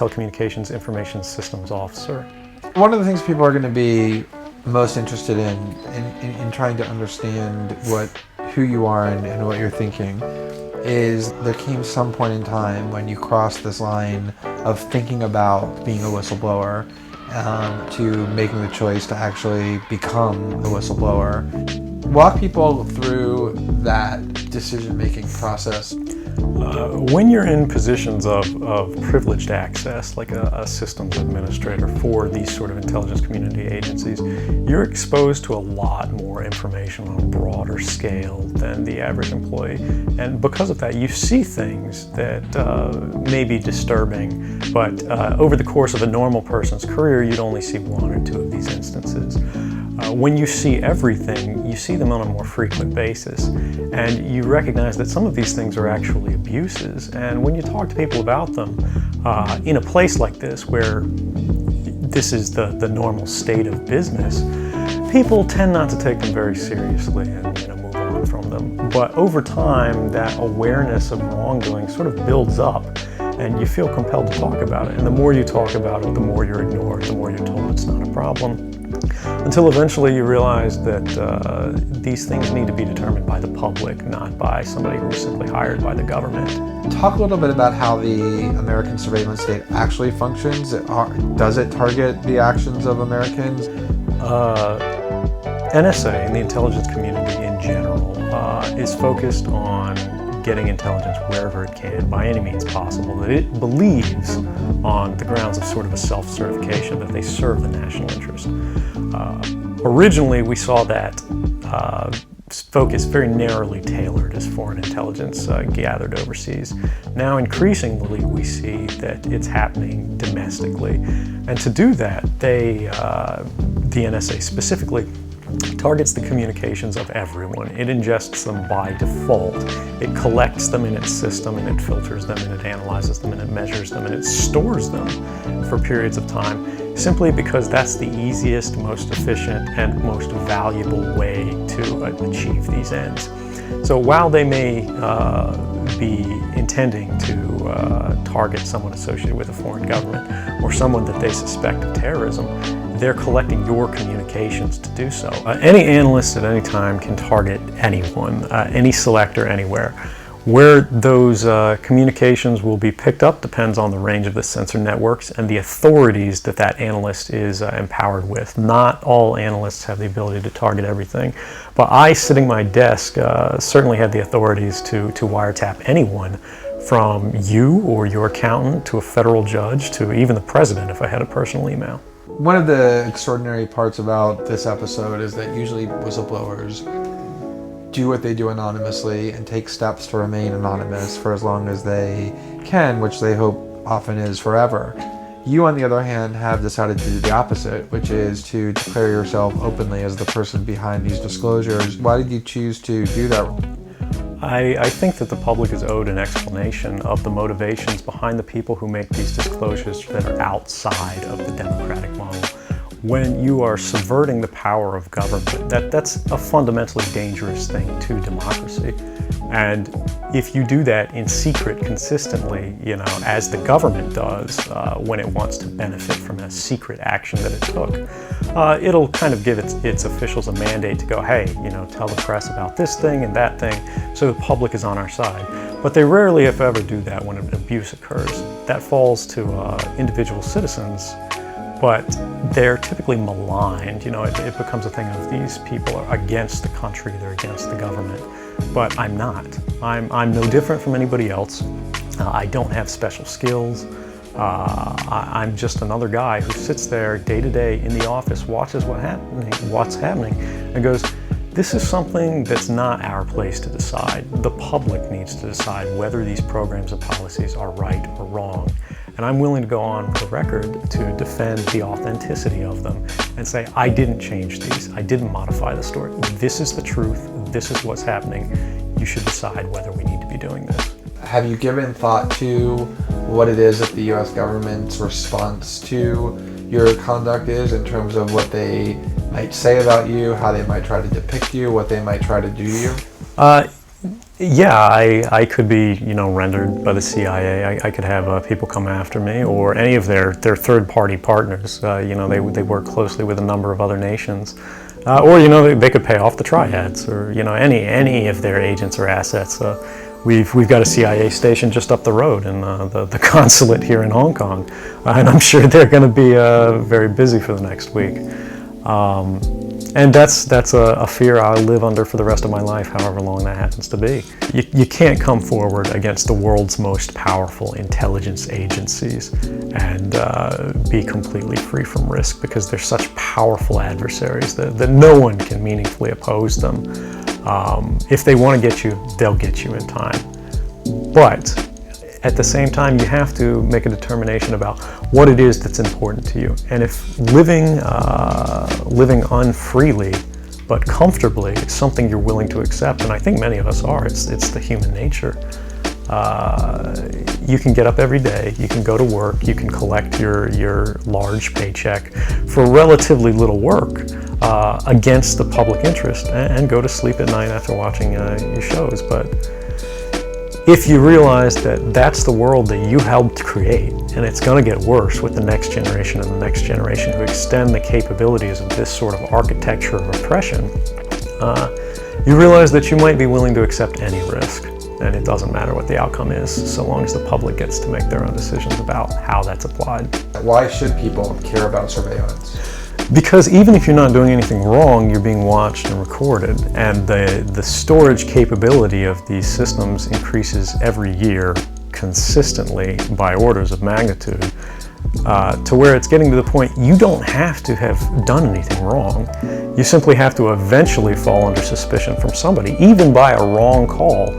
telecommunications information systems officer. One of the things people are going to be most interested in trying to understand who you are and what you're thinking is there came some point in time when you crossed this line of thinking about being a whistleblower to making the choice to actually become the whistleblower. Walk people through that decision-making process. When you're in positions of privileged access, like a systems administrator for these sort of intelligence community agencies, you're exposed to a lot more information on a broader scale than the average employee. And because of that, you see things that may be disturbing, but over the course of a normal person's career, you'd only see one or two of these instances. When you see everything, you see them on a more frequent basis, and you recognize that some of these things are actually abuses. And when you talk to people about them, in a place like this where this is the normal state of business, people tend not to take them very seriously and move on from them. But over time, that awareness of wrongdoing sort of builds up, and you feel compelled to talk about it. And the more you talk about it, the more you're ignored, the more you're told it's not a problem. Until eventually you realize that these things need to be determined by the public, not by somebody who was simply hired by the government. Talk a little bit about how the American surveillance state actually functions. Does it target the actions of Americans? NSA and the intelligence community in general is focused on getting intelligence wherever it can, by any means possible, that it believes on the grounds of sort of a self-certification that they serve the national interest. Originally, we saw that focus very narrowly tailored as foreign intelligence gathered overseas. Now, increasingly, we see that it's happening domestically. And to do that, the NSA specifically targets the communications of everyone. It ingests them by default. It collects them in its system, and it filters them, and it analyzes them, and it measures them, and it stores them for periods of time, simply because that's the easiest, most efficient, and most valuable way to achieve these ends. So while they may be intending to target someone associated with a foreign government or someone that they suspect of terrorism, they're collecting your communications to do so. Any analyst at any time can target anyone, any selector anywhere. Where those communications will be picked up depends on the range of the sensor networks and the authorities that that analyst is empowered with. Not all analysts have the ability to target everything, but I, sitting at my desk, certainly had the authorities to wiretap anyone, from you or your accountant to a federal judge to even the president if I had a personal email. One of the extraordinary parts about this episode is that usually whistleblowers do what they do anonymously and take steps to remain anonymous for as long as they can, which they hope often is forever. You, on the other hand, have decided to do the opposite, which is to declare yourself openly as the person behind these disclosures. Why did you choose to do that? I think that the public is owed an explanation of the motivations behind the people who make these disclosures that are outside of the democratic model. When you are subverting the power of government, that's a fundamentally dangerous thing to democracy. And if you do that in secret consistently, as the government does when it wants to benefit from a secret action that it took, it'll kind of give its officials a mandate to go, hey, tell the press about this thing and that thing, so the public is on our side. But they rarely, if ever, do that when an abuse occurs. That falls to individual citizens, but they're typically maligned. It becomes a thing of these people are against the country, they're against the government. But I'm not. I'm no different from anybody else. I don't have special skills. I'm just another guy who sits there day to day in the office, watches what's happening, and goes, this is something that's not our place to decide. The public needs to decide whether these programs and policies are right or wrong. And I'm willing to go on the record to defend the authenticity of them and say, I didn't change these. I didn't modify the story. This is the truth. This is what's happening. You should decide whether we need to be doing this. Have you given thought to what it is that the U.S. government's response to your conduct is in terms of what they might say about you, how they might try to depict you, what they might try to do to you? Yeah, I could be, rendered by the CIA. I could have people come after me, or any of their third-party partners. They work closely with a number of other nations. Or they could pay off the triads, or any of their agents or assets. We've got a CIA station just up the road in the consulate here in Hong Kong, and I'm sure they're going to be very busy for the next week. And that's a fear I'll live under for the rest of my life, however long that happens to be. You can't come forward against the world's most powerful intelligence agencies and be completely free from risk, because they're such powerful adversaries that no one can meaningfully oppose them. If they want to get you, they'll get you in time. But at the same time, you have to make a determination about what it is that's important to you. And if living unfreely but comfortably is something you're willing to accept, and I think many of us are, it's the human nature. You can get up every day, you can go to work, you can collect your large paycheck for relatively little work against the public interest, and go to sleep at night after watching your shows. But if you realize that that's the world that you helped create, and it's going to get worse with the next generation and the next generation who extend the capabilities of this sort of architecture of oppression, you realize that you might be willing to accept any risk. And it doesn't matter what the outcome is, so long as the public gets to make their own decisions about how that's applied. Why should people care about surveillance? Because even if you're not doing anything wrong, you're being watched and recorded, and the storage capability of these systems increases every year consistently by orders of magnitude, to where it's getting to the point you don't have to have done anything wrong. You simply have to eventually fall under suspicion from somebody, even by a wrong call,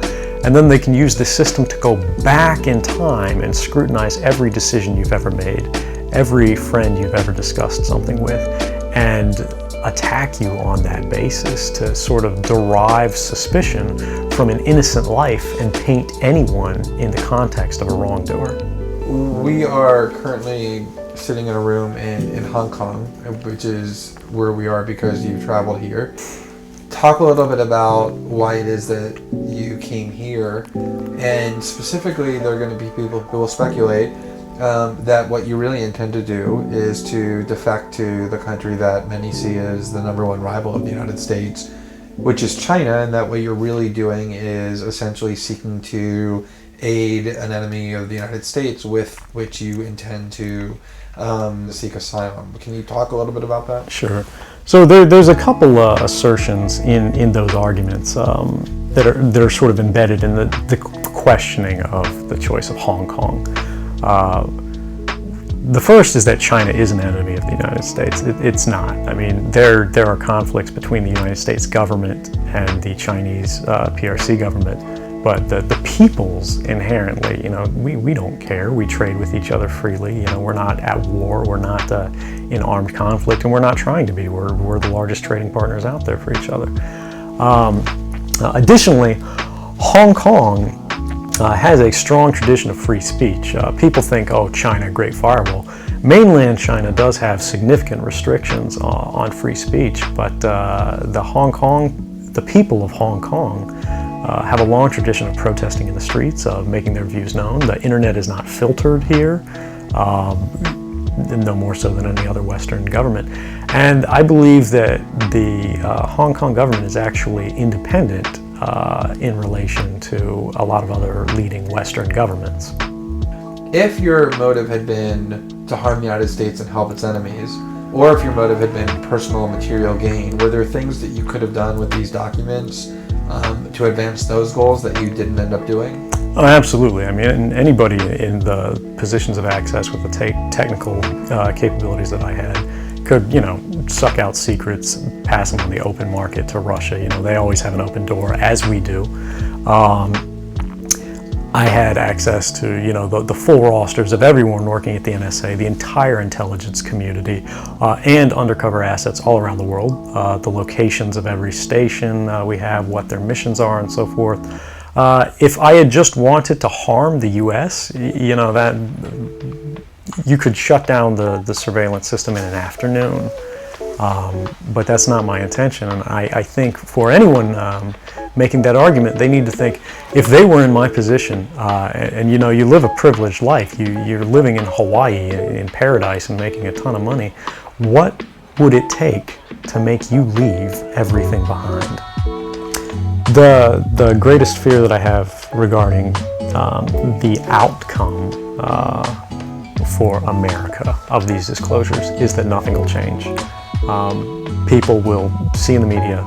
and then they can use the system to go back in time and scrutinize every decision you've ever made, every friend you've ever discussed something with, and attack you on that basis to sort of derive suspicion from an innocent life and paint anyone in the context of a wrongdoer. We are currently sitting in a room in Hong Kong, which is where we are because you traveled here. Talk a little bit about why it is that you came here, and specifically there are going to be people who will speculate that what you really intend to do is to defect to the country that many see as the #1 rival of the United States, which is China, and that what you're really doing is essentially seeking to aid an enemy of the United States with which you intend to seek asylum. Can you talk a little bit about that? Sure. So there's a couple assertions in those arguments that are sort of embedded in the questioning of the choice of Hong Kong. The first is that China is an enemy of the United States. It's not. I mean, there are conflicts between the United States government and the Chinese PRC government, but the peoples inherently, we don't care. We trade with each other freely. We're not at war. We're not in armed conflict, and we're not trying to be. We're the largest trading partners out there for each other. Additionally, Hong Kong has a strong tradition of free speech. People think, oh, China, great firewall. Mainland China does have significant restrictions on free speech, but the people of Hong Kong have a long tradition of protesting in the streets, of making their views known. The internet is not filtered here, no more so than any other Western government. And I believe that the Hong Kong government is actually independent in relation to a lot of other leading Western governments. If your motive had been to harm the United States and help its enemies, or if your motive had been personal material gain, were there things that you could have done with these documents to advance those goals that you didn't end up doing? Oh, absolutely. I mean, anybody in the positions of access with the technical capabilities that I had could, suck out secrets, pass them on the open market to Russia. They always have an open door, as we do. I had access to, the full rosters of everyone working at the NSA, the entire intelligence community, and undercover assets all around the world, the locations of every station we have, what their missions are, and so forth. If I had just wanted to harm the U.S., that you could shut down the surveillance system in an afternoon. But that's not my intention. And I think for anyone making that argument, they need to think, if they were in my position, and you know, you live a privileged life, you're living in Hawaii in paradise and making a ton of money, what would it take to make you leave everything behind? The greatest fear that I have regarding the outcome for America of these disclosures is that nothing will change. People will see in the media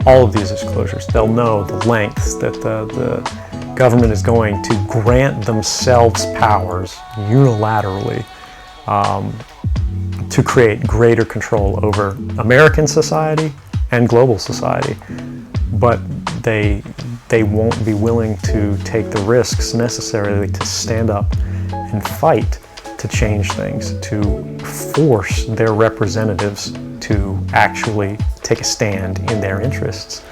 all of these disclosures. They'll know the lengths that the government is going to grant themselves powers unilaterally to create greater control over American society and global society. But they won't be willing to take the risks necessarily to stand up and fight to change things, to force their representatives to actually take a stand in their interests.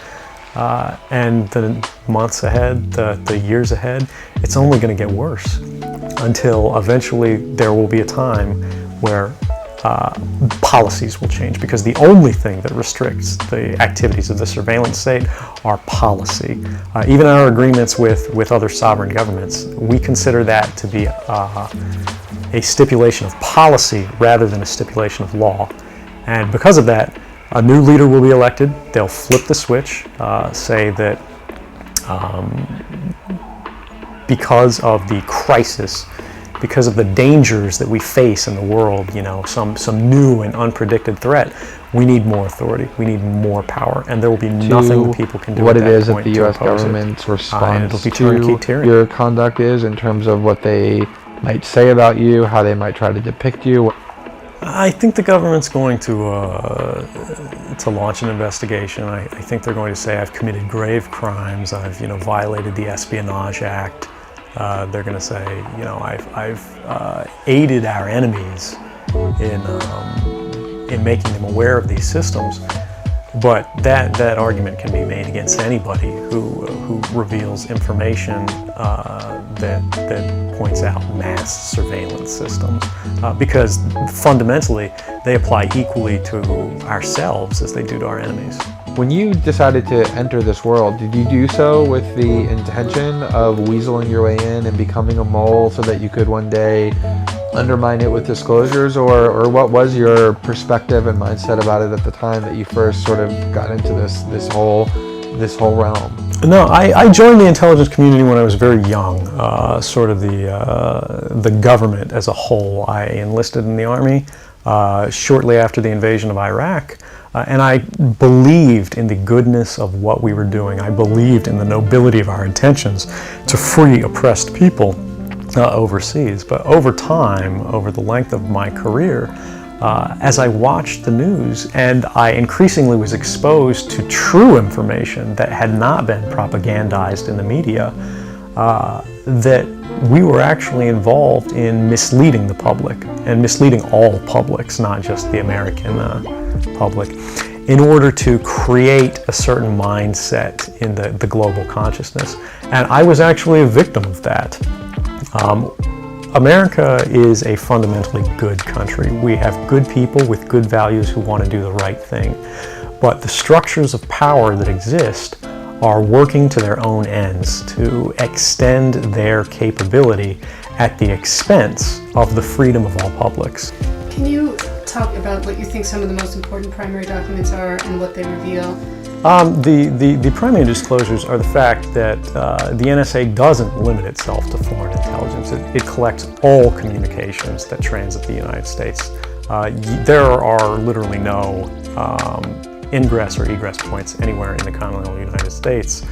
And the months ahead, the years ahead, it's only going to get worse until eventually there will be a time where policies will change, because the only thing that restricts the activities of the surveillance state are policy. Even our agreements with other sovereign governments, we consider that to be a stipulation of policy rather than a stipulation of law. And because of that, a new leader will be elected. They'll flip the switch, say that because of the crisis, because of the dangers that we face in the world, you know, some new and unpredicted threat, we need more authority, we need more power, and there will be nothing that people can do what at it that is that point the to U.S. oppose it. government's response to your conduct is, in terms of what they might say about you, how they might try to depict you. I think the government's going to launch an investigation. I think they're going to say I've committed grave crimes, I've violated the Espionage Act. They're going to say, I've aided our enemies in making them aware of these systems. But that argument can be made against anybody who reveals information that points out mass surveillance systems, because fundamentally they apply equally to ourselves as they do to our enemies. When you decided to enter this world, did you do so with the intention of weaseling your way in and becoming a mole so that you could one day undermine it with disclosures, or what was your perspective and mindset about it at the time that you first sort of got into this whole realm? No, I joined the intelligence community when I was very young, sort of the government as a whole. I enlisted in the Army shortly after the invasion of Iraq, and I believed in the goodness of what we were doing. I believed in the nobility of our intentions to free oppressed people overseas. But over time, over the length of my career, as I watched the news and I increasingly was exposed to true information that had not been propagandized in the media, that we were actually involved in misleading the public, and misleading all publics, not just the American public, in order to create a certain mindset in the global consciousness. And I was actually a victim of that. America is a fundamentally good country. We have good people with good values who want to do the right thing. But the structures of power that exist are working to their own ends to extend their capability at the expense of the freedom of all publics. Can you talk about what you think some of the most important primary documents are and what they reveal? The primary disclosures are the fact that the NSA doesn't limit itself to foreign intelligence. It collects all communications that transit the United States. There are literally no ingress or egress points anywhere in the continental United States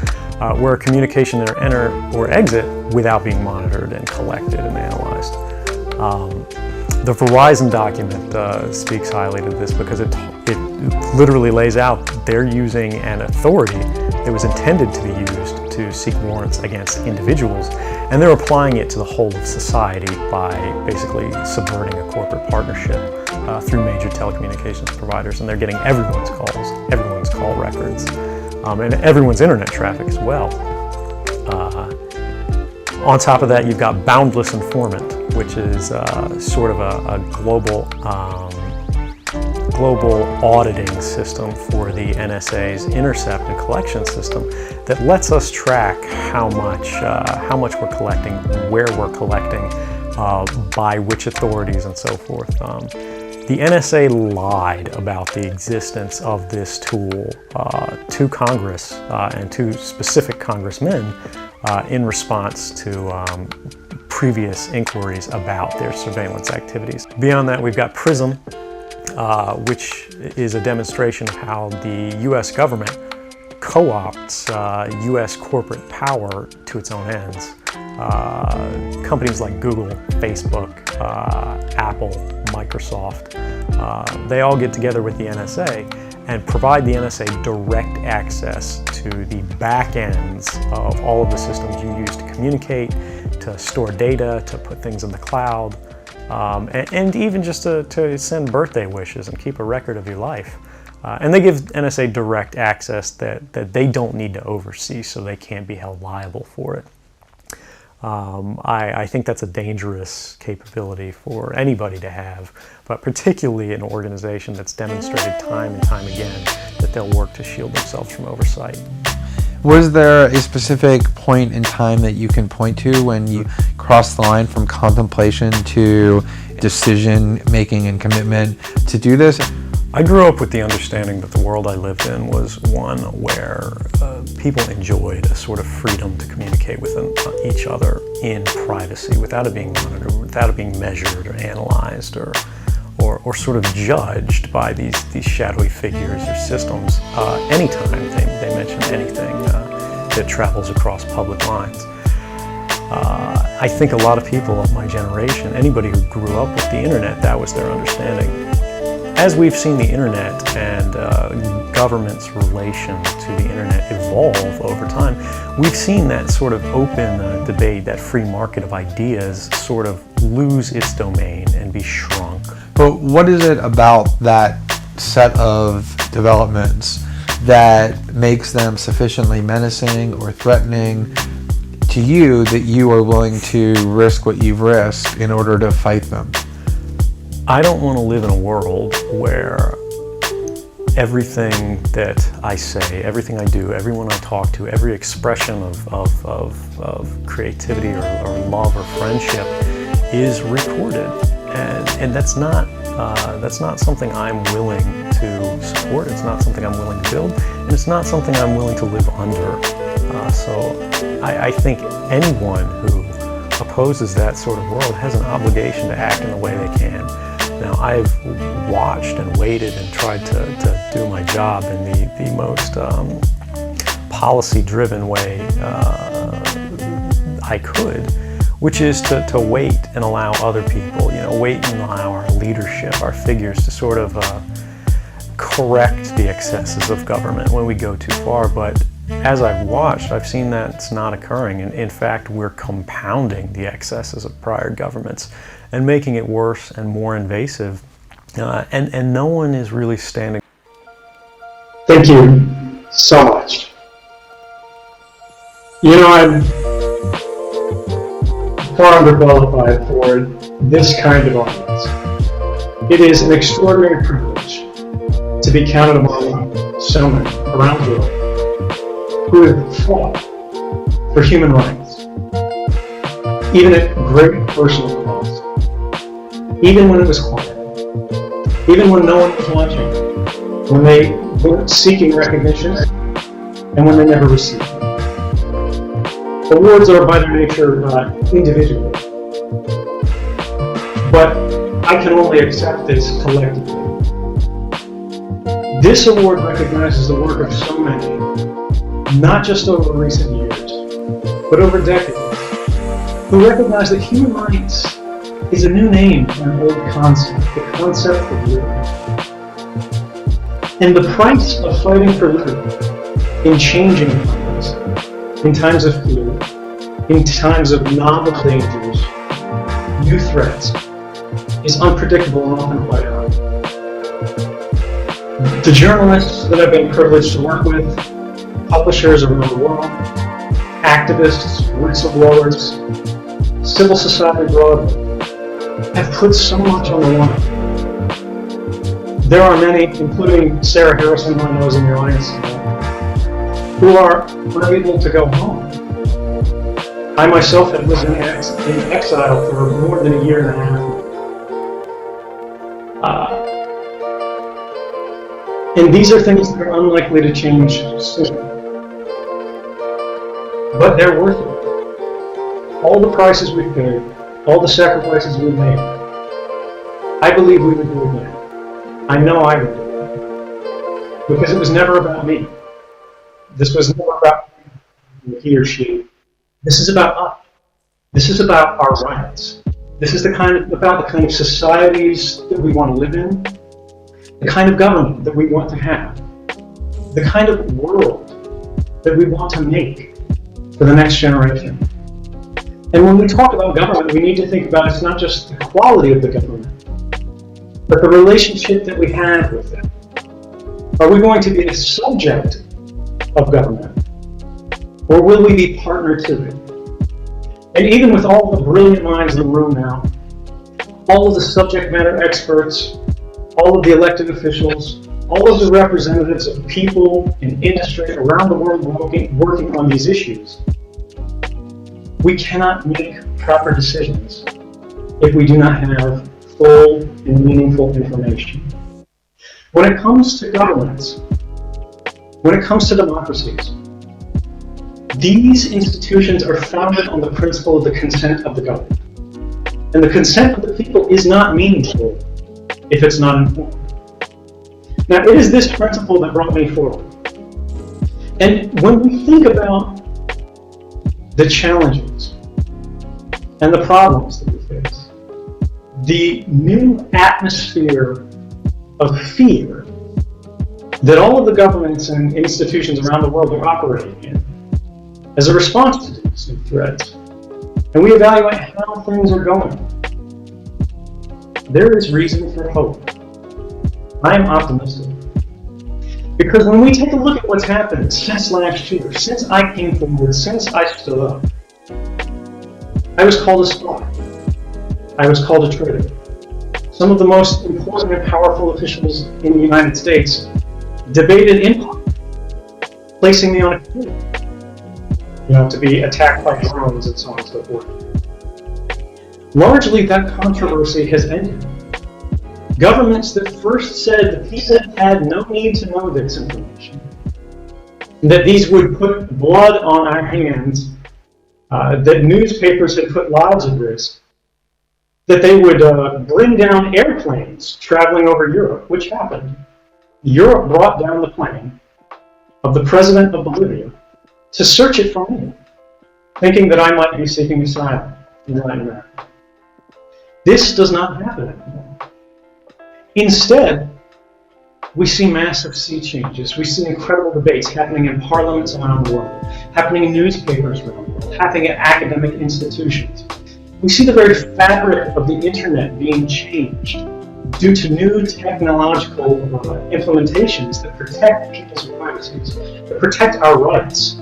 where a communication can enter or exit without being monitored and collected and analyzed. The Verizon document speaks highly to this because it literally lays out they're using an authority that was intended to be used to seek warrants against individuals, and they're applying it to the whole of society by basically subverting a corporate partnership through major telecommunications providers, and they're getting everyone's calls, everyone's call records, and everyone's internet traffic as well. On top of that, you've got Boundless Informant, which is sort of a global global auditing system for the NSA's intercept and collection system that lets us track how much we're collecting, where we're collecting, by which authorities and so forth. The NSA lied about the existence of this tool to Congress and to specific congressmen in response to previous inquiries about their surveillance activities. Beyond that, we've got PRISM, which is a demonstration of how the U.S. government co-opts U.S. corporate power to its own ends. Companies like Google, Facebook, Apple, Microsoft, they all get together with the NSA and provide the NSA direct access to the back ends of all of the systems you use to communicate, to store data, to put things in the cloud, and even just to send birthday wishes and keep a record of your life. And they give NSA direct access that they don't need to oversee, so they can't be held liable for it. I think that's a dangerous capability for anybody to have, but particularly an organization that's demonstrated time and time again that they'll work to shield themselves from oversight. Was there a specific point in time that you can point to when you crossed the line from contemplation to decision making and commitment to do this? I grew up with the understanding that the world I lived in was one where people enjoyed a sort of freedom to communicate with each other in privacy without it being monitored, without it being measured or analyzed or sort of judged by these shadowy figures or systems anytime they mention anything that travels across public lines. I think a lot of people of my generation, anybody who grew up with the internet, that was their understanding. As we've seen the internet and government's relation to the internet evolve over time, we've seen that sort of open debate, that free market of ideas sort of lose its domain and be shrunk. But what is it about that set of developments that makes them sufficiently menacing or threatening to you that you are willing to risk what you've risked in order to fight them? I don't want to live in a world where everything that I say, everything I do, everyone I talk to, every expression of creativity or love or friendship is recorded, and that's not something I'm willing to support. It's not something I'm willing to build, and it's not something I'm willing to live under. So I think anyone who opposes that sort of world has an obligation to act in the way they can. Now, I've watched and waited and tried to do my job in the most policy-driven way I could, which is to wait and allow other people, wait and allow our leadership, our figures to sort of correct the excesses of government when we go too far. But as I've watched, I've seen that it's not occurring. And in fact, we're compounding the excesses of prior governments and making it worse and more invasive. And no one is really standing. Thank you so much. I'm far underqualified for this kind of audience. It is an extraordinary privilege to be counted among so many around the world who have fought for human rights, even at great personal cost, even when it was quiet, even when no one was watching, when they weren't seeking recognition, and when they never received it. Awards are by their nature individual, but I can only accept this collectively. This award recognizes the work of so many, not just over recent years, but over decades, who recognize that human rights is a new name for an old concept, the concept of liberty. And the price of fighting for liberty in changing times, in times of fear, in times of novel dangers, new threats, is unpredictable and often quite high. The journalists that I've been privileged to work with, publishers around the world, activists, whistleblowers, civil society broadly, have put so much on the line There are many, including Sarah Harrison, who I know is in the audience, who are unable to go home. I myself have lived in exile for more than a year and a half. And these are things that are unlikely to change soon. But they're worth it. All the prices we've paid, all the sacrifices we've made, I believe we would do again. I know I would do it. Because it was never about me. This was never about he or she. This is about us. This is about our rights. This is about the kind of societies that we want to live in, the kind of government that we want to have, the kind of world that we want to make for the next generation. And when we talk about government, we need to think about it's not just the quality of the government, but the relationship that we have with it. Are we going to be a subject of government? Or will we be partner to it? And even with all the brilliant minds in the room now, all of the subject matter experts, all of the elected officials, all of the representatives of people and industry around the world working on these issues, we cannot make proper decisions if we do not have full and meaningful information. When it comes to governments, when it comes to democracies, these institutions are founded on the principle of the consent of the governed. And the consent of the people is not meaningful if it's not informed. Now, it is this principle that brought me forward. And when we think about the challenges and the problems that we face, the new atmosphere of fear that all of the governments and institutions around the world are operating in as a response to these new threats, and we evaluate how things are going, there is reason for hope. I am optimistic. Because when we take a look at what's happened since last year, since I came forward, since I stood up, I was called a spy. I was called a traitor. Some of the most important and powerful officials in the United States debated in public, placing me on a committee, to be attacked by drones and so on and so forth. Largely, that controversy has ended. Governments that first said the people had no need to know this information, that these would put blood on our hands, that newspapers had put lives at risk, that they would bring down airplanes traveling over Europe, which happened. Europe brought down the plane of the president of Bolivia to search it for me, thinking that I might be seeking asylum in Latin America. This does not happen anymore. Instead, we see massive sea changes. We see incredible debates happening in parliaments around the world, happening in newspapers around the world, happening at academic institutions. We see the very fabric of the internet being changed due to new technological implementations that protect people's privacies, that protect our rights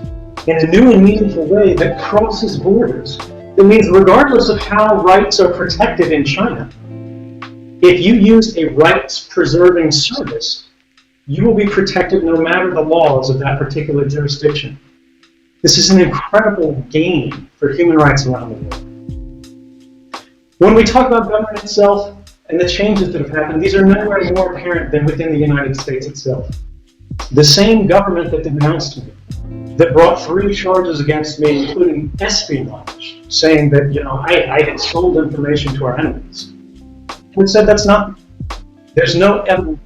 in a new and meaningful way that crosses borders. It means regardless of how rights are protected in China, if you use a rights-preserving service, you will be protected no matter the laws of that particular jurisdiction. This is an incredible gain for human rights around the world. When we talk about government itself and the changes that have happened, these are nowhere more apparent than within the United States itself. The same government that denounced me, that brought 3 charges against me, including espionage, saying that I had sold information to our enemies, and said that's not. There's no evidence.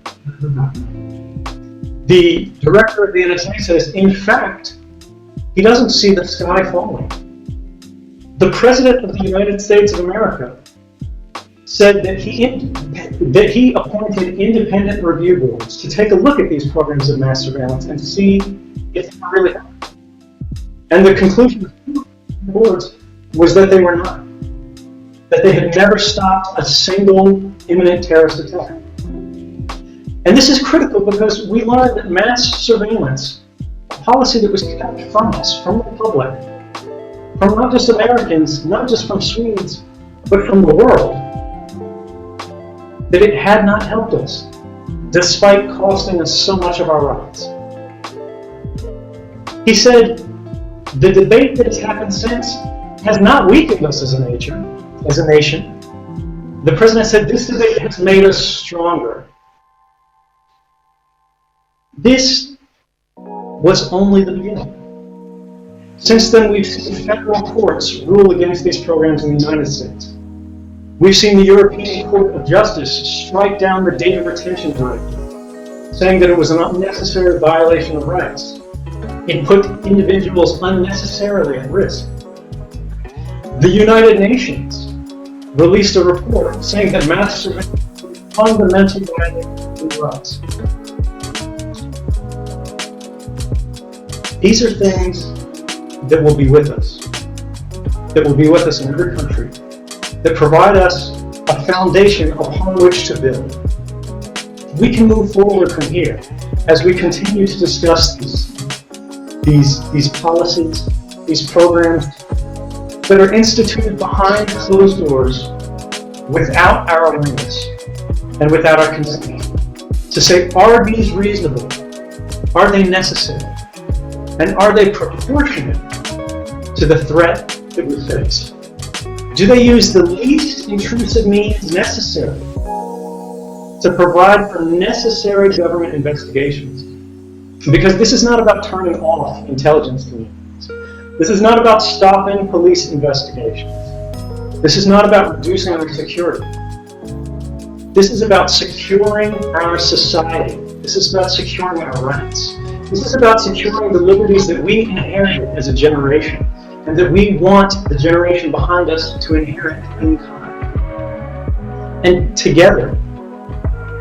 The director of the NSA says, in fact, he doesn't see the sky falling. The President of the United States of America said that he appointed independent review boards to take a look at these programs of mass surveillance and see if they were really happening. And the conclusion of the boards was that they were not. That they had never stopped a single imminent terrorist attack. And this is critical because we learned that mass surveillance, a policy that was kept from us, from the public, from not just Americans, not just from Swedes, but from the world, that it had not helped us. despite costing us so much of our rights. He said, the debate that has happened since has not weakened us as a nation. The president said, this debate has made us stronger. This was only the beginning. Since then, we've seen federal courts rule against these programs in the United States. We've seen the European Court of Justice strike down the data retention directive, saying that it was an unnecessary violation of rights. It put individuals unnecessarily at risk. The United Nations released a report saying that mass surveillance is a fundamental violation of rights. These are things that will be with us, in every country, that provide us a foundation upon which to build. We can move forward from here as we continue to discuss these policies, these programs that are instituted behind closed doors without our awareness and without our consent. To say, are these reasonable? Are they necessary? And are they proportionate to the threat that we face? Do they use the least intrusive means necessary to provide for necessary government investigations? Because this is not about turning off intelligence communities. This is not about stopping police investigations. This is not about reducing our security. This is about securing our society. This is about securing our rights. This is about securing the liberties that we inherited as a generation and that we want the generation behind us to inherit in kind. And together,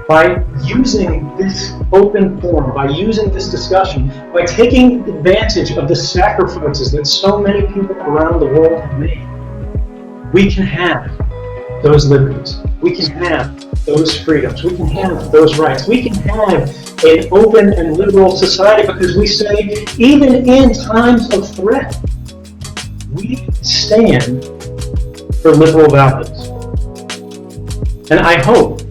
by using this open forum, by using this discussion, by taking advantage of the sacrifices that so many people around the world have made, we can have those liberties. We can have those freedoms. We can have those rights. We can have an open and liberal society because we say, even in times of threat, we stand for liberal values. And I hope,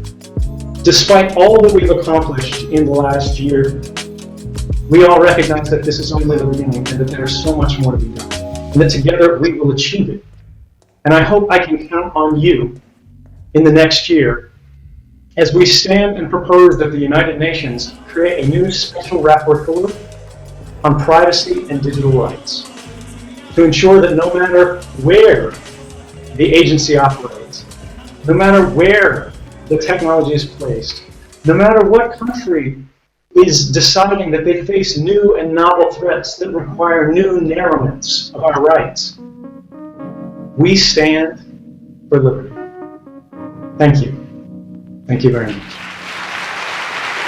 despite all that we've accomplished in the last year, we all recognize that this is only the beginning and that there's so much more to be done. And that together we will achieve it. And I hope I can count on you in the next year as we stand and propose that the United Nations create a new special rapporteur on privacy and digital rights to ensure that no matter where the agency operates, no matter where the technology is placed, no matter what country is deciding that they face new and novel threats that require new narrowments of our rights, we stand for liberty. Thank you. Thank you very much.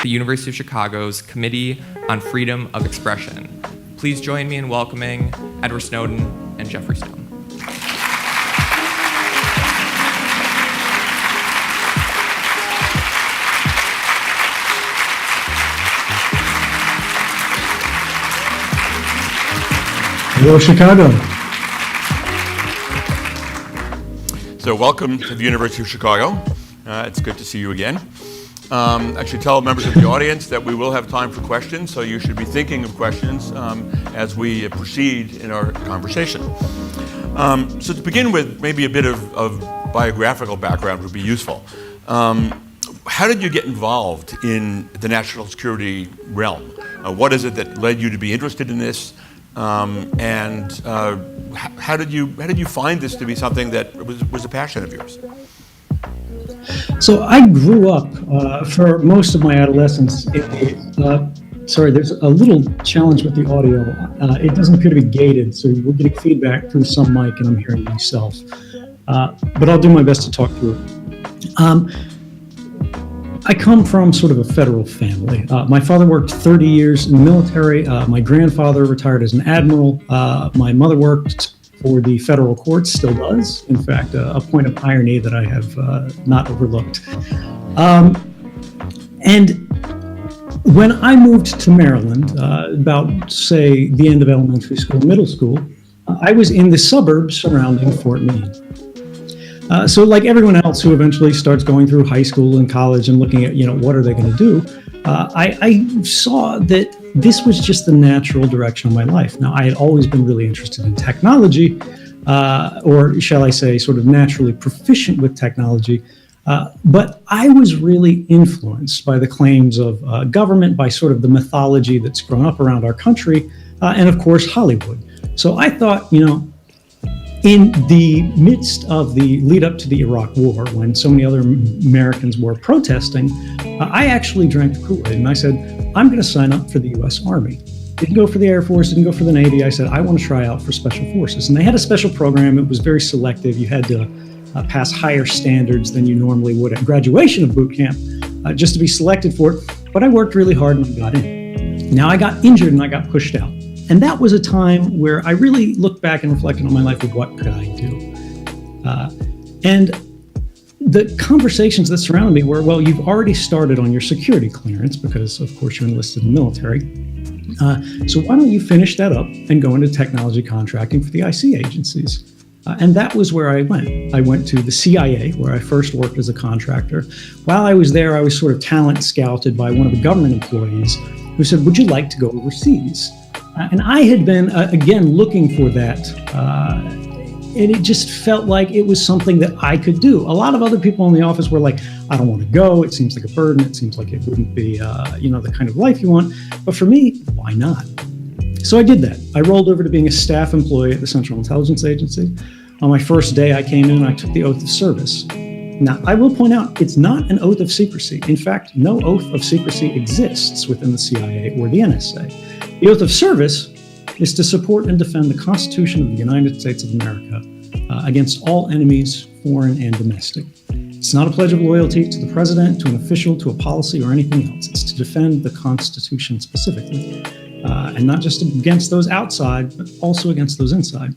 The University of Chicago's Committee on Freedom of Expression. Please join me in welcoming Edward Snowden and Jeffrey Stone. Hello, Chicago. So welcome to the University of Chicago. It's good to see you again. I should tell members of the audience that we will have time for questions, so you should be thinking of questions as we proceed in our conversation. So to begin with, maybe a bit of biographical background would be useful. How did you get involved in the national security realm? What is it that led you to be interested in this? And how did you find this to be something that was a passion of yours? So I grew up for most of my adolescence. Sorry, there's a little challenge with the audio. It doesn't appear to be gated, so we're getting feedback through some mic and I'm hearing myself. But I'll do my best to talk through it. I come from sort of a federal family. My father worked 30 years in the military. My grandfather retired as an admiral. My mother worked for the federal courts, still does. In fact, a point of irony that I have not overlooked. And when I moved to Maryland, about, say, the end of elementary school, middle school, I was in the suburbs surrounding Fort Meade. So like everyone else who eventually starts going through high school and college and looking at, what are they going to do? I saw that this was just the natural direction of my life. Now, I had always been really interested in technology, or shall I say, sort of naturally proficient with technology. But I was really influenced by the claims of government, by sort of the mythology that's grown up around our country, and of course, Hollywood. So I thought, in the midst of the lead up to the Iraq War, when so many other Americans were protesting, I actually drank the Kool-Aid and I said, I'm going to sign up for the U.S. Army. Didn't go for the Air Force, didn't go for the Navy. I said, I want to try out for Special Forces. And they had a special program. It was very selective. You had to pass higher standards than you normally would at graduation of boot camp just to be selected for it. But I worked really hard and I got in. Now I got injured and I got pushed out. And that was a time where I really looked back and reflected on my life of what could I do. And the conversations that surrounded me were, well, you've already started on your security clearance because, of course, you're enlisted in the military. So why don't you finish that up and go into technology contracting for the IC agencies? And that was where I went. I went to the CIA, where I first worked as a contractor. While I was there, I was sort of talent scouted by one of the government employees who said, would you like to go overseas? And I had been, again, looking for that. And it just felt like it was something that I could do. A lot of other people in the office were like, I don't want to go. It seems like a burden. It seems like it wouldn't be, the kind of life you want. But for me, why not? So I did that. I rolled over to being a staff employee at the Central Intelligence Agency. On my first day I came in, I took the oath of service. Now, I will point out, it's not an oath of secrecy. In fact, no oath of secrecy exists within the CIA or the NSA. The oath of service is to support and defend the Constitution of the United States of America against all enemies, foreign and domestic. It's not a pledge of loyalty to the president, to an official, to a policy, or anything else. It's to defend the Constitution specifically, and not just against those outside, but also against those inside.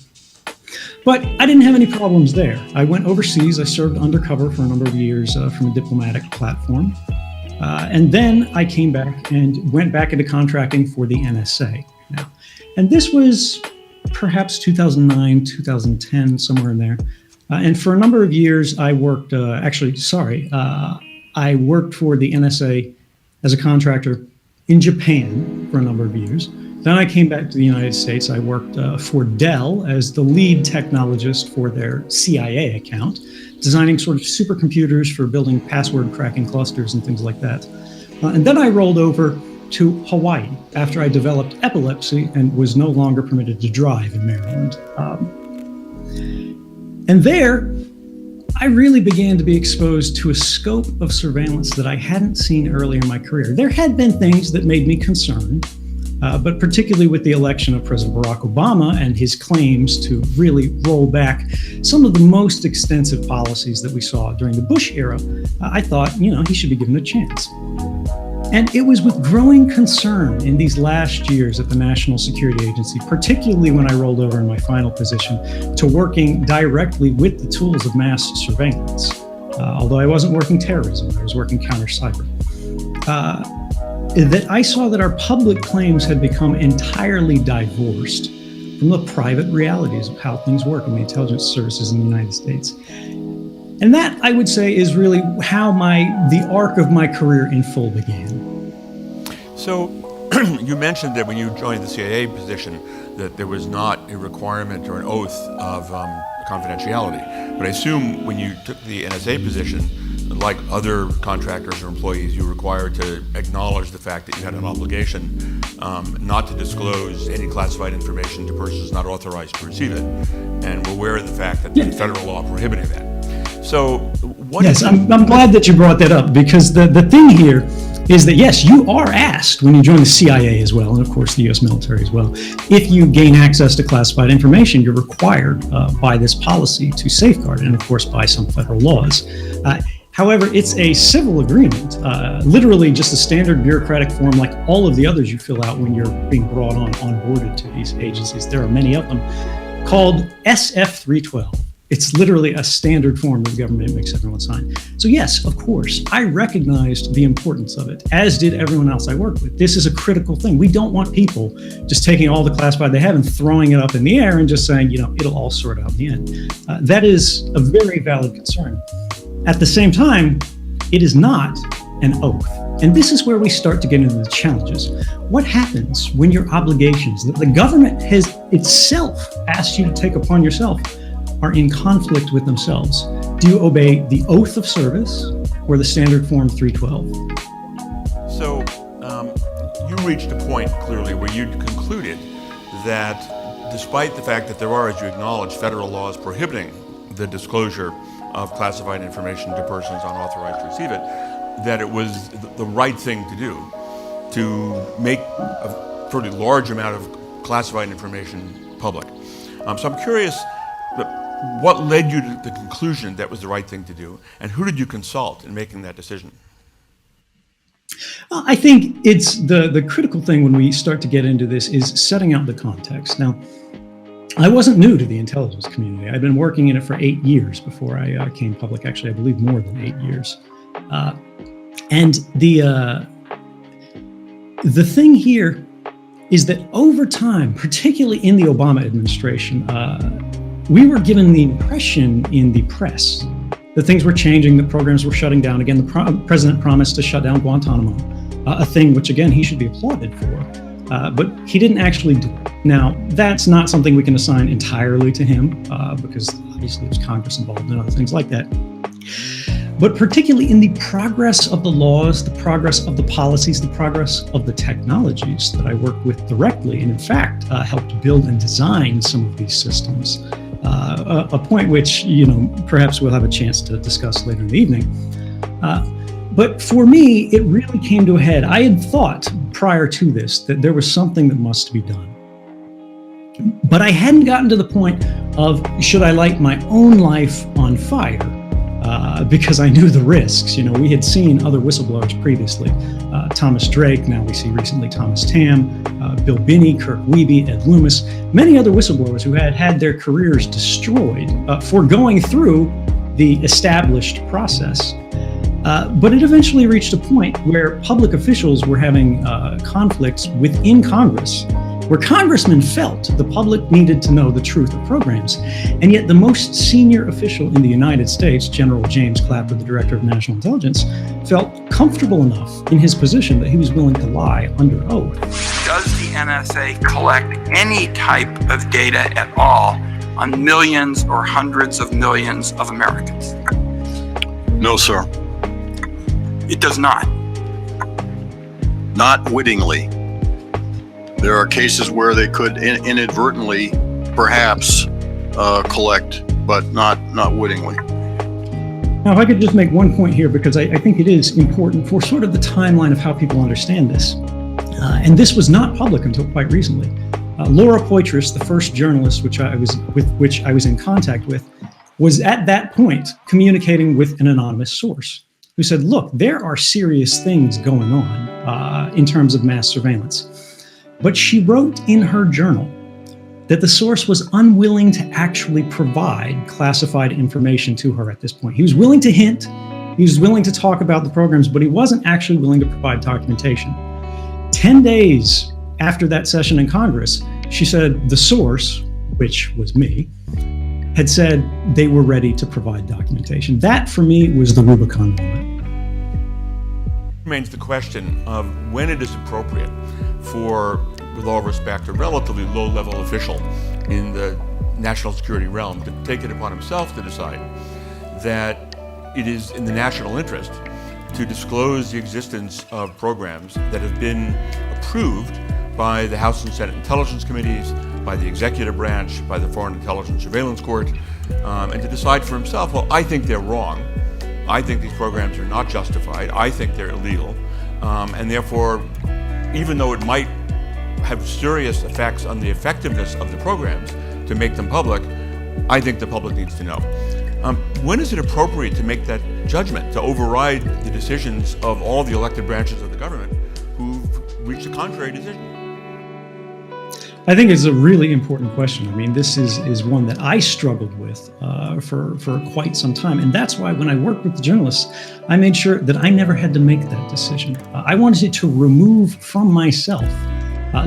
But I didn't have any problems there. I went overseas. I served undercover for a number of years from a diplomatic platform. And then I came back and went back into contracting for the NSA now. And this was perhaps 2009, 2010, somewhere in there. And for a number of years, I worked, I worked for the NSA as a contractor in Japan for a number of years. Then I came back to the United States. I worked for Dell as the lead technologist for their CIA account, designing sort of supercomputers for building password cracking clusters and things like that. And then I rolled over to Hawaii after I developed epilepsy and was no longer permitted to drive in Maryland. And there, I really began to be exposed to a scope of surveillance that I hadn't seen earlier in my career. There had been things that made me concerned, but particularly with the election of President Barack Obama and his claims to really roll back some of the most extensive policies that we saw during the Bush era, I thought, he should be given a chance. And it was with growing concern in these last years at the National Security Agency, particularly when I rolled over in my final position to working directly with the tools of mass surveillance. Although I wasn't working terrorism, I was working counter-cyber. That I saw that our public claims had become entirely divorced from the private realities of how things work in the intelligence services in the United States. And that, I would say, is really how the arc of my career in full began. So you mentioned that when you joined the CIA position that there was not a requirement or an oath of confidentiality. But I assume when you took the NSA position, like other contractors or employees, you were required to acknowledge the fact that you had an obligation not to disclose any classified information to persons not authorized to receive it, and were aware of the fact that there's federal law prohibiting that. So what? Yes, I'm glad that you brought that up, because the thing here is that, yes, you are asked when you join the CIA as well, and of course the U.S. military as well, if you gain access to classified information, you're required by this policy to safeguard, and of course by some federal laws. However, it's a civil agreement, literally just a standard bureaucratic form like all of the others you fill out when you're being brought onboarded to these agencies. There are many of them, called SF-312. It's literally a standard form that the government makes everyone sign. So yes, of course, I recognized the importance of it, as did everyone else I worked with. This is a critical thing. We don't want people just taking all the classified they have and throwing it up in the air and just saying, it'll all sort out in the end. That is a very valid concern. At the same time, it is not an oath. And this is where we start to get into the challenges. What happens when your obligations that the government has itself asked you to take upon yourself are in conflict with themselves? Do you obey the oath of service or the standard form 312? So you reached a point clearly where you concluded that despite the fact that there are, as you acknowledge, federal laws prohibiting the disclosure of classified information to persons unauthorized to receive it, that it was the right thing to do to make a fairly large amount of classified information public. So I'm curious, what led you to the conclusion that was the right thing to do, and who did you consult in making that decision? I think it's the critical thing when we start to get into this is setting out the context. Now, I wasn't new to the intelligence community. I'd been working in it for 8 years before I came public. Actually, I believe more than 8 years. And the thing here is that over time, particularly in the Obama administration, we were given the impression in the press that things were changing, that programs were shutting down. Again, the president promised to shut down Guantanamo, a thing which, again, he should be applauded for. But he didn't actually do it. Now, that's not something we can assign entirely to him, because obviously there's Congress involved and other things like that. But particularly in the progress of the laws, the progress of the policies, the progress of the technologies that I work with directly, and in fact helped build and design some of these systems, a point which, perhaps we'll have a chance to discuss later in the evening. But for me, it really came to a head. I had thought prior to this that there was something that must be done. But I hadn't gotten to the point of, should I light my own life on fire? Because I knew the risks. We had seen other whistleblowers previously. Thomas Drake, now we see recently Thomas Tam, Bill Binney, Kirk Wiebe, Ed Loomis, many other whistleblowers who had had their careers destroyed for going through the established process. But it eventually reached a point where public officials were having conflicts within Congress, where congressmen felt the public needed to know the truth of programs. And yet the most senior official in the United States, General James Clapper, the Director of National Intelligence, felt comfortable enough in his position that he was willing to lie under oath. Does the NSA collect any type of data at all on millions or hundreds of millions of Americans? No, sir. It does not. Not wittingly. There are cases where they could inadvertently, perhaps, collect, but not wittingly. Now, if I could just make one point here, because I think it is important for sort of the timeline of how people understand this. And this was not public until quite recently. Laura Poitras, the first journalist which I was in contact with, was at that point communicating with an anonymous source who said, look, there are serious things going on in terms of mass surveillance. But she wrote in her journal that the source was unwilling to actually provide classified information to her at this point. He was willing to hint, he was willing to talk about the programs, but he wasn't actually willing to provide documentation. 10 days after that session in Congress, she said the source, which was me, had said they were ready to provide documentation. That, for me, was the Rubicon moment. Remains the question of when it is appropriate for, with all respect, a relatively low-level official in the national security realm to take it upon himself to decide that it is in the national interest to disclose the existence of programs that have been approved by the House and Senate Intelligence Committees, by the executive branch, by the Foreign Intelligence Surveillance Court, and to decide for himself, well, I think they're wrong. I think these programs are not justified. I think they're illegal. And therefore, even though it might have serious effects on the effectiveness of the programs to make them public, I think the public needs to know. When is it appropriate to make that judgment, to override the decisions of all the elected branches of the government who've reached a contrary decision? I think it's a really important question. I mean, this is one that I struggled with for quite some time. And that's why when I worked with the journalists, I made sure that I never had to make that decision. I wanted to remove from myself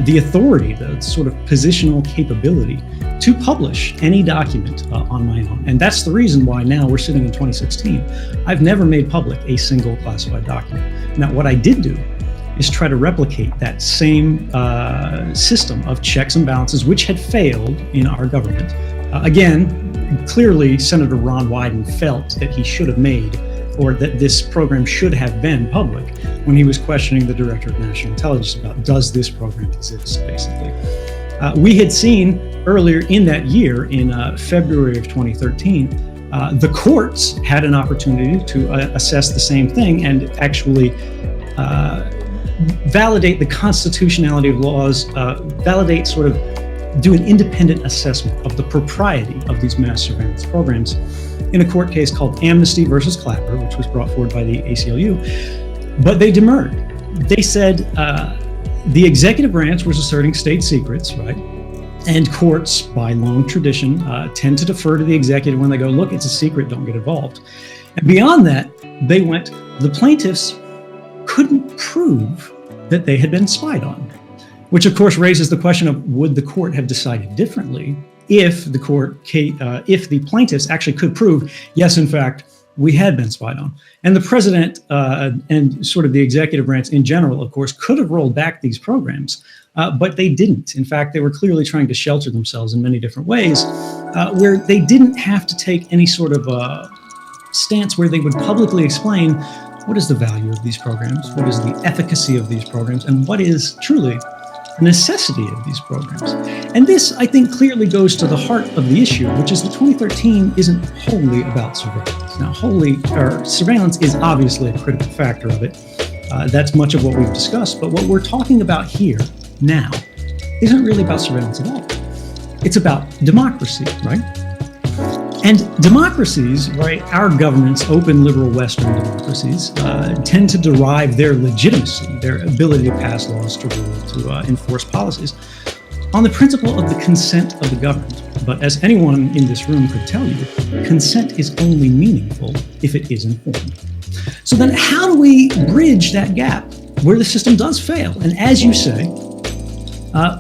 the authority, the sort of positional capability to publish any document on my own. And that's the reason why now we're sitting in 2016. I've never made public a single classified document. Now, what I did do is try to replicate that same system of checks and balances, which had failed in our government. Again, clearly, Senator Ron Wyden felt that he should have made, or that this program should have been public when he was questioning the Director of National Intelligence about, does this program exist, basically. We had seen earlier in that year, in February of 2013, the courts had an opportunity to assess the same thing and actually validate the constitutionality of laws, validate, sort of do an independent assessment of the propriety of these mass surveillance programs in a court case called Amnesty versus Clapper, which was brought forward by the ACLU. But they demurred. They said the executive branch was asserting state secrets, right? And courts, by long tradition, tend to defer to the executive when they go, look, it's a secret, don't get involved. And beyond that, they went, the plaintiffs couldn't prove that they had been spied on, which of course raises the question of, would the court have decided differently if the plaintiffs actually could prove, yes, in fact, we had been spied on. And the president and sort of the executive branch in general, of course, could have rolled back these programs, but they didn't. In fact, they were clearly trying to shelter themselves in many different ways, where they didn't have to take any sort of stance where they would publicly explain what is the value of these programs, what is the efficacy of these programs, and what is truly the necessity of these programs. And this, I think, clearly goes to the heart of the issue, which is that 2013 isn't wholly about surveillance. Now, surveillance is obviously a critical factor of it. That's much of what we've discussed, but what we're talking about here now isn't really about surveillance at all. It's about democracy, right? And democracies, right, our governments, open, liberal, Western democracies, tend to derive their legitimacy, their ability to pass laws, to rule, to enforce policies, on the principle of the consent of the governed. But as anyone in this room could tell you, consent is only meaningful if it is informed. So then how do we bridge that gap where the system does fail? And as you say,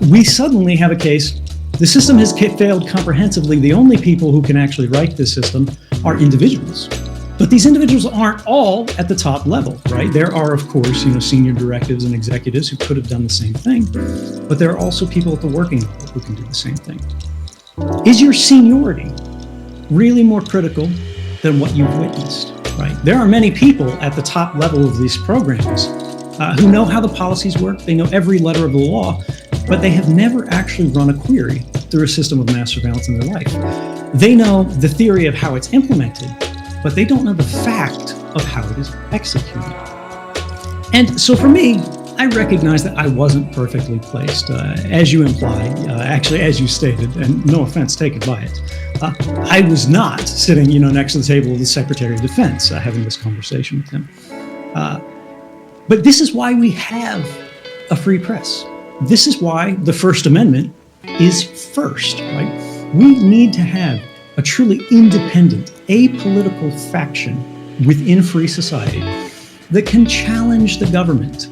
we suddenly have a case. The system has failed comprehensively. The only people who can actually write this system are individuals. But these individuals aren't all at the top level, right? There are, of course, senior directives and executives who could have done the same thing, but there are also people at the working level who can do the same thing. Is your seniority really more critical than what you've witnessed, right? There are many people at the top level of these programs who know how the policies work. They know every letter of the law, but they have never actually run a query through a system of mass surveillance in their life. They know the theory of how it's implemented, but they don't know the fact of how it is executed. And so for me, I recognize that I wasn't perfectly placed, as you implied, actually as you stated, and no offense taken by it. I was not sitting, next to the table of the Secretary of Defense having this conversation with him. But this is why we have a free press. This is why the First Amendment is first, right? We need to have a truly independent, apolitical faction within free society that can challenge the government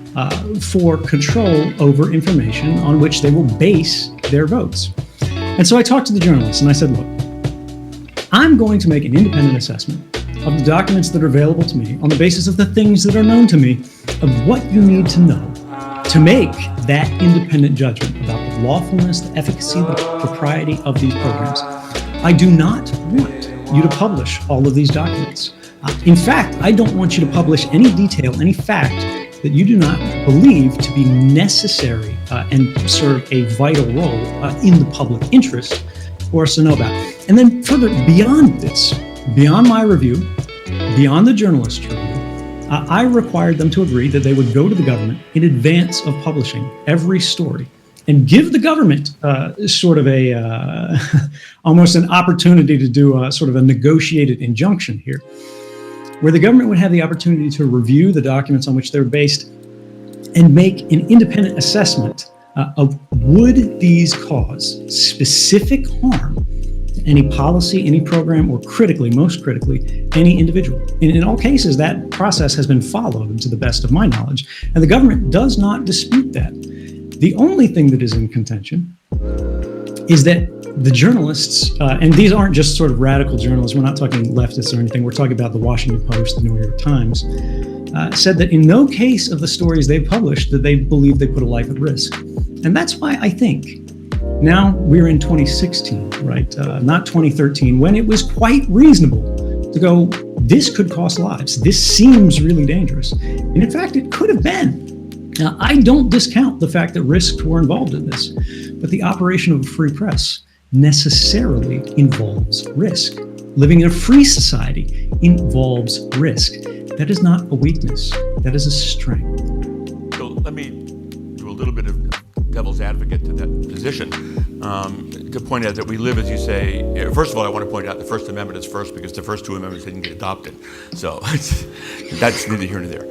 for control over information on which they will base their votes. And so I talked to the journalists and I said, look, I'm going to make an independent assessment of the documents that are available to me on the basis of the things that are known to me of what you need to know to make that independent judgment about the lawfulness, the efficacy, the propriety of these programs. I do not want you to publish all of these documents. In fact, I don't want you to publish any detail, any fact that you do not believe to be necessary and serve a vital role in the public interest for us to know about. And then further, beyond this, beyond my review, beyond the journalist's review, I required them to agree that they would go to the government in advance of publishing every story and give the government sort of a almost an opportunity to do a sort of a negotiated injunction here, where the government would have the opportunity to review the documents on which they're based and make an independent assessment of would these cause specific harm to any policy, any program, or critically, most critically, any individual. And in all cases, that process has been followed to the best of my knowledge, and the government does not dispute that. The only thing that is in contention is that the journalists, and these aren't just sort of radical journalists, we're not talking leftists or anything, we're talking about the Washington Post, the New York Times, said that in no case of the stories they published did they believe they put a life at risk. And that's why I think now we're in 2016, right? Not 2013, when it was quite reasonable to go, this could cost lives. This seems really dangerous. And in fact, it could have been. Now, I don't discount the fact that risks were involved in this, but the operation of a free press necessarily involves risk. Living in a free society involves risk. That is not a weakness. That is a strength. So let me do a little bit of devil's advocate to that position, to point out that we live, as you say, first of all, I want to point out the First Amendment is first because the first two amendments didn't get adopted. So that's neither here nor there.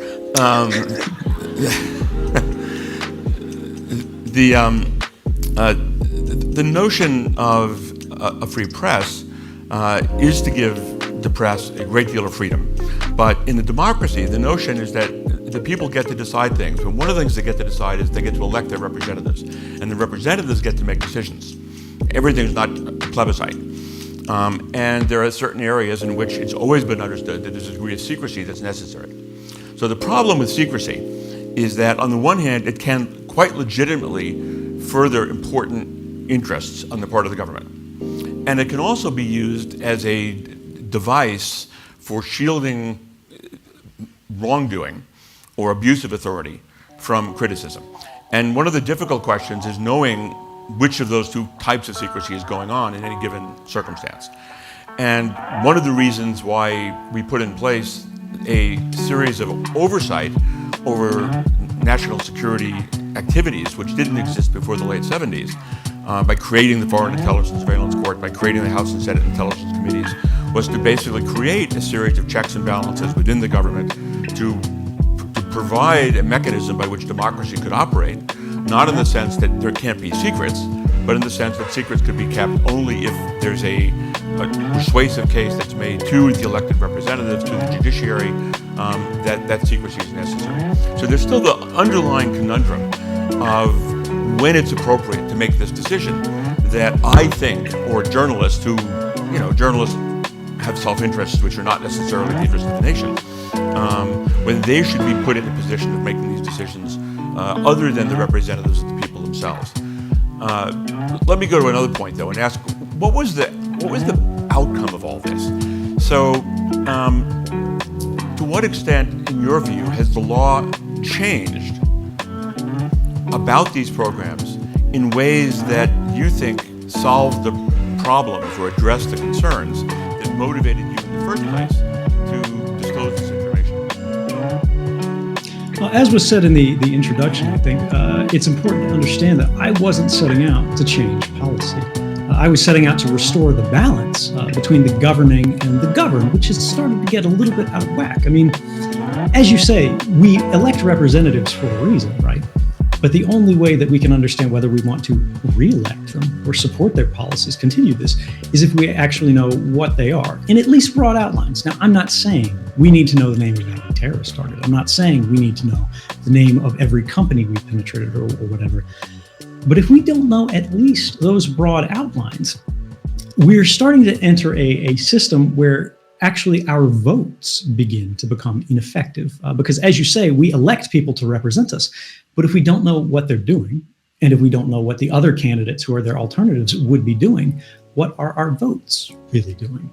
The notion of a free press is to give the press a great deal of freedom. But in a democracy, the notion is that the people get to decide things. And one of the things they get to decide is they get to elect their representatives. And the representatives get to make decisions. Everything's not a plebiscite. And there are certain areas in which it's always been understood that there's a degree of secrecy that's necessary. So the problem with secrecy is that on the one hand, it can quite legitimately further important interests on the part of the government. And it can also be used as a device for shielding wrongdoing or abuse of authority from criticism. And one of the difficult questions is knowing which of those two types of secrecy is going on in any given circumstance. And one of the reasons why we put in place a series of oversight over national security activities, which didn't exist before the late 70s, by creating the Foreign Intelligence Surveillance Court, by creating the House and Senate Intelligence Committees, was to basically create a series of checks and balances within the government to provide a mechanism by which democracy could operate, not in the sense that there can't be secrets, but in the sense that secrets could be kept only if there's a persuasive case that's made to the elected representatives, to the judiciary, that secrecy is necessary. So there's still the underlying conundrum of when it's appropriate to make this decision that I think, or journalists who, journalists have self-interests which are not necessarily the interest of the nation, when they should be put in a position of making these decisions other than the representatives of the people themselves. Let me go to another point though and ask, what was the outcome of all this? So, to what extent, in your view, has the law changed about these programs in ways that you think solve the problems or address the concerns that motivated you in the first place to disclose this information? Well, as was said in the introduction, I think it's important to understand that I wasn't setting out to change policy. I was setting out to restore the balance between the governing and the governed, which has started to get a little bit out of whack. I mean, as you say, we elect representatives for a reason, right? But the only way that we can understand whether we want to re-elect them or support their policies, continue this, is if we actually know what they are, in at least broad outlines. Now, I'm not saying we need to know the name of every terrorist target. I'm not saying we need to know the name of every company we've penetrated or whatever. But if we don't know at least those broad outlines, we're starting to enter a system where actually our votes begin to become ineffective. Because as you say, we elect people to represent us. But if we don't know what they're doing, and if we don't know what the other candidates who are their alternatives would be doing, what are our votes really doing?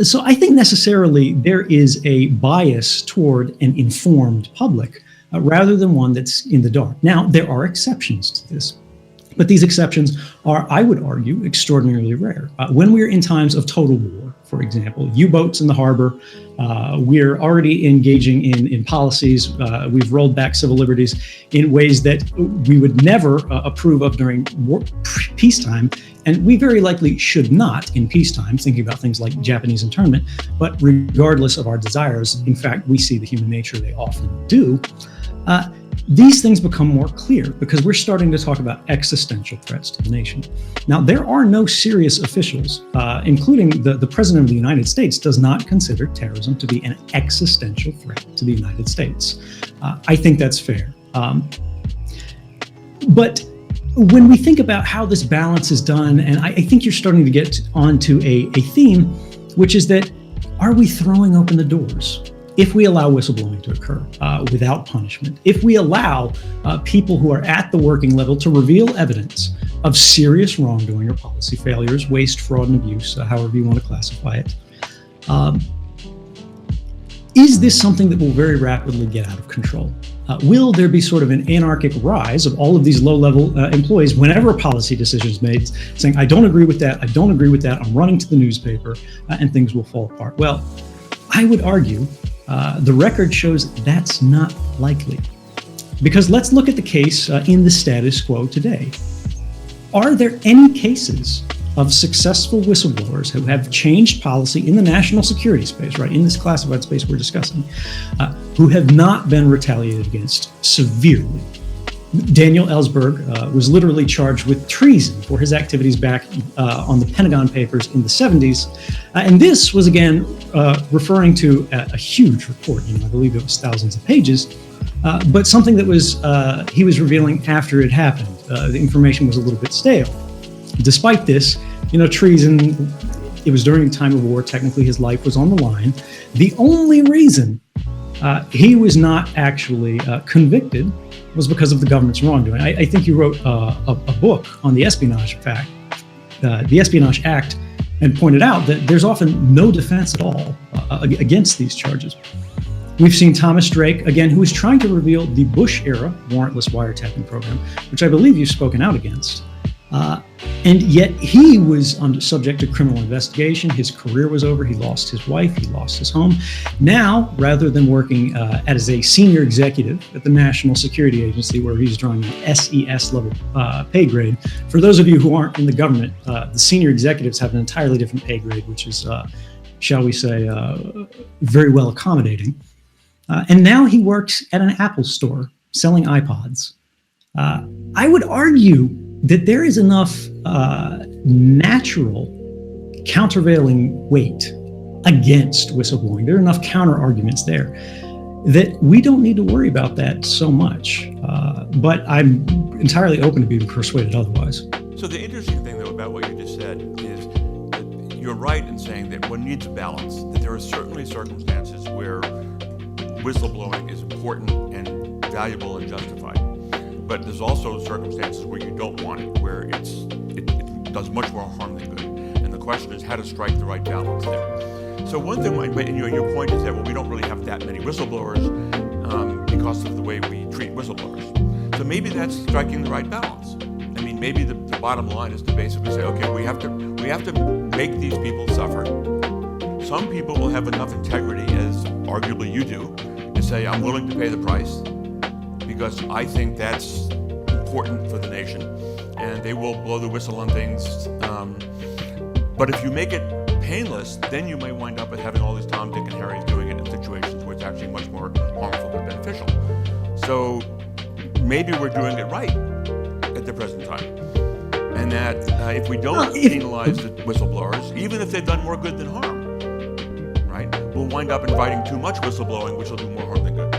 So I think necessarily there is a bias toward an informed public rather than one that's in the dark. Now, there are exceptions to this. But these exceptions are, I would argue, extraordinarily rare. When we're in times of total war, for example, U-boats in the harbor, we're already engaging in policies, we've rolled back civil liberties in ways that we would never approve of during peacetime, and we very likely should not in peacetime, thinking about things like Japanese internment, but regardless of our desires, in fact, we see the human nature they often do. These things become more clear because we're starting to talk about existential threats to the nation. Now, there are no serious officials, including the President of the United States, does not consider terrorism to be an existential threat to the United States. I think that's fair. But when we think about how this balance is done, and I think you're starting to get onto a theme, which is that, are we throwing open the doors? if we allow whistleblowing to occur without punishment, if we allow people who are at the working level to reveal evidence of serious wrongdoing or policy failures, waste, fraud, and abuse, however you want to classify it, is this something that will very rapidly get out of control? Will there be sort of an anarchic rise of all of these low-level employees whenever a policy decision is made, saying, I don't agree with that, I don't agree with that, I'm running to the newspaper, and things will fall apart? Well, I would argue the record shows that's not likely. Because let's look at the case in the status quo today. Are there any cases of successful whistleblowers who have changed policy in the national security space, right, in this classified space we're discussing, who have not been retaliated against severely? Daniel Ellsberg was literally charged with treason for his activities back on the Pentagon Papers in the 70s. And this was, again, referring to a huge report. I believe it was thousands of pages, but something that was he was revealing after it happened. The information was a little bit stale. Despite this, treason, it was during a time of war. Technically, his life was on the line. The only reason he was not actually convicted was because of the government's wrongdoing. I think you wrote a book on the Espionage Act, and pointed out that there's often no defense at all against these charges. We've seen Thomas Drake, again, who was trying to reveal the Bush-era warrantless wiretapping program, which I believe you've spoken out against. And yet he was subject to criminal investigation. His career was over. He lost his wife. He lost his home. Now, rather than working as a senior executive at the National Security Agency, where he's drawing an SES level pay grade, for those of you who aren't in the government, the senior executives have an entirely different pay grade, which is, shall we say, very well accommodating. And now he works at an Apple store selling iPods. I would argue that there is enough natural countervailing weight against whistleblowing. There are enough counter arguments there that we don't need to worry about that so much. But I'm entirely open to being persuaded otherwise. So the interesting thing, though, about what you just said is that you're right in saying that one needs a balance, that there are certainly circumstances where whistleblowing is important and valuable and justified. But there's also circumstances where you don't want it, where it does much more harm than good. And the question is how to strike the right balance there. So one thing, and your point is that, well, we don't really have that many whistleblowers because of the way we treat whistleblowers. So maybe that's striking the right balance. I mean, maybe the bottom line is to basically say, okay, we have to make these people suffer. Some people will have enough integrity, as arguably you do, to say, I'm willing to pay the price, because I think that's important for the nation, and they will blow the whistle on things. But if you make it painless, then you may wind up with having all these Tom, Dick, and Harrys doing it in situations where it's actually much more harmful than beneficial. So maybe we're doing it right at the present time, and that if we don't penalize the whistleblowers, even if they've done more good than harm, right, we'll wind up inviting too much whistleblowing, which will do more harm than good.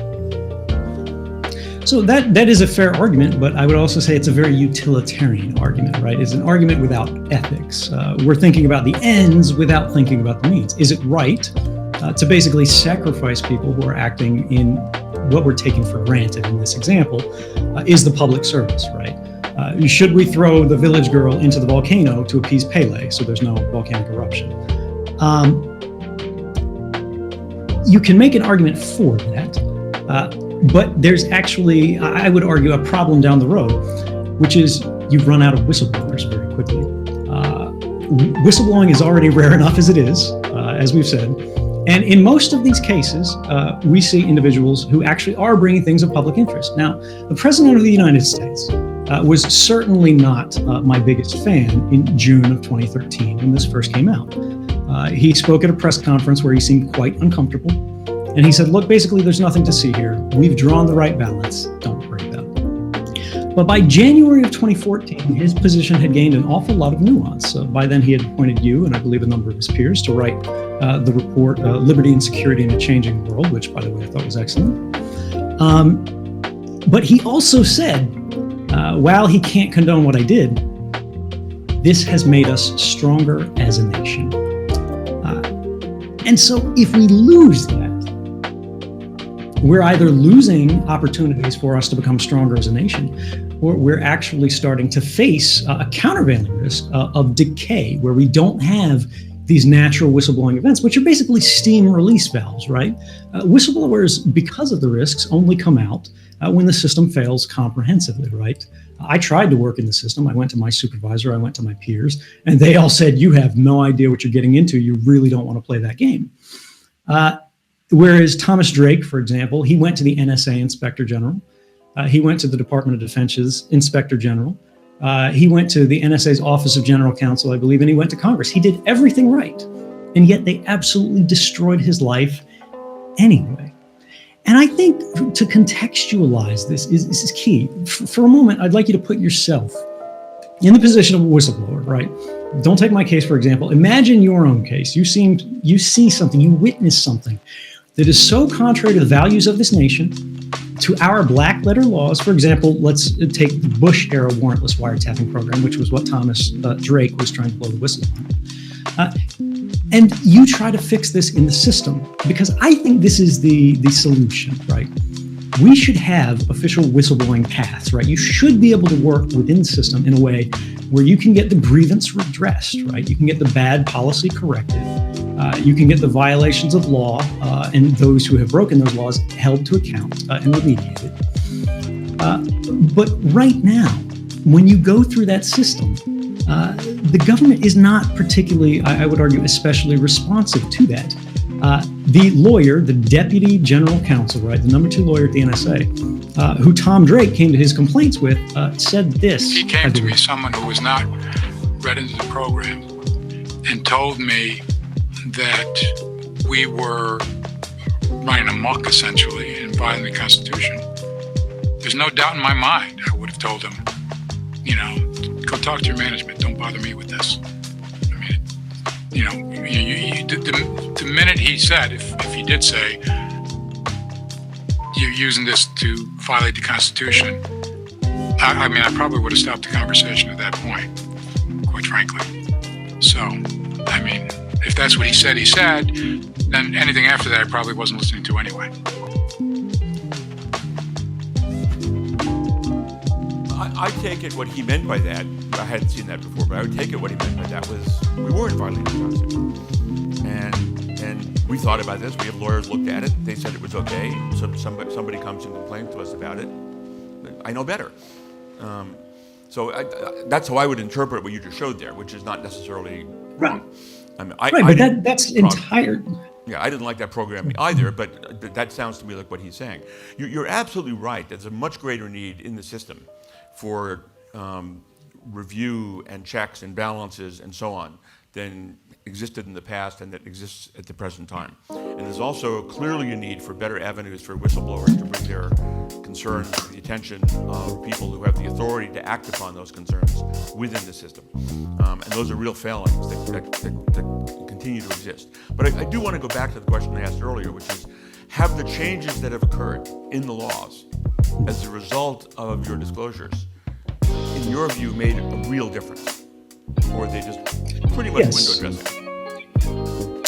So that is a fair argument, but I would also say it's a very utilitarian argument, right? It's an argument without ethics. We're thinking about the ends without thinking about the means. Is it right to basically sacrifice people who are acting in what we're taking for granted in this example is the public service, right? Should we throw the village girl into the volcano to appease Pele so there's no volcanic eruption? You can make an argument for that. But there's actually, I would argue, a problem down the road, which is you've run out of whistleblowers very quickly. Whistleblowing is already rare enough as it is, as we've said. And in most of these cases, we see individuals who actually are bringing things of public interest. Now, the President of the United States was certainly not my biggest fan in June of 2013 when this first came out. He spoke at a press conference where he seemed quite uncomfortable. And he said, look, basically, there's nothing to see here. We've drawn the right balance. Don't worry about it. But by January of 2014, his position had gained an awful lot of nuance. By then, he had appointed you, and I believe a number of his peers, to write the report, Liberty and Security in a Changing World, which, by the way, I thought was excellent. But he also said, while he can't condone what I did, this has made us stronger as a nation. And so if we lose that, we're either losing opportunities for us to become stronger as a nation, or we're actually starting to face a countervailing risk of decay, where we don't have these natural whistleblowing events, which are basically steam release valves, right? Whistleblowers, because of the risks, only come out when the system fails comprehensively, right? I tried to work in the system. I went to my supervisor, I went to my peers, and they all said, you have no idea what you're getting into. You really don't want to play that game. Whereas Thomas Drake, for example, he went to the NSA Inspector General. He went to the Department of Defense's Inspector General. He went to the NSA's Office of General Counsel, I believe, and he went to Congress. He did everything right. And yet they absolutely destroyed his life anyway. And I think to contextualize this is key. For a moment, I'd like you to put yourself in the position of a whistleblower, right? Don't take my case, for example. Imagine your own case. You see something, you witness something that is so contrary to the values of this nation, to our black letter laws. For example, let's take the Bush era warrantless wiretapping program, which was what Thomas Drake was trying to blow the whistle on. And you try to fix this in the system, because I think this is the solution, right? We should have official whistleblowing paths, right? You should be able to work within the system in a way where you can get the grievance redressed, right? You can get the bad policy corrected. You can get the violations of law and those who have broken those laws held to account and remediated. But right now, when you go through that system, the government is not particularly, I would argue, especially responsive to that. The lawyer, the deputy general counsel, right, the number 2 lawyer at the NSA, who Tom Drake came to his complaints with, said this. He came to me, someone who was not read into the program, and told me that we were running amok, essentially, and violating the Constitution. There's no doubt in my mind I would have told him, go talk to your management. Don't bother me with this. I mean, the minute he said, if he did say, you're using this to violate the Constitution, I probably would have stopped the conversation at that point, quite frankly. So, I mean, if that's what he said, then anything after that I probably wasn't listening to anyway. I take it what he meant by that, I hadn't seen that before, but I would take it what he meant by that was we weren't violating the Constitution. And we thought about this, we have lawyers looked at it, they said it was okay, so somebody comes and complains to us about it. I know better. So that's how I would interpret what you just showed there, which is not necessarily wrong. But that's entire. Yeah, I didn't like that program either, but that sounds to me like what he's saying. You're absolutely right. There's a much greater need in the system for review and checks and balances and so on than existed in the past and that exists at the present time. And there's also clearly a need for better avenues for whistleblowers to bring their concerns to the attention of people who have the authority to act upon those concerns within the system. And those are real failings that continue to exist. But I do want to go back to the question I asked earlier, which is, have the changes that have occurred in the laws as a result of your disclosures, in your view, made a real difference? Or are they just pretty much window dressing?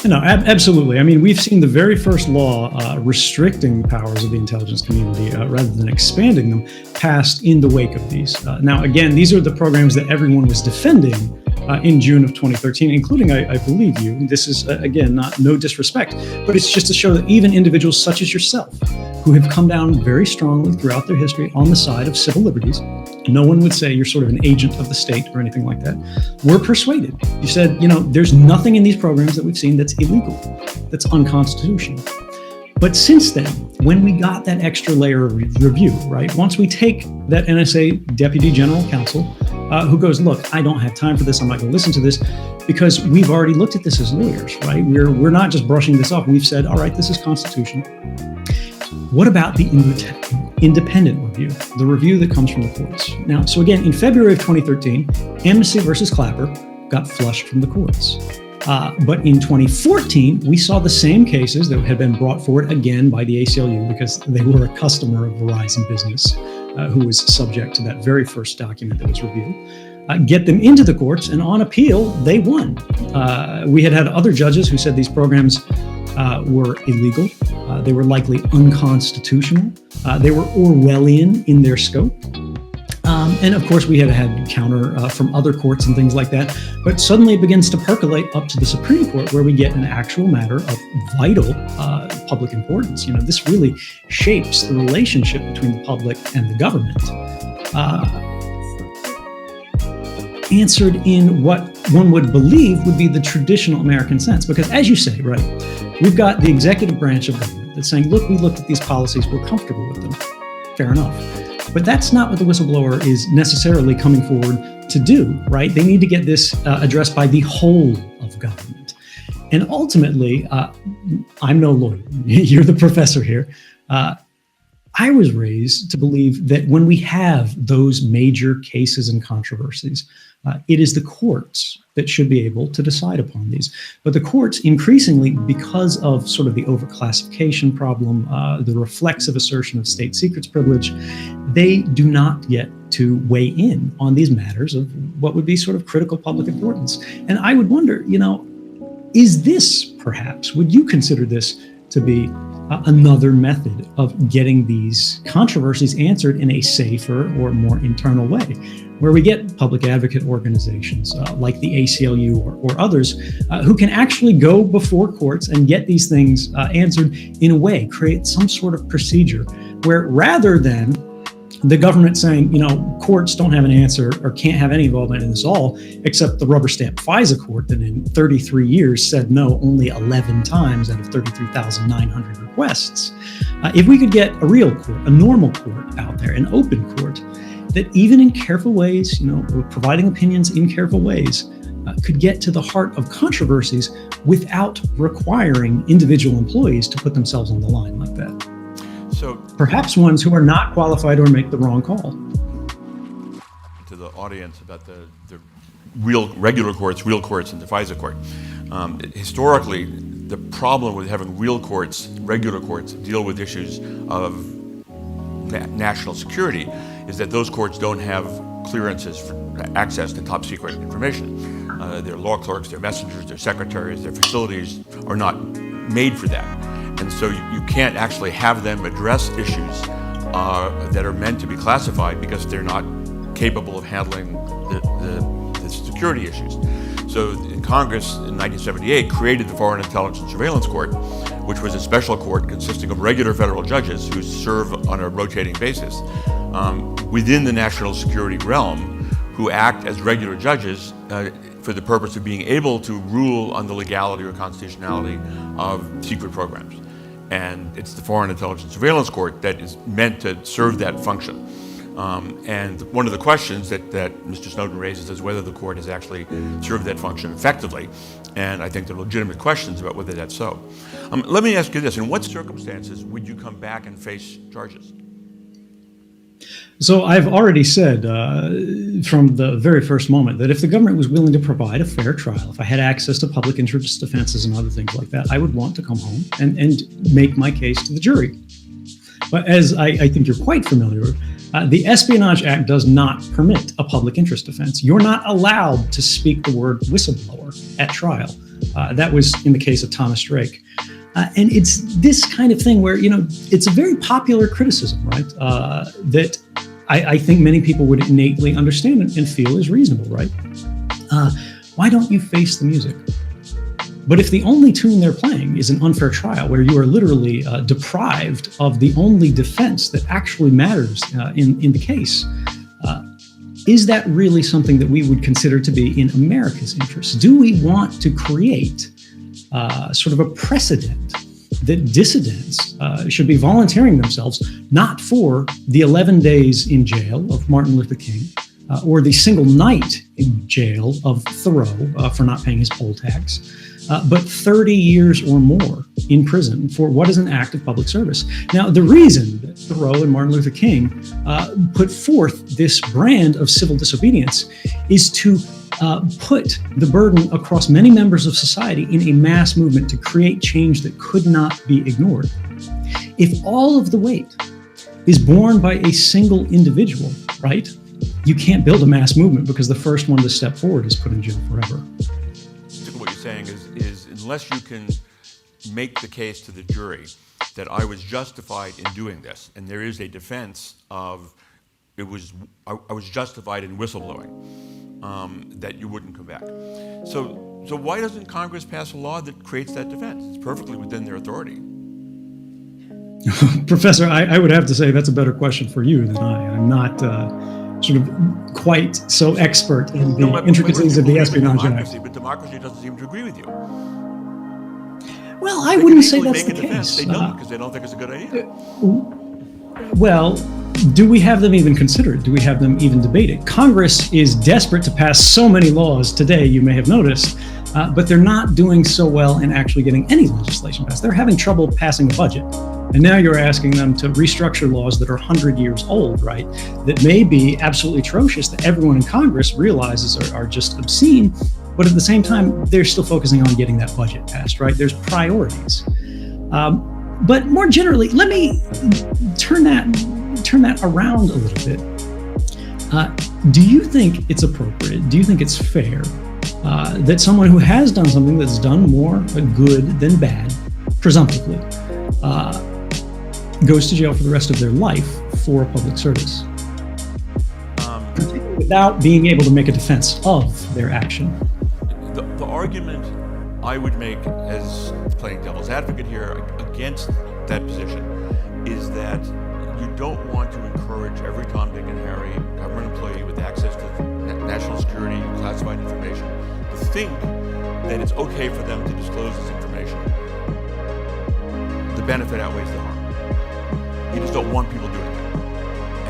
No, absolutely. I mean, we've seen the very first law restricting powers of the intelligence community rather than expanding them passed in the wake of these. Now, again, these are the programs that everyone was defending in June of 2013, including, I believe you. This is, again, no disrespect, but it's just to show that even individuals such as yourself, who have come down very strongly throughout their history on the side of civil liberties, no one would say you're sort of an agent of the state or anything like that, were persuaded. You said, there's nothing in these programs that we've seen that's illegal, that's unconstitutional. But since then, when we got that extra layer of review, right, once we take that NSA Deputy General Counsel who goes, look, I don't have time for this, I'm not going to listen to this, because we've already looked at this as lawyers, right? We're not just brushing this off. We've said, all right, this is constitutional. What about the independent review, the review that comes from the courts? Now, so again, in February of 2013, Amnesty versus Clapper got flushed from the courts. But in 2014, we saw the same cases that had been brought forward again by the ACLU because they were a customer of Verizon Business, who was subject to that very first document that was reviewed. Get them into the courts, and on appeal, they won. We had other judges who said these programs were illegal. They were likely unconstitutional. They were Orwellian in their scope. And of course, we had had counter from other courts and things like that. But suddenly it begins to percolate up to the Supreme Court, where we get an actual matter of vital public importance. This really shapes the relationship between the public and the government. Answered in what one would believe would be the traditional American sense. Because as you say, right, we've got the executive branch of government that's saying, look, we looked at these policies, we're comfortable with them. Fair enough. But that's not what the whistleblower is necessarily coming forward to do, right? They need to get this addressed by the whole of government. And ultimately, I'm no lawyer, you're the professor here. I was raised to believe that when we have those major cases and controversies, it is the courts that should be able to decide upon these. But the courts increasingly, because of sort of the overclassification problem, the reflexive assertion of state secrets privilege, they do not get to weigh in on these matters of what would be sort of critical public importance. And I would wonder, is this perhaps, would you consider this to be another method of getting these controversies answered in a safer or more internal way, where we get public advocate organizations like the ACLU or others who can actually go before courts and get these things answered in a way, create some sort of procedure where, rather than the government saying, courts don't have an answer or can't have any involvement in this all, except the rubber stamp FISA court that in 33 years said no only 11 times out of 33,900 requests. If we could get a real court, a normal court out there, an open court, that even in careful ways, or providing opinions in careful ways, could get to the heart of controversies without requiring individual employees to put themselves on the line like that. So, perhaps ones who are not qualified or make the wrong call. To the audience about the real regular courts, and the FISA court. Historically, the problem with having real courts, regular courts, deal with issues of national security is that those courts don't have clearances for access to top secret information. Their law clerks, their messengers, their secretaries, their facilities are not made for that. And so you can't actually have them address issues that are meant to be classified because they're not capable of handling the security issues. So in Congress in 1978 created the Foreign Intelligence Surveillance Court, which was a special court consisting of regular federal judges who serve on a rotating basis within the national security realm, who act as regular judges for the purpose of being able to rule on the legality or constitutionality of secret programs. And it's the Foreign Intelligence Surveillance Court that is meant to serve that function. And one of the questions that Mr. Snowden raises is whether the court has actually served that function effectively. And I think there are legitimate questions about whether that's so. Let me ask you this. In what circumstances would you come back and face charges? So I've already said from the very first moment that if the government was willing to provide a fair trial, if I had access to public interest defenses and other things like that, I would want to come home and make my case to the jury. But as I think you're quite familiar with, the Espionage Act does not permit a public interest defense. You're not allowed to speak the word whistleblower at trial. That was in the case of Thomas Drake. And it's this kind of thing where, it's a very popular criticism, right? That I think many people would innately understand and feel is reasonable, right? Why don't you face the music? But if the only tune they're playing is an unfair trial where you are literally deprived of the only defense that actually matters in the case, is that really something that we would consider to be in America's interest? Do we want to create sort of a precedent that dissidents should be volunteering themselves, not for the 11 days in jail of Martin Luther King, or the single night in jail of Thoreau for not paying his poll tax, but 30 years or more in prison for what is an act of public service. Now, the reason that Thoreau and Martin Luther King put forth this brand of civil disobedience is to put the burden across many members of society in a mass movement to create change that could not be ignored. If all of the weight is borne by a single individual, right, you can't build a mass movement because the first one to step forward is put in jail forever. What you're saying is unless you can make the case to the jury that I was justified in doing this, and there is a defense of I was justified in whistleblowing, that you wouldn't come back. So why doesn't Congress pass a law that creates that defense? It's perfectly within their authority. Professor, I would have to say that's a better question for you than I. I'm not sort of quite so expert in the intricacies of the Espionage Act. But democracy doesn't seem to agree with you. Well, I wouldn't say that's the case. They don't, because they don't think it's a good idea. Well, do we have them even consider it? Do we have them even debate it? Congress is desperate to pass so many laws today, you may have noticed, but they're not doing so well in actually getting any legislation passed. They're having trouble passing a budget. And now you're asking them to restructure laws that are 100 years old, right? That may be absolutely atrocious, that everyone in Congress realizes are just obscene, but at the same time, they're still focusing on getting that budget passed, right? There's priorities. But more generally, let me turn that around a little bit. Do you think it's appropriate? Do you think it's fair that someone who has done something that's done more good than bad, presumptively, goes to jail for the rest of their life for a public service, without being able to make a defense of their action? The argument I would make, as playing devil's advocate here against that position, is that you don't want to encourage every Tom, Dick, and Harry government employee with access to national security, classified information, to think that it's okay for them to disclose this information. The benefit outweighs the harm. You just don't want people doing that.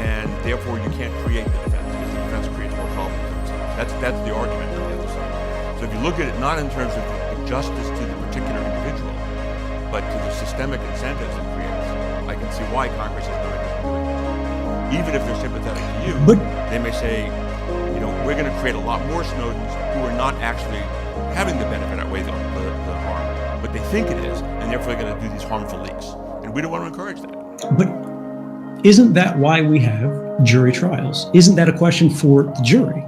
And therefore you can't create the defense, because the defense creates more problems for themselves. That's the argument on the other side. So if you look at it not in terms of the justice to the particular individual, but to the systemic incentives it creates, I can see why Congress is not doing it. Even if they're sympathetic to you, they may say, we're going to create a lot more Snowdens who are not actually having the benefit outweigh the harm, but they think it is, and therefore they're going to do these harmful leaks. And we don't want to encourage that. But isn't that why we have jury trials? Isn't that a question for the jury?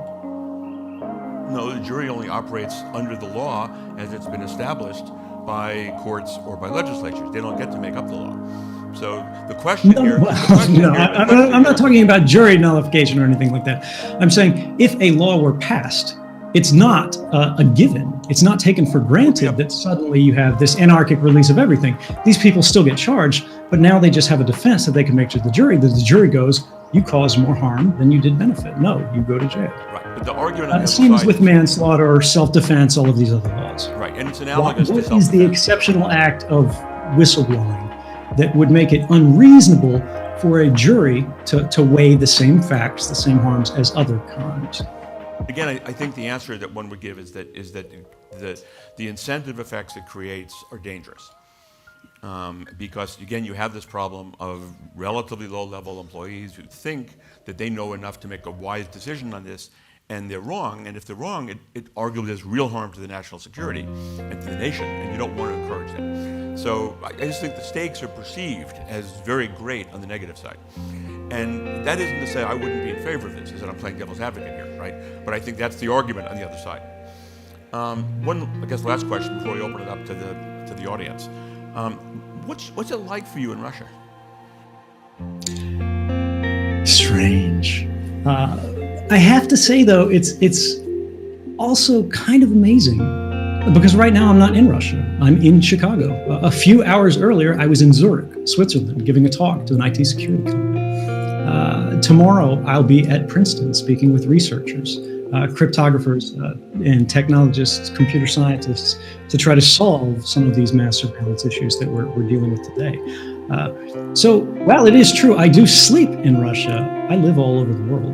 No, the jury only operates under the law as it's been established by courts or by legislatures. They don't get to make up the law. So the question here... I'm not talking about jury nullification or anything like that. I'm saying if a law were passed, it's not a given. It's not taken for granted that suddenly you have this anarchic release of everything. These people still get charged, but now they just have a defense that they can make to the jury, that the jury goes, you caused more harm than you did benefit. No, you go to jail. Right, but the argument on the other same as side with manslaughter or self-defense, all of these other laws. Right, and it's analogous to What self-defense. is the exceptional act of whistleblowing that would make it unreasonable for a jury to weigh the same facts, the same harms as other crimes? Again, I think the answer that one would give is that the incentive effects it creates are dangerous. Because, again, you have this problem of relatively low-level employees who think that they know enough to make a wise decision on this, and they're wrong. And if they're wrong, it arguably does real harm to the national security and to the nation, and you don't want to encourage that. So I just think the stakes are perceived as very great on the negative side. And that isn't to say I wouldn't be in favor of this, is that I'm playing devil's advocate here, right? But I think that's the argument on the other side. One, I guess, last question before we open it up to the audience. What's it like for you in Russia? Strange. I have to say, though, it's also kind of amazing, because right now I'm not in Russia. I'm in Chicago. A few hours earlier, I was in Zurich, Switzerland, giving a talk to an IT security company. Tomorrow, I'll be at Princeton speaking with researchers, cryptographers, and technologists, computer scientists, to try to solve some of these mass surveillance issues that we're dealing with today. So while it is true, I do sleep in Russia, I live all over the world.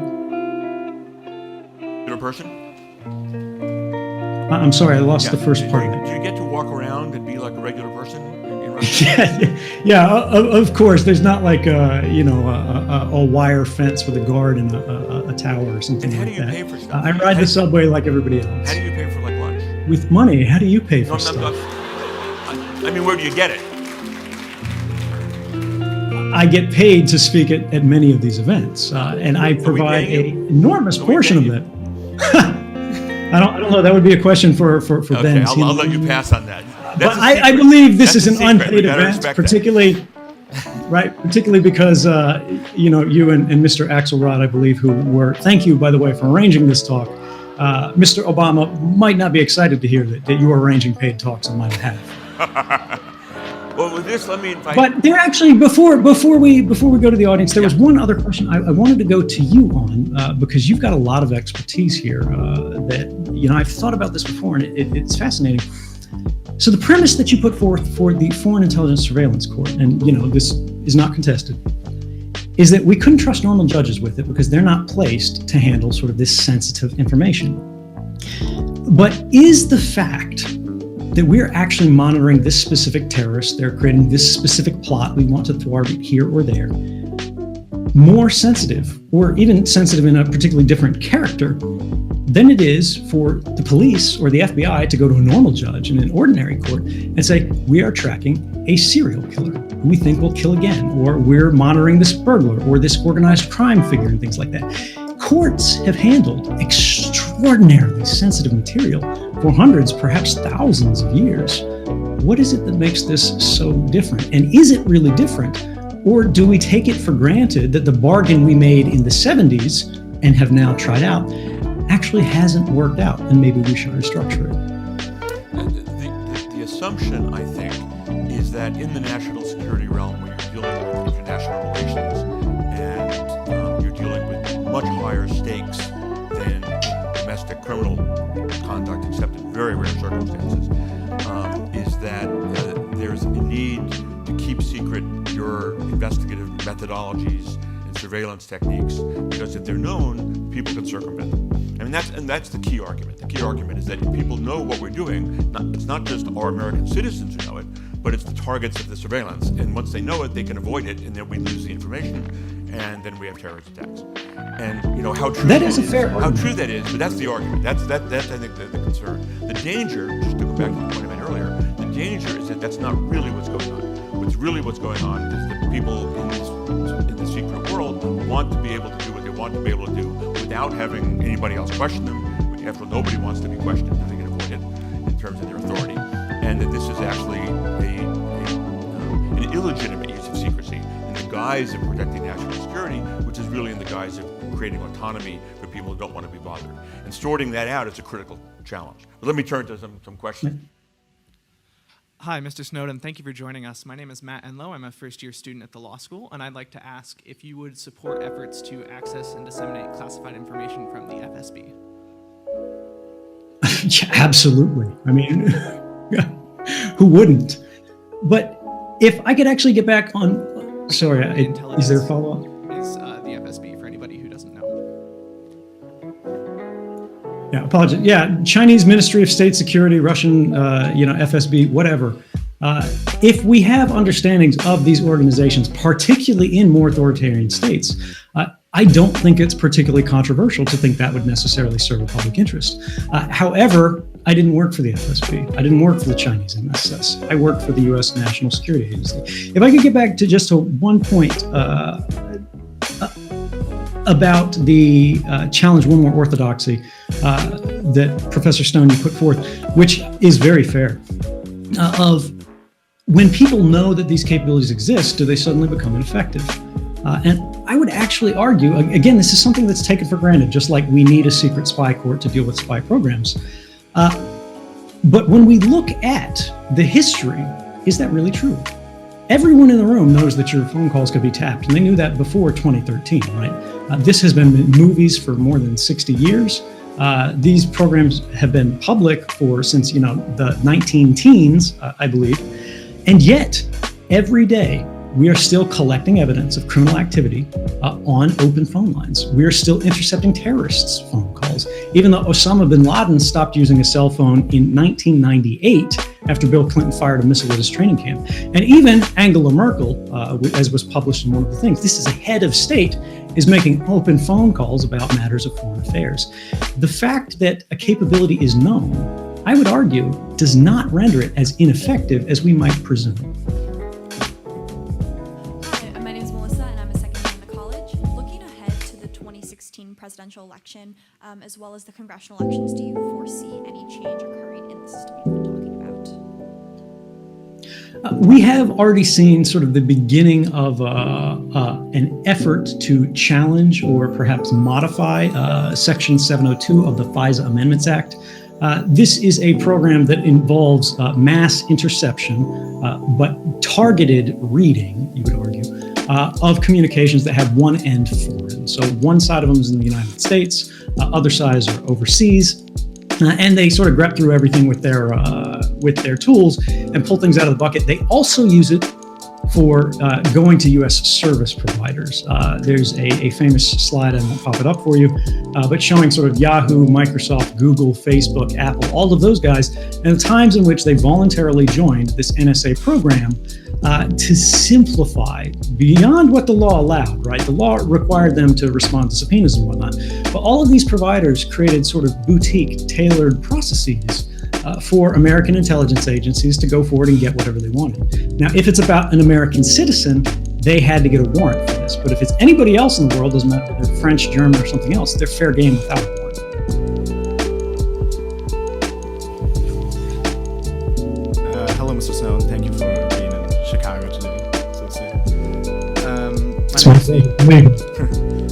You're a person? I'm sorry, I lost the first part of it. Do you get to walk around and be like a regular person in Russia? Yeah, of course. There's not like a wire fence with a guard and a tower or something like that. How do you pay for stuff? I ride the subway like everybody else. How do you pay for like lunch? With money. How do you pay for stuff? I mean, where do you get it? I get paid to speak at many of these events, and I provide an enormous portion of that. I don't know. That would be a question for Ben. I'll let you pass on that. But I believe this is an secret. We unpaid gotta event, respect that. particularly because you and Mr. Axelrod, I believe, who were, thank you, by the way, for arranging this talk. Mr. Obama might not be excited to hear that you are arranging paid talks on my behalf. Well, with this, let me invite. But there actually, before we go to the audience, there was one other question I wanted to go to you on because you've got a lot of expertise here. That I've thought about this before, and it's fascinating. So the premise that you put forth for the Foreign Intelligence Surveillance Court, and this is not contested, is that we couldn't trust normal judges with it because they're not placed to handle sort of this sensitive information. But is the fact that we're actually monitoring this specific terrorist, they're creating this specific plot, we want to thwart it here or there, more sensitive, or even sensitive in a particularly different character, than it is for the police or the FBI to go to a normal judge in an ordinary court and say, we are tracking a serial killer who we think will kill again, or we're monitoring this burglar or this organized crime figure and things like that. Courts have handled extraordinarily sensitive material for hundreds, perhaps thousands of years. What is it that makes this so different? And is it really different? Or do we take it for granted that the bargain we made in the 70s and have now tried out actually hasn't worked out, and maybe we should restructure it? The assumption, I think, is that in the national security realm, where you're dealing with international relations and you're dealing with much higher stakes than domestic criminal conduct, except in very rare circumstances, is that there's a need to keep secret your investigative methodologies and surveillance techniques, because if they're known, people can circumvent them. I mean, that's the key argument. The key argument is that if people know what we're doing, it's not just our American citizens who know it, but it's the targets of the surveillance. And once they know it, they can avoid it, and then we lose the information, and then we have terrorist attacks. And how true that is a fair how argument. true that is, but that's the argument. That's I think the concern. The danger, just to go back to the point I made earlier, the danger is that that's not really what's going on. What's going on is that people in the secret world want to be able to do what they want to be able to do without having anybody else question them. After all, nobody wants to be questioned if they can avoid it in terms of their authority. And that this is actually an illegitimate use of secrecy in the guise of protecting national security, which is really in the guise of creating autonomy for people who don't want to be bothered. And sorting that out is a critical challenge. But let me turn to some questions. Hi, Mr. Snowden. Thank you for joining us. My name is Matt Enlow. I'm a first-year student at the law school, and I'd like to ask if you would support efforts to access and disseminate classified information from the FSB. Yeah, absolutely. I mean, who wouldn't? But if I could actually get back on, sorry, is there a follow-up? Is the FSB, for anybody who doesn't know. Yeah, apologies. Yeah, Chinese Ministry of State Security, Russian, FSB, whatever. If we have understandings of these organizations, particularly in more authoritarian states, I don't think it's particularly controversial to think that would necessarily serve a public interest. However, I didn't work for the FSB. I didn't work for the Chinese MSS. I worked for the U.S. National Security Agency. If I could get back to just one point about the challenge one more orthodoxy that Professor Stone you put forth, which is very fair, of when people know that these capabilities exist, do they suddenly become ineffective? And I would actually argue, again, this is something that's taken for granted, just like we need a secret spy court to deal with spy programs. But when we look at the history, is that really true? Everyone in the room knows that your phone calls could be tapped, and they knew that before 2013, right? This has been in movies for more than 60 years. These programs have been public since the 19-teens, I believe. And yet, every day, we are still collecting evidence of criminal activity on open phone lines. We are still intercepting terrorists' phone calls, even though Osama bin Laden stopped using a cell phone in 1998 after Bill Clinton fired a missile at his training camp. And even Angela Merkel, as was published in one of the things, this is a head of state, is making open phone calls about matters of foreign affairs. The fact that a capability is known, I would argue, does not render it as ineffective as we might presume. My name is Melissa, and I'm a second year in the college. Looking ahead to the 2016 presidential election, as well as the congressional elections, do you foresee any change occurring in the system you've been talking about? We have already seen sort of the beginning of an effort to challenge or perhaps modify Section 702 of the FISA Amendments Act. This is a program that involves mass interception, but targeted reading, you would argue, of communications that have one end foreign. So one side of them is in the United States, other sides are overseas, and they sort of grep through everything with their tools and pull things out of the bucket. They also use it for going to U.S. service providers. There's a famous slide, I won't pop it up for you, but showing sort of Yahoo, Microsoft, Google, Facebook, Apple, all of those guys, and the times in which they voluntarily joined this NSA program to simplify beyond what the law allowed, right? The law required them to respond to subpoenas and whatnot, but all of these providers created sort of boutique, tailored processes for American intelligence agencies to go forward and get whatever they wanted. Now, if it's about an American citizen, they had to get a warrant for this. But if it's anybody else in the world, doesn't matter if they're French, German, or something else, they're fair game without a warrant. Hello, Mr. Snowden. Thank you for being in Chicago today.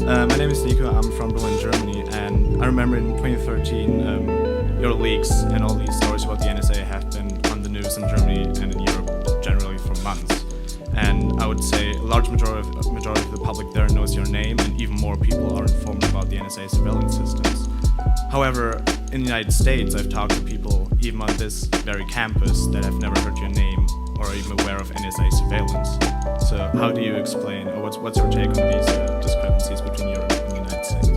My name is Nico. I'm from Berlin, Germany, and I remember in 2013, your leaks and all these stories about the NSA have been on the news in Germany and in Europe generally for months. And I would say a large majority of the public there knows your name, and even more people are informed about the NSA surveillance systems. However, in the United States, I've talked to people even on this very campus that have never heard your name or are even aware of NSA surveillance. So how do you explain, or what's your take on these discrepancies between Europe and the United States?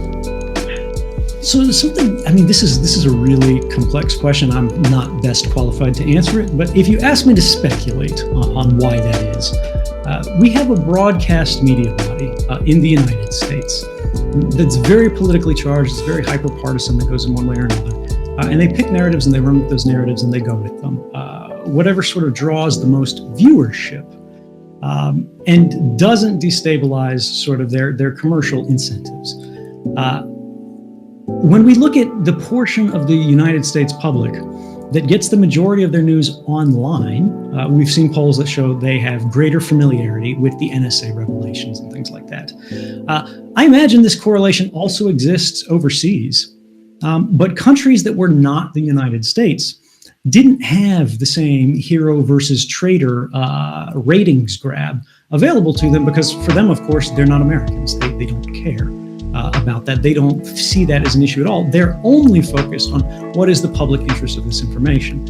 So something, I mean, this is a really complex question. I'm not best qualified to answer it, but if you ask me to speculate on why that is, we have a broadcast media body in the United States that's very politically charged, it's very hyper-partisan, that goes in one way or another. And they pick narratives and they run with those narratives and they go with them. Whatever sort of draws the most viewership and doesn't destabilize sort of their commercial incentives. When we look at the portion of the United States public that gets the majority of their news online, we've seen polls that show they have greater familiarity with the NSA revelations and things like that. I imagine this correlation also exists overseas, but countries that were not the United States didn't have the same hero versus traitor ratings grab available to them because for them, of course, they're not Americans. They don't care about that. They don't see that as an issue at all. They're only focused on what is the public interest of this information.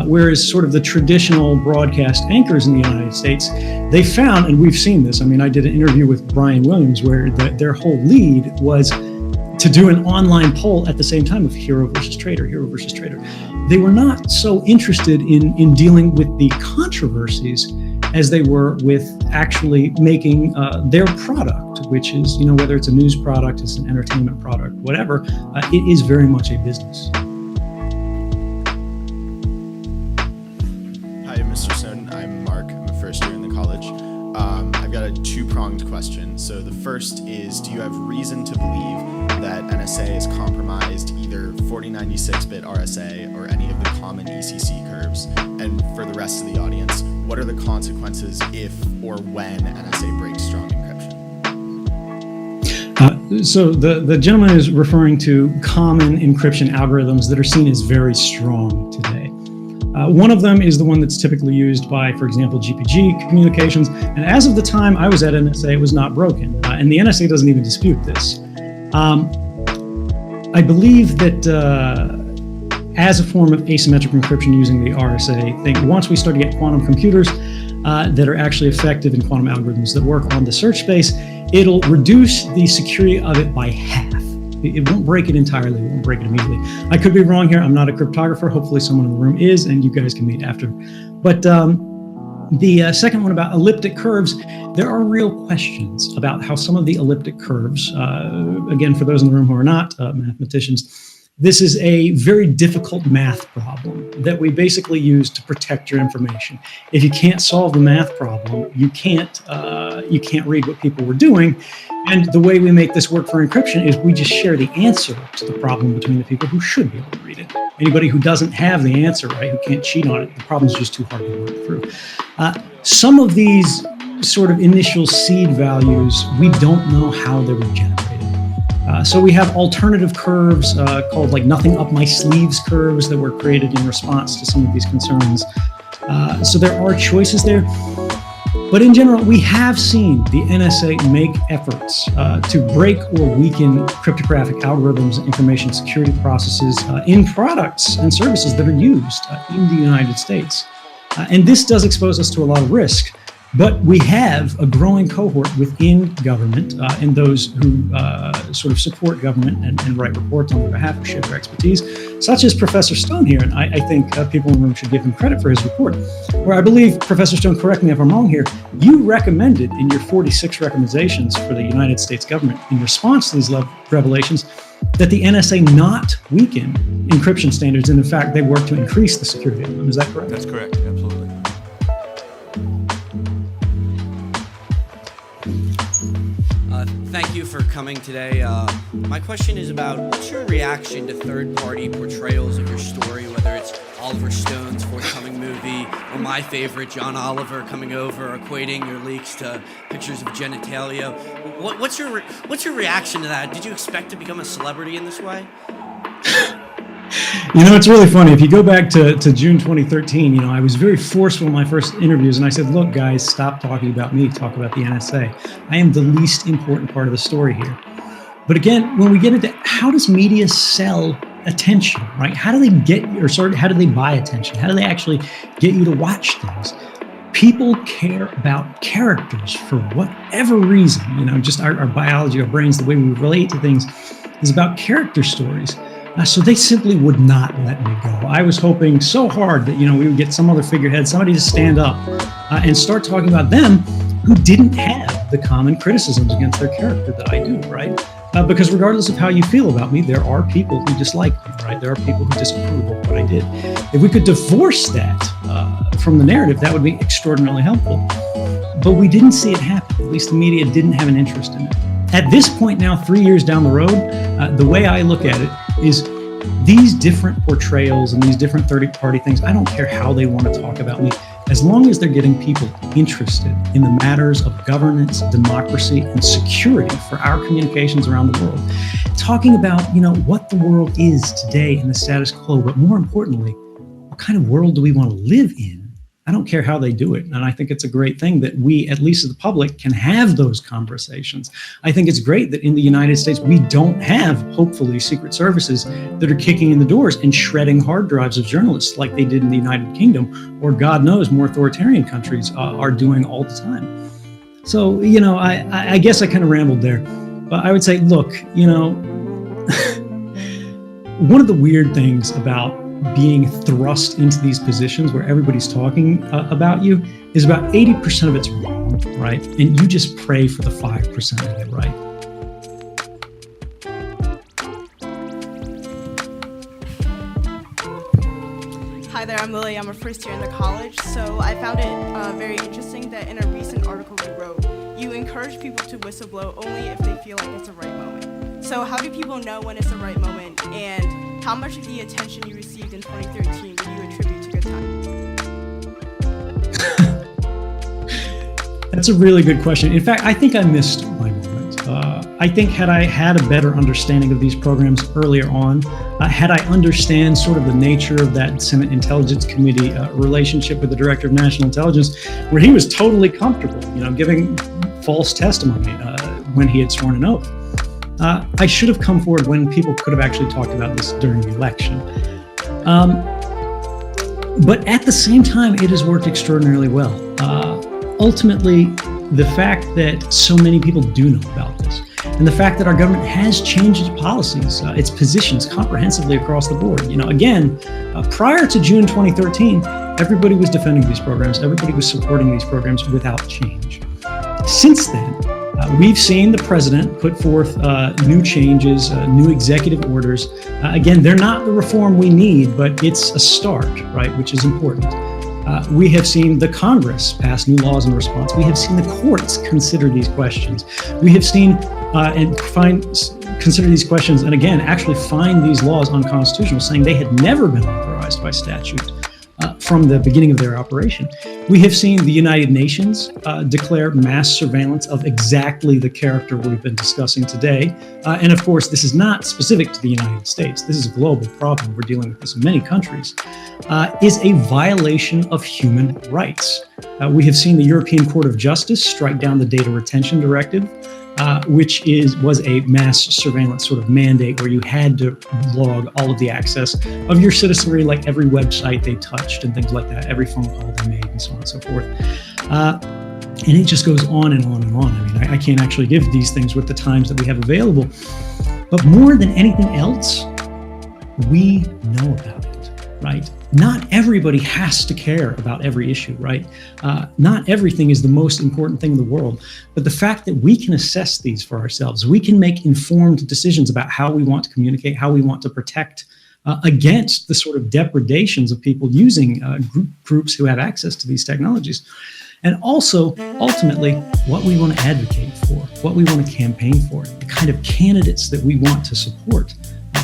Whereas sort of the traditional broadcast anchors in the United States, they found, and we've seen this, I mean, I did an interview with Brian Williams where their whole lead was to do an online poll at the same time of hero versus traitor, hero versus traitor. They were not so interested in dealing with the controversies as they were with actually making their product, which is, you know, whether it's a news product, it's an entertainment product, whatever, it is very much a business. Hi, Mr. Snowden. I'm Mark. I'm a first year in the college. I've got a two-pronged question. So the first is, do you have reason to believe that NSA has compromised either 4096-bit RSA or any of the common ECC curves? And for the rest of the audience, what are the consequences if or when NSA breaks strong encryption? So the gentleman is referring to common encryption algorithms that are seen as very strong today. One of them is the one that's typically used by, for example, GPG communications. And as of the time I was at NSA, it was not broken. And the NSA doesn't even dispute this. I believe that as a form of asymmetric encryption using the RSA thing, once we start to get quantum computers that are actually effective in quantum algorithms that work on the search space, it'll reduce the security of it by half. It won't break it entirely, it won't break it immediately. I could be wrong here, I'm not a cryptographer, hopefully someone in the room is, and you guys can meet after. But the second one about elliptic curves, there are real questions about how some of the elliptic curves, again, for those in the room who are not mathematicians, this is a very difficult math problem that we basically use to protect your information. If you can't solve the math problem, you can't read what people were doing. And the way we make this work for encryption is we just share the answer to the problem between the people who should be able to read it. Anybody who doesn't have the answer, right, who can't cheat on it, the problem's just too hard to work through. Some of these sort of initial seed values, we don't know how they were generated. So we have alternative curves called like nothing up my sleeves curves that were created in response to some of these concerns. So there are choices there. But in general, we have seen the NSA make efforts to break or weaken cryptographic algorithms and information security processes in products and services that are used in the United States. And this does expose us to a lot of risk. But we have a growing cohort within government and those who sort of support government and write reports on their behalf or share their expertise, such as Professor Stone here. And I think people in the room should give him credit for his report, where I believe, Professor Stone, correct me if I'm wrong here, you recommended in your 46 recommendations for the United States government in response to these revelations that the NSA not weaken encryption standards, and in fact, they work to increase the security of them. Is that correct? That's correct, absolutely. Thank you for coming today. My question is about what's your reaction to third-party portrayals of your story, whether it's Oliver Stone's forthcoming movie or my favorite, John Oliver, coming over, equating your leaks to pictures of genitalia. What's your reaction to that? Did you expect to become a celebrity in this way? You know, it's really funny. If you go back to June 2013, I was very forceful in my first interviews, and I said, look, guys, stop talking about me, talk about the NSA. I am the least important part of the story here. But again, when we get into how does media sell attention, right? How do they how do they buy attention? How do they actually get you to watch things? People care about characters for whatever reason. Just our biology, our brains, the way we relate to things is about character stories. So they simply would not let me go. I was hoping so hard that, we would get some other figurehead, somebody to stand up and start talking about them who didn't have the common criticisms against their character that I do, right? Because regardless of how you feel about me, there are people who dislike me, right? There are people who disapprove of what I did. If we could divorce that from the narrative, that would be extraordinarily helpful. But we didn't see it happen. At least the media didn't have an interest in it. At this point now, 3 years down the road, the way I look at it is these different portrayals and these different third-party things, I don't care how they want to talk about me, as long as they're getting people interested in the matters of governance, democracy, and security for our communications around the world. Talking about, what the world is today in the status quo, but more importantly, what kind of world do we want to live in? I don't care how they do it. And I think it's a great thing that we, at least as the public, can have those conversations. I think it's great that in the United States, we don't have, hopefully, secret services that are kicking in the doors and shredding hard drives of journalists like they did in the United Kingdom, or God knows, more authoritarian countries are doing all the time. So, I guess I kind of rambled there. But I would say, look, one of the weird things about being thrust into these positions where everybody's talking about you is about 80% of it's wrong, right? And you just pray for the 5% of it, right? Hi there, I'm Lily. I'm a first year in the college. So I found it very interesting that in a recent article you wrote, you encourage people to whistleblow only if they feel like it's the right moment. So how do people know when it's the right moment, and how much of the attention you received in 2013 do you attribute to good timing? That's a really good question. In fact, I think I missed my moment. I think had I had a better understanding of these programs earlier on, had I understand sort of the nature of that Senate Intelligence Committee relationship with the Director of National Intelligence, where he was totally comfortable, giving false testimony when he had sworn an oath. I should have come forward when people could have actually talked about this during the election. But at the same time, it has worked extraordinarily well. Ultimately, the fact that so many people do know about this, and the fact that our government has changed its policies, its positions comprehensively across the board. Again, prior to June 2013, everybody was defending these programs, everybody was supporting these programs without change. Since then, We've seen the president put forth new changes, new executive orders. Again, they're not the reform we need, but it's a start, right, which is important. We have seen the Congress pass new laws in response. We have seen the courts consider these questions. We have seen consider these questions and again, actually find these laws unconstitutional, saying they had never been authorized by statute from the beginning of their operation. We have seen the United Nations declare mass surveillance of exactly the character we've been discussing today. And of course, this is not specific to the United States. This is a global problem. We're dealing with this in many countries. Is a violation of human rights. We have seen the European Court of Justice strike down the Data Retention Directive, which was a mass surveillance sort of mandate where you had to log all of the access of your citizenry, like every website they touched and things like that, every phone call they made and so on and so forth. And it just goes on and on and on. I mean, I can't actually give these things with the times that we have available. But more than anything else, we know about it, right? Not everybody has to care about every issue, right? Not everything is the most important thing in the world, but the fact that we can assess these for ourselves, we can make informed decisions about how we want to communicate, how we want to protect against the sort of depredations of people using groups who have access to these technologies. And also, ultimately, what we want to advocate for, what we want to campaign for, the kind of candidates that we want to support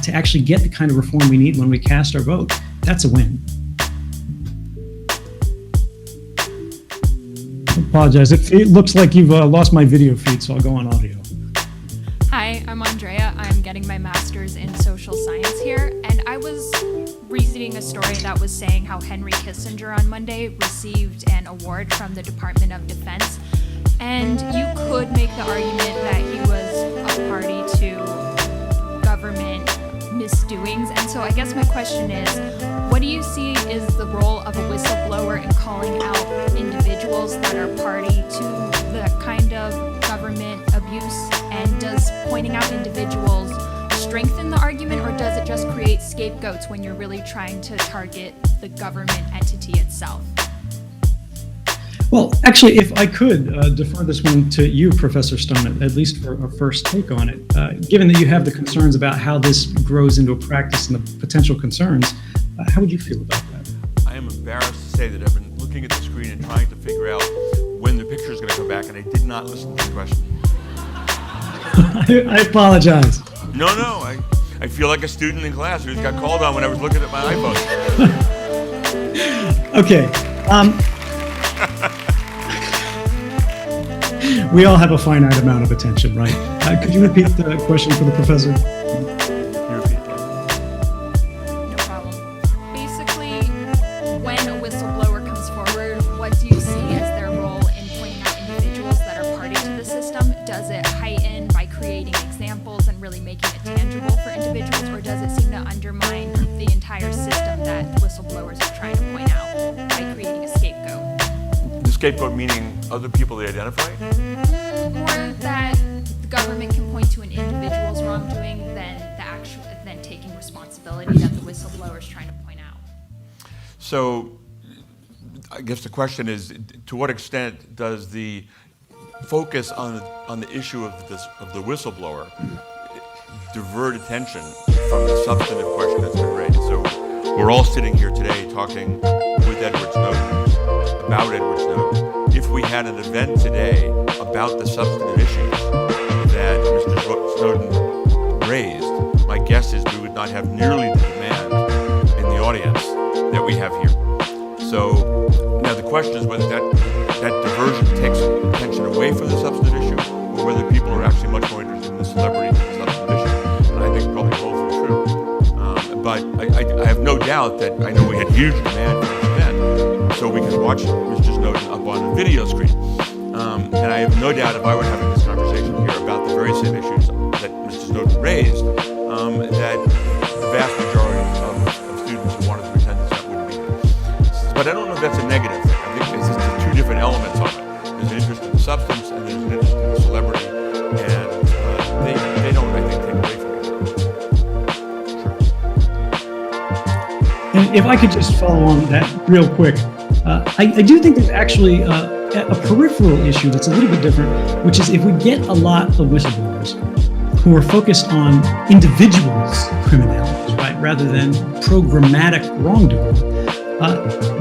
to actually get the kind of reform we need when we cast our vote. That's a win. I apologize. It looks like you've lost my video feed, so I'll go on audio. Hi, I'm Andrea. I'm getting my master's in social science here, and I was reading a story that was saying how Henry Kissinger on Monday received an award from the Department of Defense, and you could make the argument that he was a party to government misdoings. And so I guess my question is, what do you see is the role of a whistleblower in calling out individuals that are party to the kind of government abuse? And does pointing out individuals strengthen the argument, or does it just create scapegoats when you're really trying to target the government entity itself? Well, actually, if I could defer this one to you, Professor Stone, at least for a first take on it, given that you have the concerns about how this grows into a practice and the potential concerns, how would you feel about that? I am embarrassed to say that I've been looking at the screen and trying to figure out when the picture is going to come back, and I did not listen to the question. I apologize. No, I feel like a student in class who got called on when I was looking at my iPhone. Okay. We all have a finite amount of attention, right? Could you repeat the question for the professor? No problem. Basically, when a whistleblower comes forward, what do you see as their role in pointing out individuals that are party to the system? Does it heighten by creating examples and really making it tangible for individuals, or does it seem to undermine the entire system that whistleblowers are trying to point out by creating a scapegoat? The scapegoat meaning other people they identify? More that the government can point to an individual's wrongdoing than taking responsibility that the whistleblower is trying to point out. So, I guess the question is, to what extent does the focus on the issue of the whistleblower divert attention from the substantive question that's been raised? So, we're all sitting here today talking with Edward Snowden, about Edward Snowden. If we had an event today about the substantive issues that Mr. Snowden raised, my guess is we would not have nearly the demand in the audience that we have here. So now the question is whether that diversion takes attention away from the substantive issue, or whether people are actually much more interested in the celebrity than the substantive issue. And I think probably both are true. But I have no doubt that I know we had huge demand for this event, so we can watch Mr. Snowden up on a video screen. And I have no doubt if I were having this conversation here about the very same issues that Mr. Snowden raised, that the vast majority of students who wanted to pretend that wouldn't be there. But I don't know if that's a negative. I think there's just two different elements of it. There's an interest in the substance and there's an interest in the celebrity, and they don't, I think, take away from each other. Sure. And if I could just follow on that real quick, I do think there's actually a peripheral issue that's a little bit different, which is if we get a lot of whistleblowers who are focused on individuals' criminalities, right, rather than programmatic wrongdoing,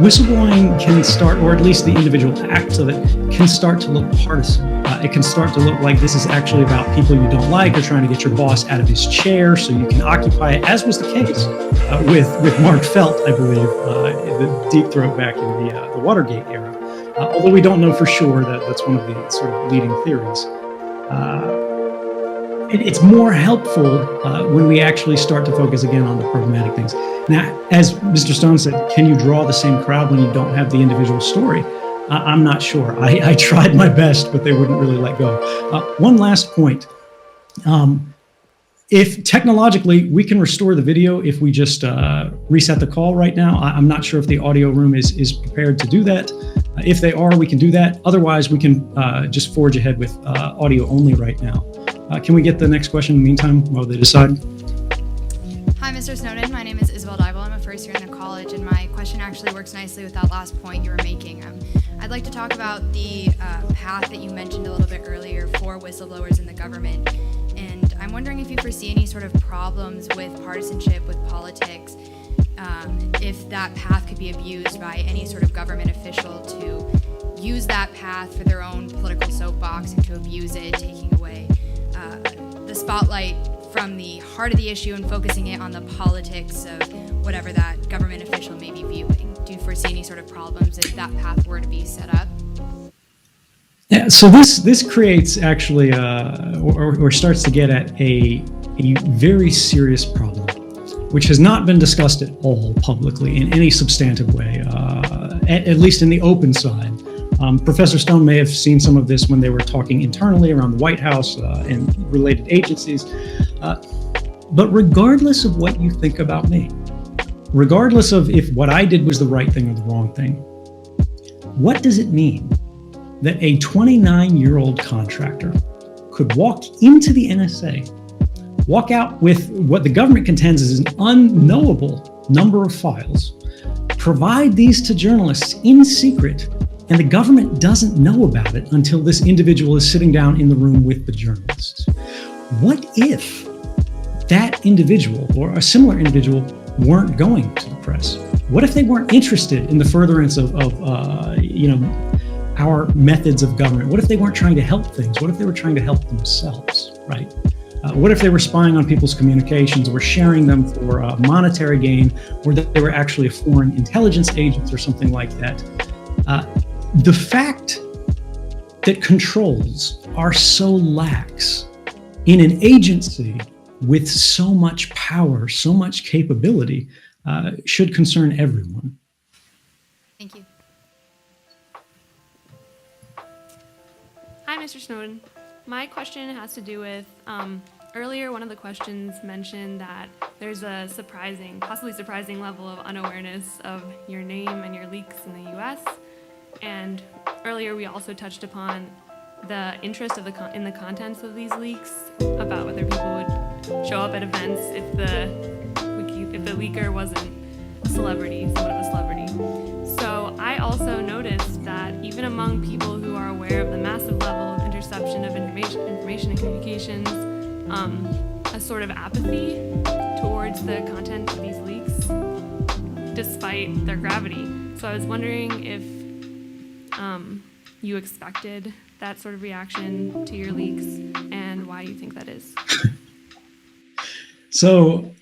whistleblowing can start, or at least the individual acts of it, can start to look partisan. It can start to look like this is actually about people you don't like or trying to get your boss out of his chair so you can occupy it, as was the case with Mark Felt, I believe, the deep throat back in the Watergate era. Although we don't know for sure, that's one of the sort of leading theories. It's more helpful when we actually start to focus again on the programmatic things. Now, as Mr. Stone said, can you draw the same crowd when you don't have the individual story? I'm not sure. I tried my best, but they wouldn't really let go. One last point. If technologically we can restore the video if we just reset the call right now, I'm not sure if the audio room is prepared to do that. If they are, we can do that. Otherwise, we can just forge ahead with audio only right now. Can we get the next question in the meantime while they decide? Hi, Mr. Snowden. My name is Isabel Dybel. I'm a first year in the college, and my question actually works nicely with that last point you were making. I'd like to talk about the path that you mentioned a little bit earlier for whistleblowers in the government. And I'm wondering if you foresee any sort of problems with partisanship, with politics, if that path could be abused by any sort of government official to use that path for their own political soapbox and to abuse it, taking away the spotlight from the heart of the issue and focusing it on the politics of whatever that government official may be viewing. Do you foresee any sort of problems if that path were to be set up? Yeah, so this creates actually, or starts to get at a very serious problem, which has not been discussed at all publicly in any substantive way, at least in the open side. Professor Stone may have seen some of this when they were talking internally around the White House and related agencies. But regardless of what you think about me, regardless of if what I did was the right thing or the wrong thing, what does it mean that a 29-year-old contractor could walk into the NSA, walk out with what the government contends is an unknowable number of files, provide these to journalists in secret, and the government doesn't know about it until this individual is sitting down in the room with the journalists? What if that individual or a similar individual weren't going to the press? What if they weren't interested in the furtherance of our methods of government? What if they weren't trying to help things? What if they were trying to help themselves, right? What if they were spying on people's communications or sharing them for monetary gain, or that they were actually foreign intelligence agents or something like that? The fact that controls are so lax in an agency with so much power, so much capability, should concern everyone. Thank you. Hi, Mr. Snowden. My question has to do with, earlier one of the questions mentioned that there's a possibly surprising level of unawareness of your name and your leaks in the US. And earlier we also touched upon the interest of in the contents of these leaks, about whether people would show up at events if the leaker wasn't a celebrity, somewhat of a celebrity. So I also noticed that even among people who are aware of the massive level of interception of information and communications, a sort of apathy towards the content of these leaks, despite their gravity. So I was wondering if you expected that sort of reaction to your leaks, and why you think that is. So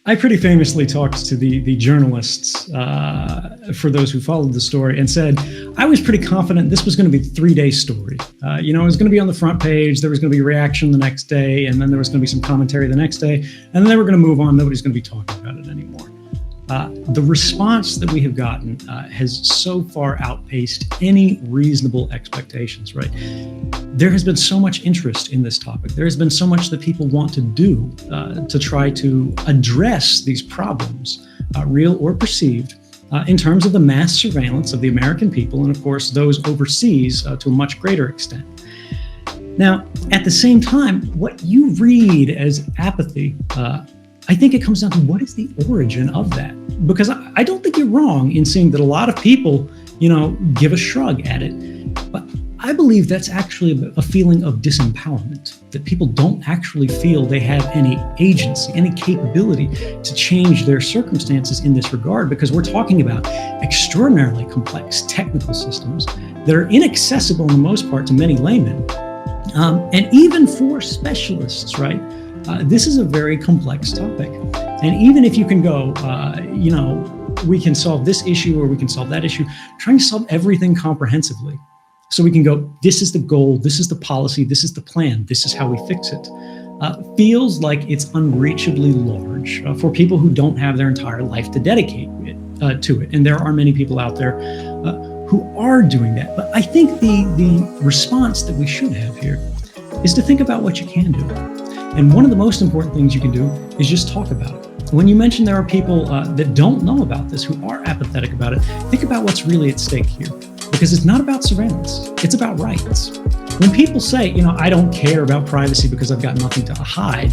I pretty famously talked to the journalists, for those who followed the story, and said I was pretty confident this was going to be a 3-day story. It was going to be on the front page, there was going to be a reaction the next day, and then there was going to be some commentary the next day, and then they were going to move on. Nobody's going to be talking about it anymore. The response that we have gotten has so far outpaced any reasonable expectations, right? There has been so much interest in this topic. There has been so much that people want to do to try to address these problems, real or perceived, in terms of the mass surveillance of the American people, and of course those overseas to a much greater extent. Now, at the same time, what you read as apathy, I think it comes down to what is the origin of that? Because I don't think you're wrong in seeing that a lot of people, give a shrug at it. But I believe that's actually a feeling of disempowerment, that people don't actually feel they have any agency, any capability to change their circumstances in this regard, because we're talking about extraordinarily complex technical systems that are inaccessible in the most part to many laymen. And even for specialists, right? This is a very complex topic. And even if you can go, we can solve this issue or we can solve that issue, trying to solve everything comprehensively. So we can go, this is the goal, this is the policy, this is the plan, this is how we fix it. Feels like it's unreachably large for people who don't have their entire life to dedicate to it. And there are many people out there who are doing that. But I think the response that we should have here is to think about what you can do. And one of the most important things you can do is just talk about it. When you mention there are people that don't know about this, who are apathetic about it, think about what's really at stake here. Because it's not about surveillance, it's about rights. When people say, I don't care about privacy because I've got nothing to hide,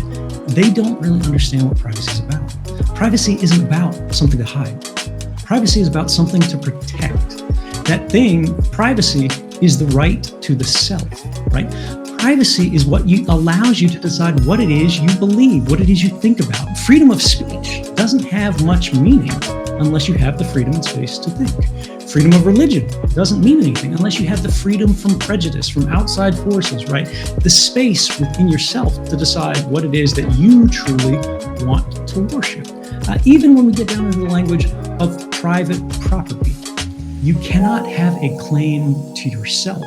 they don't really understand what privacy is about. Privacy isn't about something to hide. Privacy is about something to protect. That thing, privacy, is the right to the self, right? Privacy is what allows you to decide what it is you believe, what it is you think about. Freedom of speech doesn't have much meaning unless you have the freedom and space to think. Freedom of religion doesn't mean anything unless you have the freedom from prejudice, from outside forces, right? The space within yourself to decide what it is that you truly want to worship. Even when we get down into the language of private property, you cannot have a claim to yourself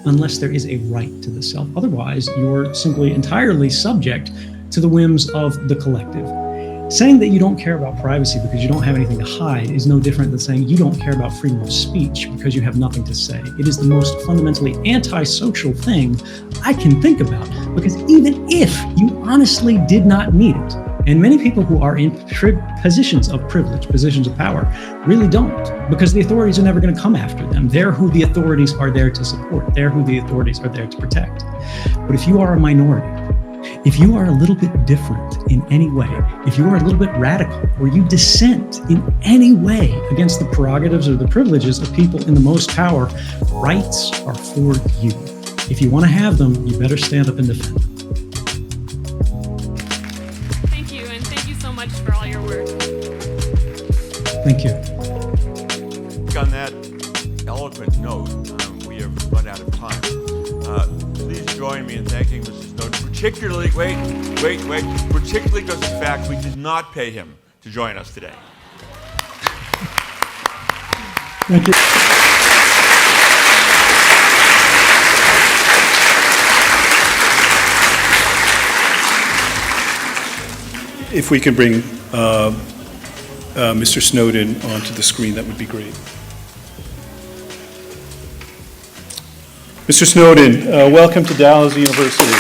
unless there is a right to the self. Otherwise, you're simply entirely subject to the whims of the collective. Saying that you don't care about privacy because you don't have anything to hide is no different than saying you don't care about freedom of speech because you have nothing to say. It is the most fundamentally antisocial thing I can think about, because even if you honestly did not need it, and many people who are in positions of privilege, positions of power, really don't, because the authorities are never going to come after them. They're who the authorities are there to support. They're who the authorities are there to protect. But if you are a minority, if you are a little bit different in any way, if you are a little bit radical, or you dissent in any way against the prerogatives or the privileges of people in the most power, rights are for you. If you want to have them, you better stand up and defend them. Thank you, and thank you so much for all your work. Thank you. On that eloquent note, we have run out of time. Please join me in thanking Mr. Snowden, particularly because in fact we did not pay him to join us today. Thank you. If we could bring Mr. Snowden onto the screen, that would be great. Mr. Snowden, welcome to Dalhousie University.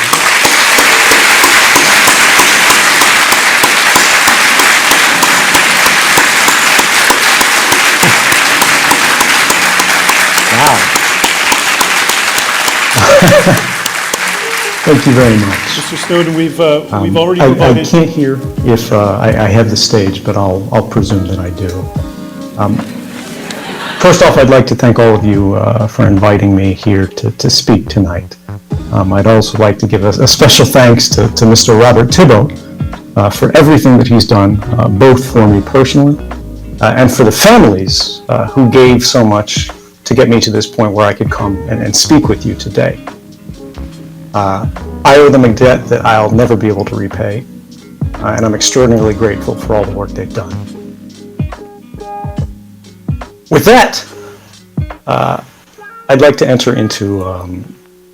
Wow. Thank you very much. Mr. Snowden, we've already I provided... can't hear if I have the stage, but I'll presume that I do. First off, I'd like to thank all of you for inviting me here to speak tonight. I'd also like to give a special thanks to Mr. Robert Thibault for everything that he's done, both for me personally and for the families who gave so much to get me to this point where I could come and speak with you today. I owe them a debt that I'll never be able to repay, and I'm extraordinarily grateful for all the work they've done. With that, I'd like to enter into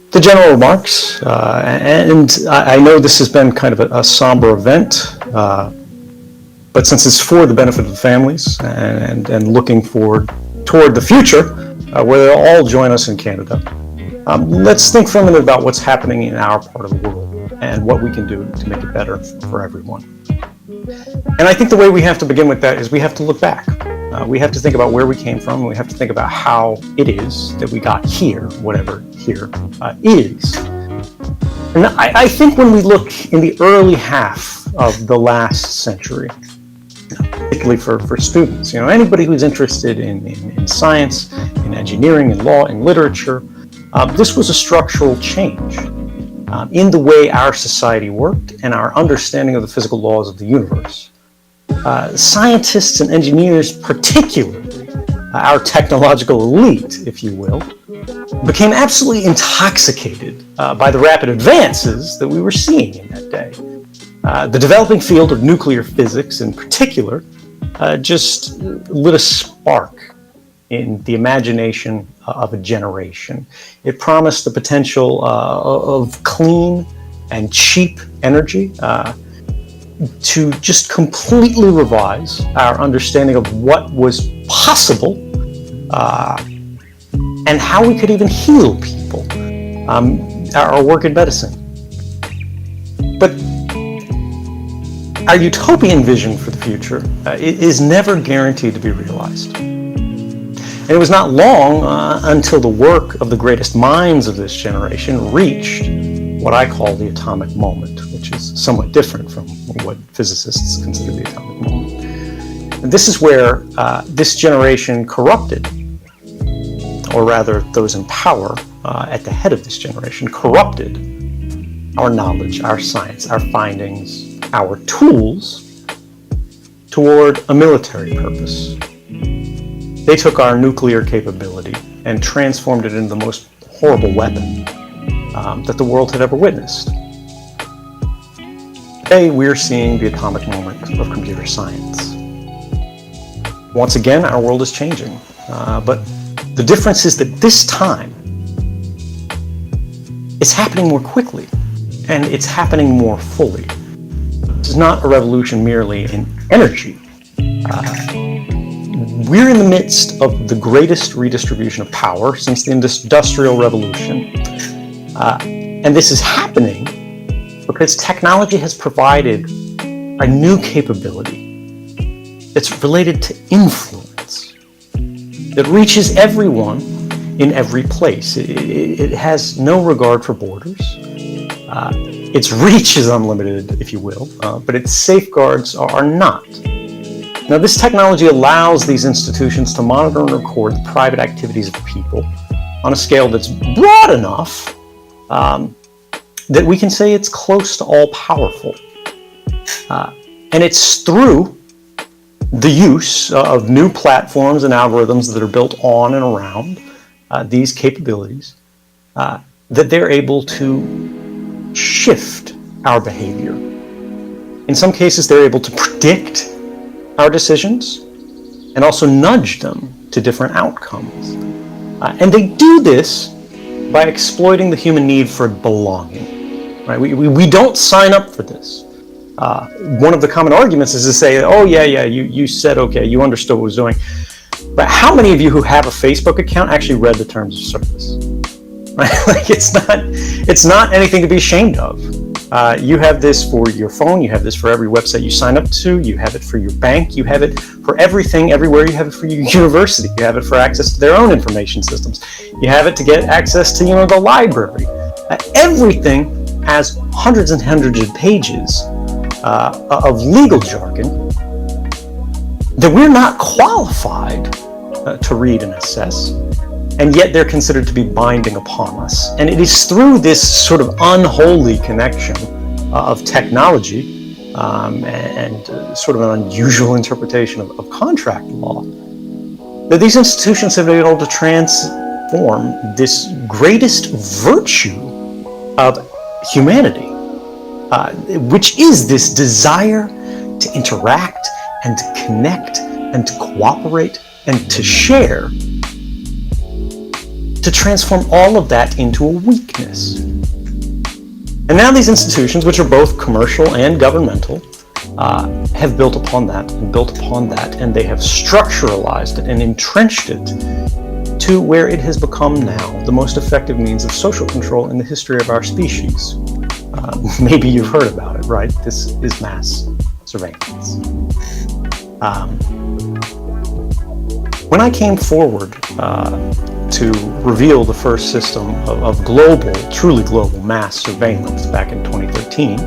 the general remarks, and I know this has been kind of a somber event, but since it's for the benefit of the families and looking forward toward the future, where they'll all join us in Canada, let's think for a minute about what's happening in our part of the world and what we can do to make it better for everyone. And I think the way we have to begin with that is we have to look back. We have to think about where we came from, and we have to think about how it is that we got here, whatever here is. And I think when we look in the early half of the last century, particularly for students, anybody who's interested in science, in engineering, in law, in literature, This was a structural change in the way our society worked and our understanding of the physical laws of the universe. Scientists and engineers, particularly our technological elite, if you will, became absolutely intoxicated by the rapid advances that we were seeing in that day. The developing field of nuclear physics, in particular, just lit a spark in the imagination of a generation. It promised the potential of clean and cheap energy to just completely revise our understanding of what was possible and how we could even heal people, our work in medicine. But our utopian vision for the future is never guaranteed to be realized. And it was not long until the work of the greatest minds of this generation reached what I call the atomic moment, which is somewhat different from what physicists consider the atomic moment. And this is where this generation corrupted, or rather those in power at the head of this generation, corrupted our knowledge, our science, our findings, our tools toward a military purpose. They took our nuclear capability and transformed it into the most horrible weapon that the world had ever witnessed. Today, we're seeing the atomic moment of computer science. Once again, our world is changing, but the difference is that this time, it's happening more quickly, and it's happening more fully. This is not a revolution merely in energy. We're in the midst of the greatest redistribution of power since the Industrial Revolution. And this is happening because technology has provided a new capability that's related to influence, that reaches everyone in every place. It has no regard for borders. Its reach is unlimited, if you will, but its safeguards are not. Now, this technology allows these institutions to monitor and record the private activities of people on a scale that's broad enough that we can say it's close to all-powerful. And it's through the use of new platforms and algorithms that are built on and around these capabilities that they're able to shift our behavior. In some cases, they're able to predict our decisions and also nudge them to different outcomes. And they do this by exploiting the human need for belonging. Right? We don't sign up for this. One of the common arguments is to say, oh yeah, you said okay, you understood what it was doing. But how many of you who have a Facebook account actually read the terms of service? Right? Like it's not anything to be ashamed of. You have this for your phone, you have this for every website you sign up to, you have it for your bank, you have it for everything, everywhere, you have it for your university, you have it for access to their own information systems, you have it to get access to, the library. Everything has hundreds and hundreds of pages of legal jargon that we're not qualified to read and assess, and yet they're considered to be binding upon us. And it is through this sort of unholy connection of technology and sort of an unusual interpretation of contract law that these institutions have been able to transform this greatest virtue of humanity, which is this desire to interact and to connect and to cooperate and to share, to transform all of that into a weakness. And now these institutions, which are both commercial and governmental, have built upon that, and they have structuralized it and entrenched it to where it has become now the most effective means of social control in the history of our species. Maybe you've heard about it, right? This is mass surveillance. When I came forward to reveal the first system of global, truly global mass surveillance back in 2013,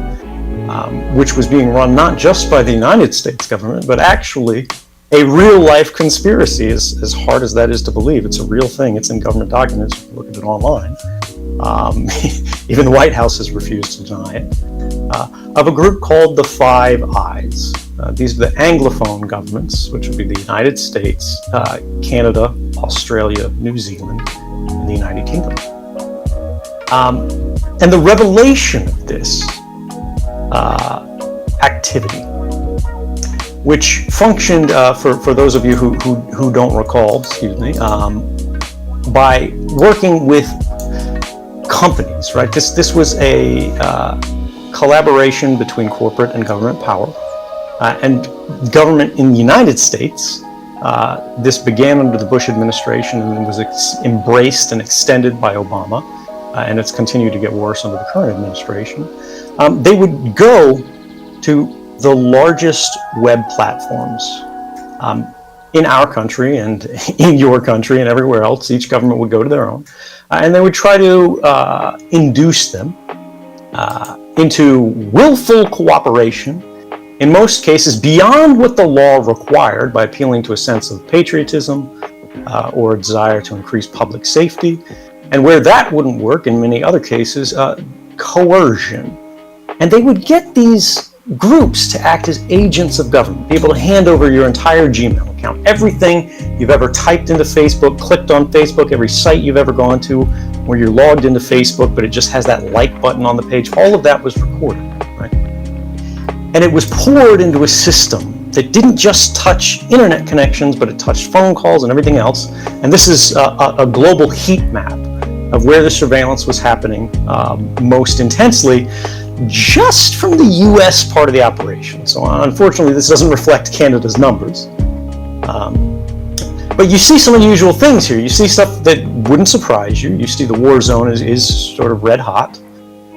which was being run not just by the United States government, but actually a real-life conspiracy, as hard as that is to believe. It's a real thing. It's in government documents. You can look at it online. Even the White House has refused to deny it. Of a group called the Five Eyes. These are the Anglophone governments, which would be the United States, Canada, Australia, New Zealand, and the United Kingdom. And the revelation of this activity, which functioned, for those of you who don't recall, by working with companies, right? This was a collaboration between corporate and government power, and government in the United States. This began under the Bush administration and was embraced and extended by Obama, and it's continued to get worse under the current administration. They would go to the largest web platforms in our country and in your country and everywhere else. Each government would go to their own, and they would try to induce them into willful cooperation, in most cases beyond what the law required, by appealing to a sense of patriotism or a desire to increase public safety. And where that wouldn't work, in many other cases, coercion. And they would get these groups to act as agents of government, be able to hand over your entire Gmail account, everything you've ever typed into Facebook, clicked on Facebook, every site you've ever gone to where you're logged into Facebook, but it just has that like button on the page. All of that was recorded, right? And it was poured into a system that didn't just touch internet connections, but it touched phone calls and everything else. And this is a global heat map of where the surveillance was happening most intensely, just from the US part of the operation. So unfortunately, this doesn't reflect Canada's numbers. But you see some unusual things here. You see stuff that wouldn't surprise you. You see the war zone is sort of red hot.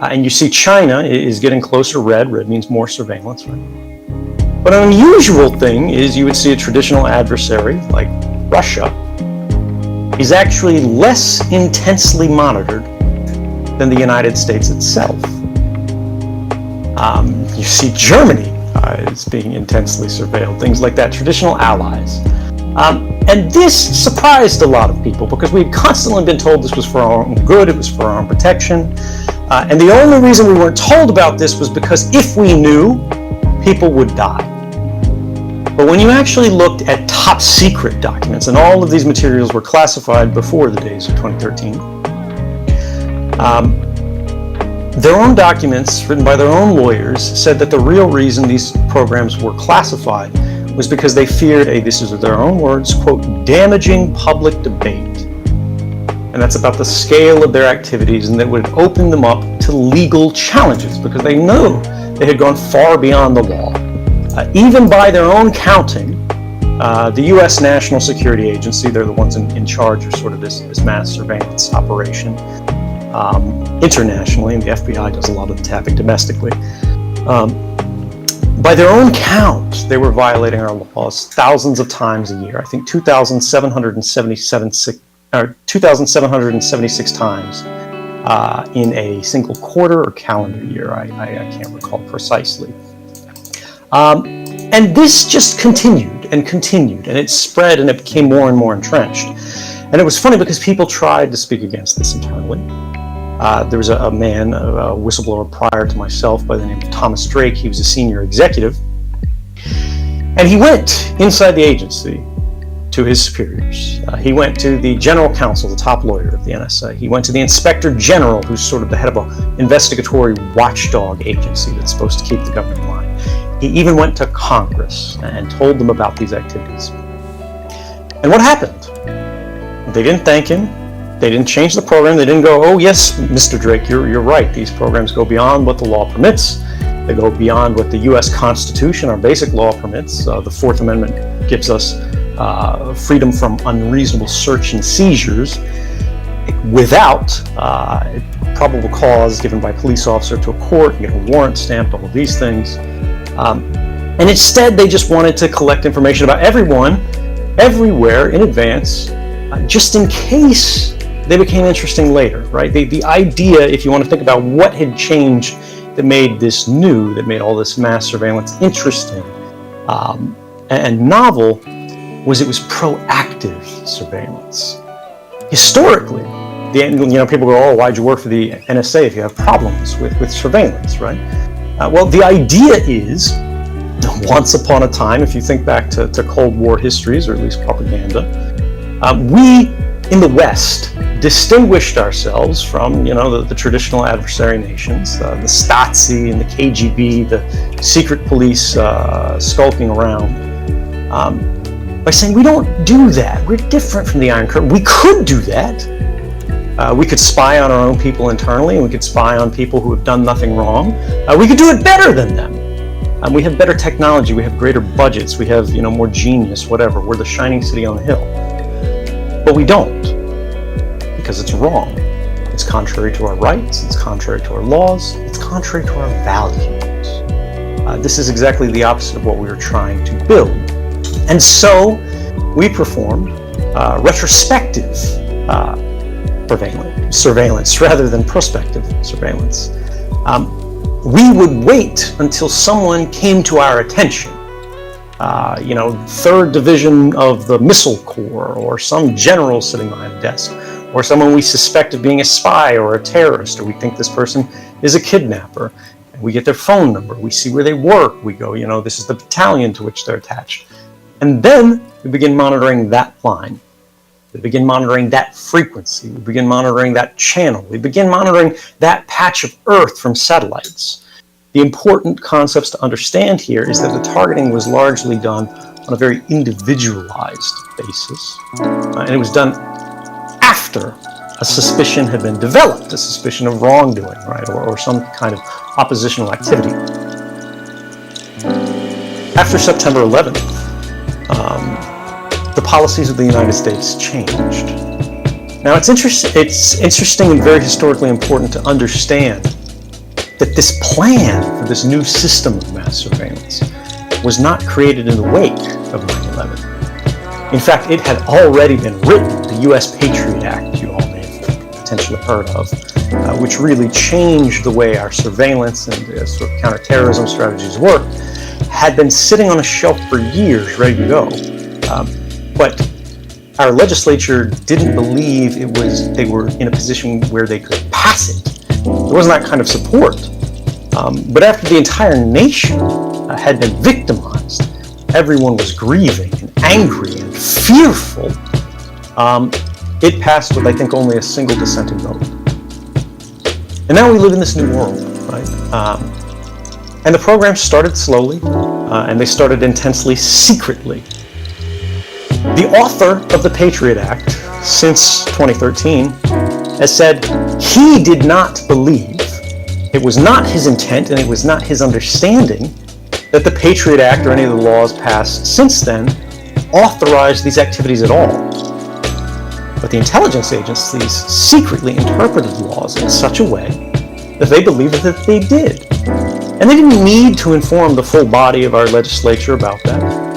And you see China is getting closer to red. Red means more surveillance, right? But an unusual thing is you would see a traditional adversary like Russia is actually less intensely monitored than the United States itself. You see Germany is being intensely surveilled, things like that, traditional allies. And this surprised a lot of people because we had constantly been told this was for our own good, it was for our own protection. And the only reason we weren't told about this was because if we knew, people would die. But when you actually looked at top secret documents, and all of these materials were classified before the days of 2013, their own documents, written by their own lawyers, said that the real reason these programs were classified was because they feared this is their own words, quote, damaging public debate. And that's about the scale of their activities, and that would open them up to legal challenges because they knew they had gone far beyond the law. Even by their own counting, the U.S. National Security Agency, they're the ones in charge of sort of this mass surveillance operation internationally, and the FBI does a lot of the tapping domestically. By their own count, they were violating our laws thousands of times a year. I think 2,776 times in a single quarter or calendar year. I can't recall precisely. And this just continued, and it spread, and it became more and more entrenched. And it was funny because people tried to speak against this internally. There was a man, a whistleblower prior to myself by the name of Thomas Drake. He was a senior executive. And he went inside the agency to his superiors. He went to the general counsel, the top lawyer of the NSA. He went to the inspector general, who's sort of the head of an investigatory watchdog agency that's supposed to keep the government in line. He even went to Congress and told them about these activities. And what happened? They didn't thank him. They didn't change the program. They didn't go, oh yes, Mr. Drake, you're right. These programs go beyond what the law permits. They go beyond what the U.S. Constitution, our basic law, permits. The Fourth Amendment gives us freedom from unreasonable search and seizures without probable cause given by a police officer to a court, get a warrant stamped, all of these things. And instead, they just wanted to collect information about everyone, everywhere, in advance, just in case they became interesting later, right? The idea, if you want to think about what had changed that made this new, that made all this mass surveillance interesting and novel, was it was proactive surveillance. Historically, people go, oh, why'd you work for the NSA if you have problems with surveillance, right? Well, the idea is, once upon a time, if you think back to Cold War histories, or at least propaganda, we in the West distinguished ourselves from, the traditional adversary nations, the Stasi and the KGB, the secret police skulking around, by saying we don't do that. We're different from the Iron Curtain. We could do that. We could spy on our own people internally, and we could spy on people who have done nothing wrong. We could do it better than them. We have better technology. We have greater budgets. We have, more genius, whatever. We're the shining city on the hill. But we don't, because it's wrong. It's contrary to our rights. It's contrary to our laws. It's contrary to our values. This is exactly the opposite of what we were trying to build. And so we performed retrospective surveillance rather than prospective surveillance. We would wait until someone came to our attention. 3rd Division of the Missile Corps, or some general sitting behind a desk, or someone we suspect of being a spy or a terrorist, or we think this person is a kidnapper. And we get their phone number, we see where they work, we go, this is the battalion to which they're attached. And then we begin monitoring that line. We begin monitoring that frequency. We begin monitoring that channel. We begin monitoring that patch of Earth from satellites. The important concepts to understand here is that the targeting was largely done on a very individualized basis. And it was done after a suspicion had been developed, a suspicion of wrongdoing, right, or some kind of oppositional activity. After September 11th, the policies of the United States changed. Now, it's interesting and very historically important to understand that this plan for this new system of mass surveillance was not created in the wake of 9/11. In fact, it had already been written. The U.S. Patriot Act, you all may have potentially heard of, which really changed the way our surveillance and sort of counterterrorism strategies work, had been sitting on a shelf for years, ready to go. But our legislature didn't believe they were in a position where they could pass it. There wasn't that kind of support. But after the entire nation had been victimized, everyone was grieving and angry and fearful, it passed with, I think, only a single dissenting vote. And now we live in this new world, right? And the program started slowly, and they started intensely secretly. The author of the Patriot Act, since 2013, has said he did not believe, it was not his intent and it was not his understanding that the Patriot Act or any of the laws passed since then authorized these activities at all. But the intelligence agencies secretly interpreted laws in such a way that they believed that they did. And they didn't need to inform the full body of our legislature about that.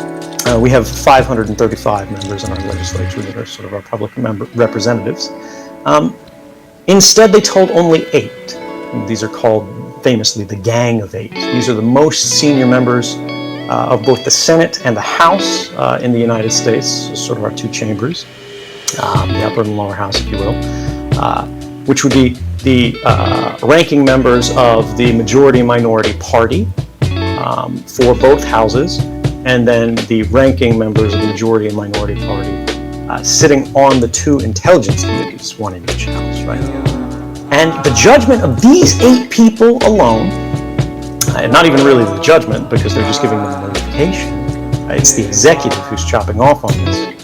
We have 535 members in our legislature that are sort of our public representatives. Instead, they told only 8. And these are called, famously, the Gang of 8. These are the most senior members of both the Senate and the House in the United States, sort of our 2 chambers, the upper and lower house, if you will, which would be the ranking members of the majority-minority party for both houses, and then the ranking members of the majority and minority party sitting on the 2 intelligence committees, 1 in each house, right? And the judgment of these 8 people alone, and not even really the judgment because they're just giving them a notification, it's the executive who's chopping off on this,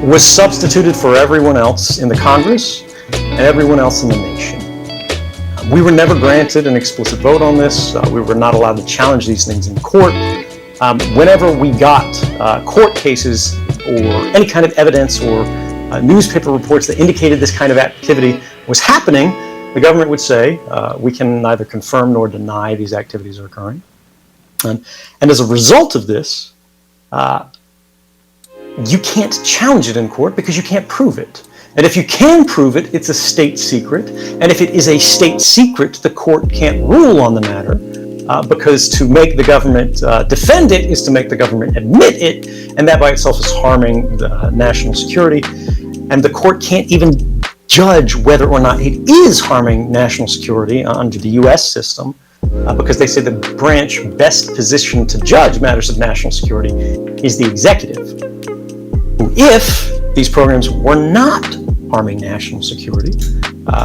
was substituted for everyone else in the Congress and everyone else in the nation. We were never granted an explicit vote on this. We were not allowed to challenge these things in court. Whenever we got court cases or any kind of evidence or newspaper reports that indicated this kind of activity was happening, the government would say, we can neither confirm nor deny these activities are occurring. And as a result of this, you can't challenge it in court because you can't prove it. And if you can prove it, it's a state secret. And if it is a state secret, the court can't rule on the matter because to make the government defend it is to make the government admit it, and that by itself is harming the national security. And the court can't even judge whether or not it is harming national security under the U.S. system, because they say the branch best positioned to judge matters of national security is the executive, who, if these programs were not harming national security,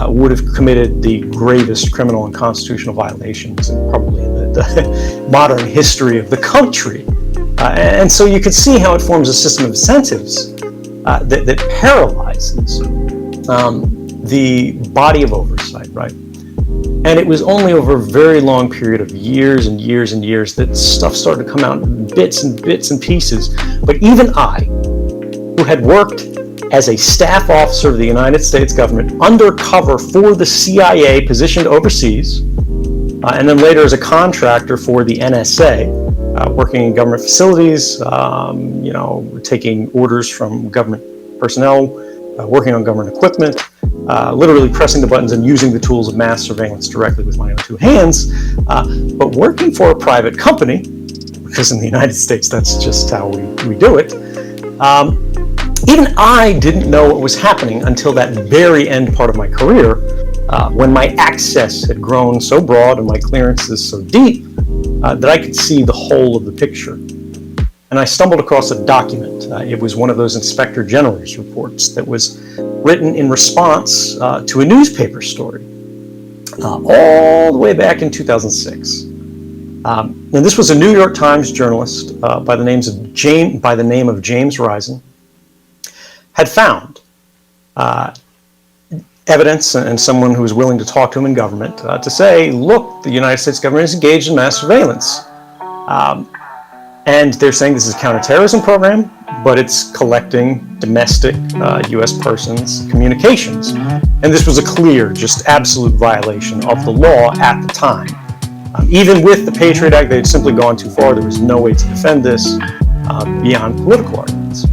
would have committed the gravest criminal and constitutional violations probably in the modern history of the country. And so you could see how it forms a system of incentives that paralyzes the body of oversight, right? And it was only over a very long period of years and years and years that stuff started to come out in bits and pieces. But even I, who had worked as a staff officer of the United States government undercover for the CIA positioned overseas, and then later as a contractor for the NSA, working in government facilities, taking orders from government personnel, working on government equipment, literally pressing the buttons and using the tools of mass surveillance directly with my own two hands, but working for a private company, because in the United States that's just how we do it. Even I didn't know what was happening until that very end part of my career, when my access had grown so broad and my clearances so deep that I could see the whole of the picture. And I stumbled across a document. It was one of those Inspector General's reports that was written in response to a newspaper story all the way back in 2006. And this was a New York Times journalist by the name of James Risen, had found evidence and someone who was willing to talk to him in government to say, look, the United States government is engaged in mass surveillance. And they're saying this is a counterterrorism program, but it's collecting domestic U.S. persons' communications. And this was a clear, just absolute violation of the law at the time. Even with the Patriot Act, they had simply gone too far. There was no way to defend this beyond political arguments.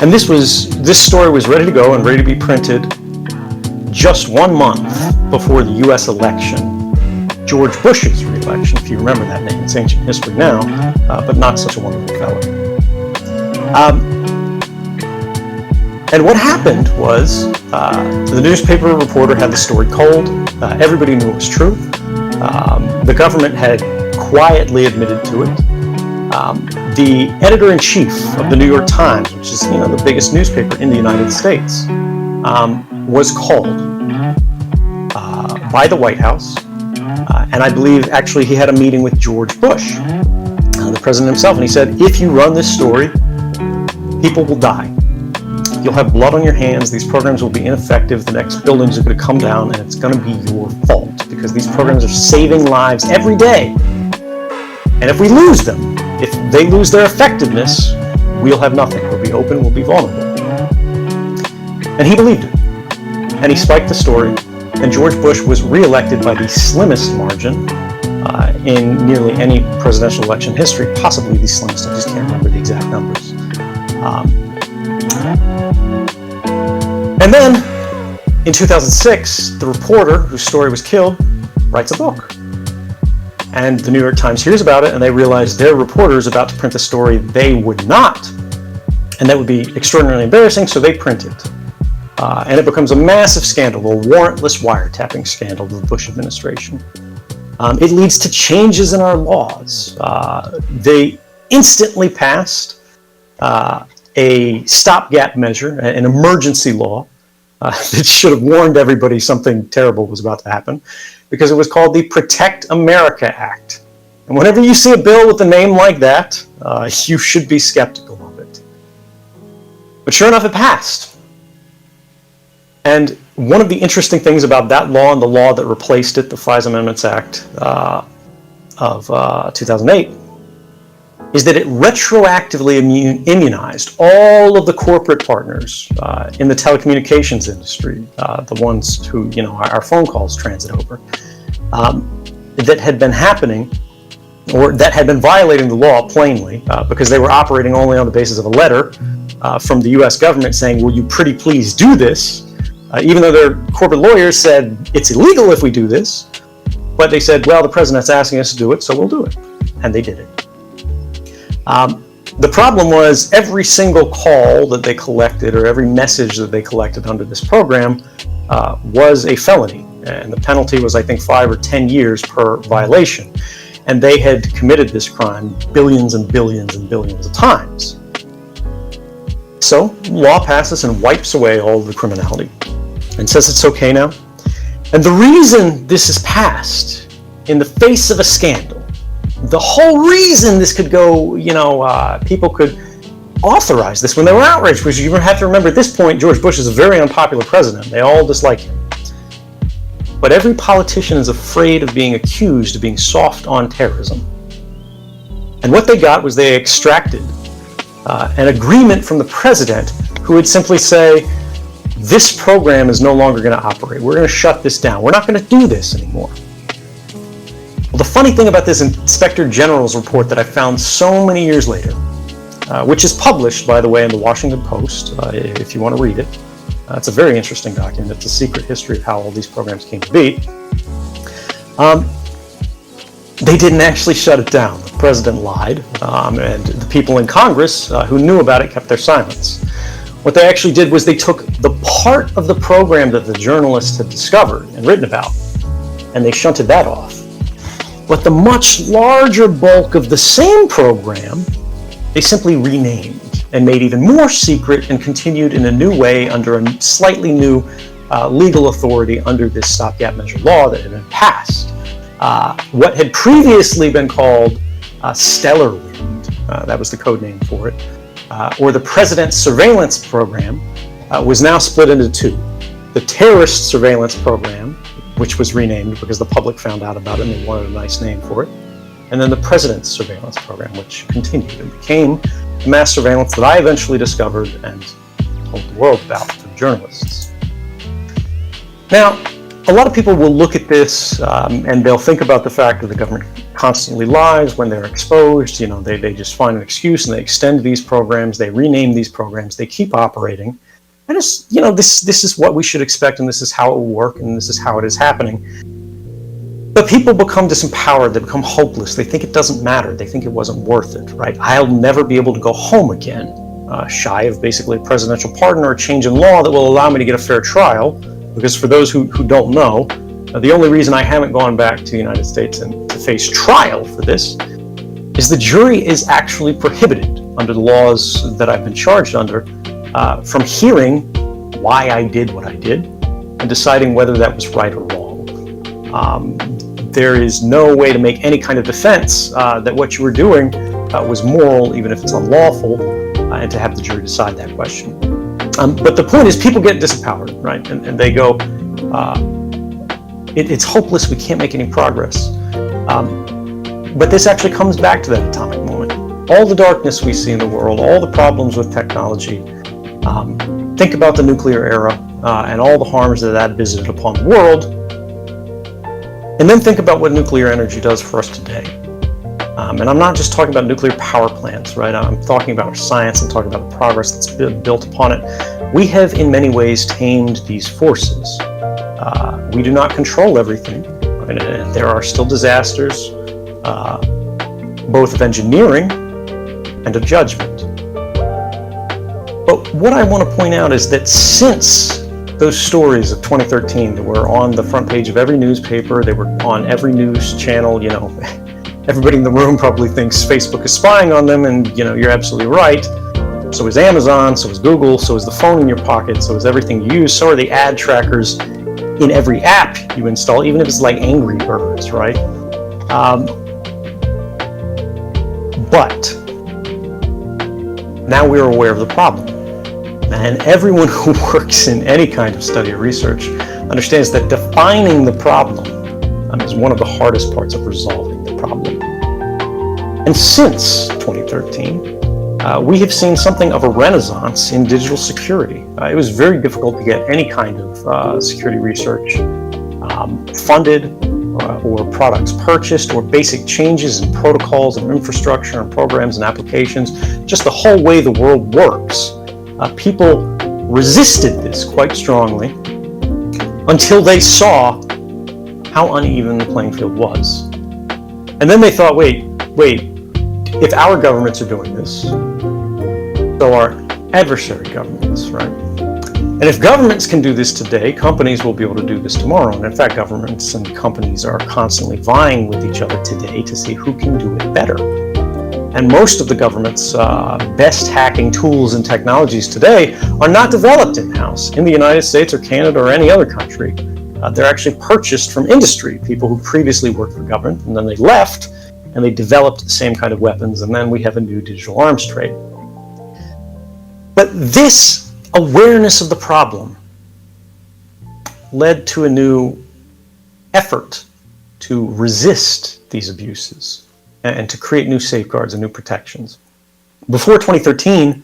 And this story was ready to go and ready to be printed just 1 month before the U.S. election, George Bush's re-election, if you remember that name. It's ancient history now, but not such a wonderful fellow. And what happened was the newspaper reporter had the story cold. Everybody knew it was true. The government had quietly admitted to it. The editor-in-chief of the New York Times, which is the biggest newspaper in the United States, was called by the White House, and I believe actually he had a meeting with George Bush, the president himself, and he said, if you run this story, people will die. You'll have blood on your hands, these programs will be ineffective, the next buildings are going to come down, and it's going to be your fault, because these programs are saving lives every day. And if we lose them, if they lose their effectiveness, we'll have nothing. We'll be open, we'll be vulnerable. And he believed it. And he spiked the story, and George Bush was reelected by the slimmest margin in nearly any presidential election history, possibly the slimmest, I just can't remember the exact numbers. And then, in 2006, the reporter whose story was killed writes a book. And the New York Times hears about it, and they realize their reporter is about to print a story they would not. And that would be extraordinarily embarrassing, so they print it. And it becomes a massive scandal, a warrantless wiretapping scandal of the Bush administration. It leads to changes in our laws. They instantly passed a stopgap measure, an emergency law, that should have warned everybody something terrible was about to happen, because it was called the Protect America Act. And whenever you see a bill with a name like that, you should be skeptical of it. But sure enough, it passed. And one of the interesting things about that law and the law that replaced it, the FISA Amendments Act of 2008, is that it retroactively immunized all of the corporate partners in the telecommunications industry, the ones who our phone calls transit over, that had been happening, or that had been violating the law plainly, because they were operating only on the basis of a letter from the U.S. government saying, will you pretty please do this? Even though their corporate lawyers said it's illegal if we do this, But they said, well, the president's asking us to do it, so we'll do it. And they did it. The problem was every single call that they collected or every message that they collected under this program was a felony. And the penalty was, I think, 5 or 10 years per violation. And they had committed this crime billions and billions and billions of times. So law passes and wipes away all of the criminality and says it's okay now. And the reason this is passed in the face of a scandal, the whole reason this could go, people could authorize this when they were outraged, because you have to remember at this point, George Bush is a very unpopular president. They all dislike him. But every politician is afraid of being accused of being soft on terrorism. And what they got was they extracted an agreement from the president who would simply say, this program is no longer going to operate. We're going to shut this down. We're not going to do this anymore. Well, the funny thing about this Inspector General's report that I found so many years later, which is published, by the way, in the Washington Post, if you want to read it. It's a very interesting document. It's a secret history of how all these programs came to be. They didn't actually shut it down. The president lied, and the people in Congress who knew about it kept their silence. What they actually did was they took the part of the program that the journalists had discovered and written about, and they shunted that off. But the much larger bulk of the same program, they simply renamed and made even more secret and continued in a new way under a slightly new legal authority under this stopgap measure law that had been passed. What had previously been called Stellar Wind, that was the code name for it, or the President's Surveillance Program, was now split into two. The Terrorist Surveillance Program, which was renamed because the public found out about it and they wanted a nice name for it, and then the President's Surveillance Program, which continued and became the mass surveillance that I eventually discovered and told the world about through journalists. Now, a lot of people will look at this and they'll think about the fact that the government constantly lies when they're exposed. They just find an excuse and they extend these programs, they rename these programs, they keep operating. And this is what we should expect, and this is how it will work, and this is how it is happening. But people become disempowered, they become hopeless, they think it doesn't matter, they think it wasn't worth it, right? I'll never be able to go home again, shy of basically a presidential pardon or a change in law that will allow me to get a fair trial, because for those who don't know, the only reason I haven't gone back to the United States and to face trial for this is the jury is actually prohibited under the laws that I've been charged under from hearing why I did what I did and deciding whether that was right or wrong. There is no way to make any kind of defense that what you were doing was moral, even if it's unlawful, and to have the jury decide that question. But the point is, people get disempowered, right? And they go, it's hopeless, we can't make any progress. But this actually comes back to that atomic moment. All the darkness we see in the world, all the problems with technology, think about the nuclear era and all the harms that visited upon the world, and then think about what nuclear energy does for us today. And I'm not just talking about nuclear power plants, right? I'm talking about our science, I'm talking about the progress that's been built upon it. We have in many ways tamed these forces. We do not control everything, right? And there are still disasters, both of engineering and of judgment. But what I want to point out is that since those stories of 2013 that were on the front page of every newspaper, they were on every news channel, everybody in the room probably thinks Facebook is spying on them, and you're absolutely right. So is Amazon, so is Google, so is the phone in your pocket, so is everything you use, so are the ad trackers in every app you install, even if it's like Angry Birds, right? But now we're aware of the problem. And everyone who works in any kind of study or research understands that defining the problem is one of the hardest parts of resolving the problem. And since 2013, we have seen something of a renaissance in digital security. It was very difficult to get any kind of security research funded or products purchased, or basic changes in protocols and infrastructure and programs and applications, just the whole way the world works. People resisted this quite strongly until they saw how uneven the playing field was. And then they thought, wait, if our governments are doing this, so are adversary governments, right? And if governments can do this today, companies will be able to do this tomorrow. And in fact, governments and companies are constantly vying with each other today to see who can do it better. And most of the government's best hacking tools and technologies today are not developed in-house in the United States or Canada or any other country. They're actually purchased from industry, people who previously worked for government, and then they left and they developed the same kind of weapons, and then we have a new digital arms trade. But this awareness of the problem led to a new effort to resist these abuses and to create new safeguards and new protections. Before 2013,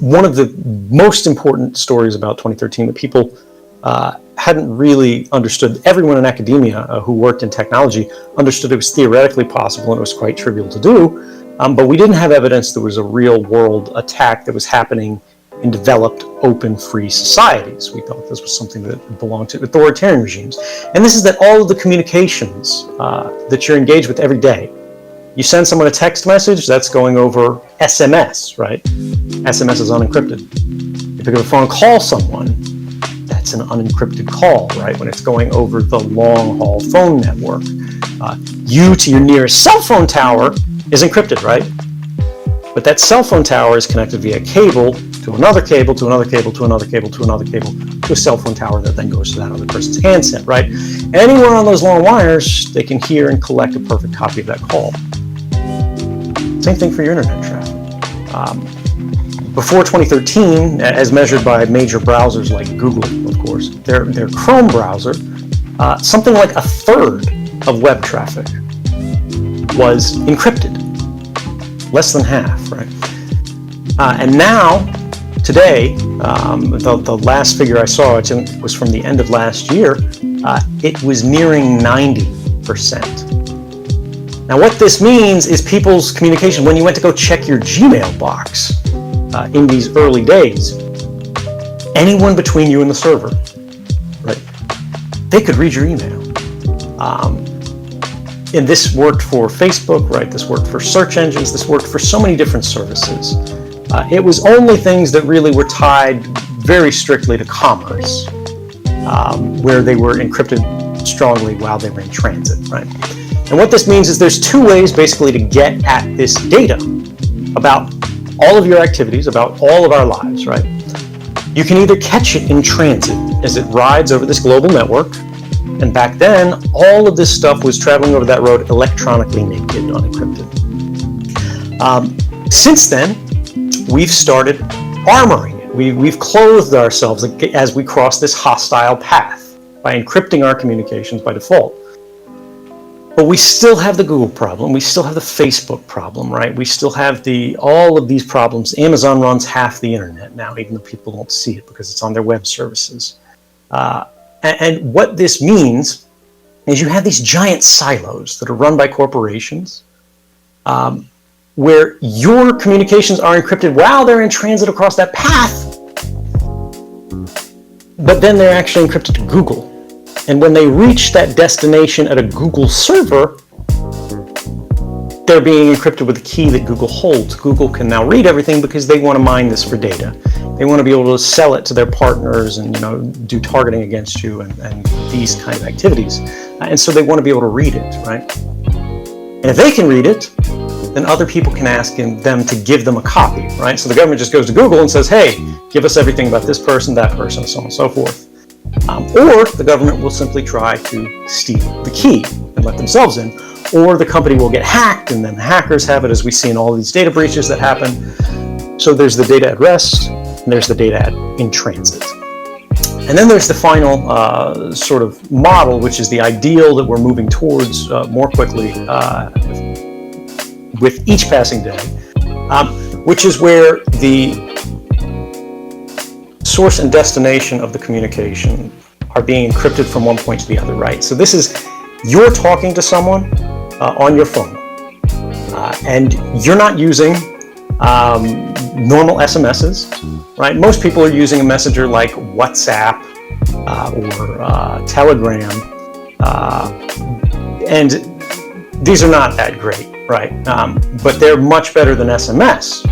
one of the most important stories about 2013 that people hadn't really understood, everyone in academia who worked in technology understood it was theoretically possible and it was quite trivial to do, but we didn't have evidence there was a real world attack that was happening in developed, open, free societies. We thought this was something that belonged to authoritarian regimes. And this is that all of the communications that you're engaged with every day, you send someone a text message, that's going over SMS, right? SMS is unencrypted. You pick up a phone, call someone, that's an unencrypted call, right? When it's going over the long-haul phone network. You to your nearest cell phone tower is encrypted, right? But that cell phone tower is connected via cable to another cable, to another cable, to another cable, to another cable, to a cell phone tower that then goes to that other person's handset, right? Anywhere on those long wires, they can hear and collect a perfect copy of that call. Same thing for your internet traffic. Before 2013, as measured by major browsers like Google, of course, their Chrome browser, something like a third of web traffic was encrypted. Less than half, right? And now, today, the last figure I saw, it was from the end of last year, it was nearing 90%. Now what this means is people's communication, when you went to go check your Gmail box in these early days, anyone between you and the server, right, they could read your email. And this worked for Facebook, right? This worked for search engines. This worked for so many different services. It was only things that really were tied very strictly to commerce, where they were encrypted strongly while they were in transit, right? And what this means is there's two ways basically to get at this data about all of your activities, about all of our lives, right? You can either catch it in transit as it rides over this global network, and back then, all of this stuff was traveling over that road electronically naked, unencrypted. Since then, we've started armoring it. We've clothed ourselves as we cross this hostile path by encrypting our communications by default. But we still have the Google problem. We still have the Facebook problem, right? We still have all of these problems. Amazon runs half the internet now, even though people don't see it because it's on their web services. And what this means is you have these giant silos that are run by corporations where your communications are encrypted while they're in transit across that path, but then they're actually encrypted to Google. And when they reach that destination at a Google server, they're being encrypted with a key that Google holds. Google can now read everything because they want to mine this for data. They want to be able to sell it to their partners and do targeting against you and these kind of activities. And so they want to be able to read it, right? And if they can read it, then other people can ask them to give them a copy, right? So the government just goes to Google and says, hey, give us everything about this person, that person, so on and so forth. Or the government will simply try to steal the key and let themselves in. Or the company will get hacked and then the hackers have it, as we see in all these data breaches that happen. So there's the data at rest and there's the data in transit. And then there's the final sort of model, which is the ideal that we're moving towards more quickly with each passing day, which is where the source and destination of the communication are being encrypted from one point to the other, right? So this is, you're talking to someone on your phone, and you're not using normal SMSs, right? Most people are using a messenger like WhatsApp or Telegram, And these are not that great, right? But they're much better than SMS.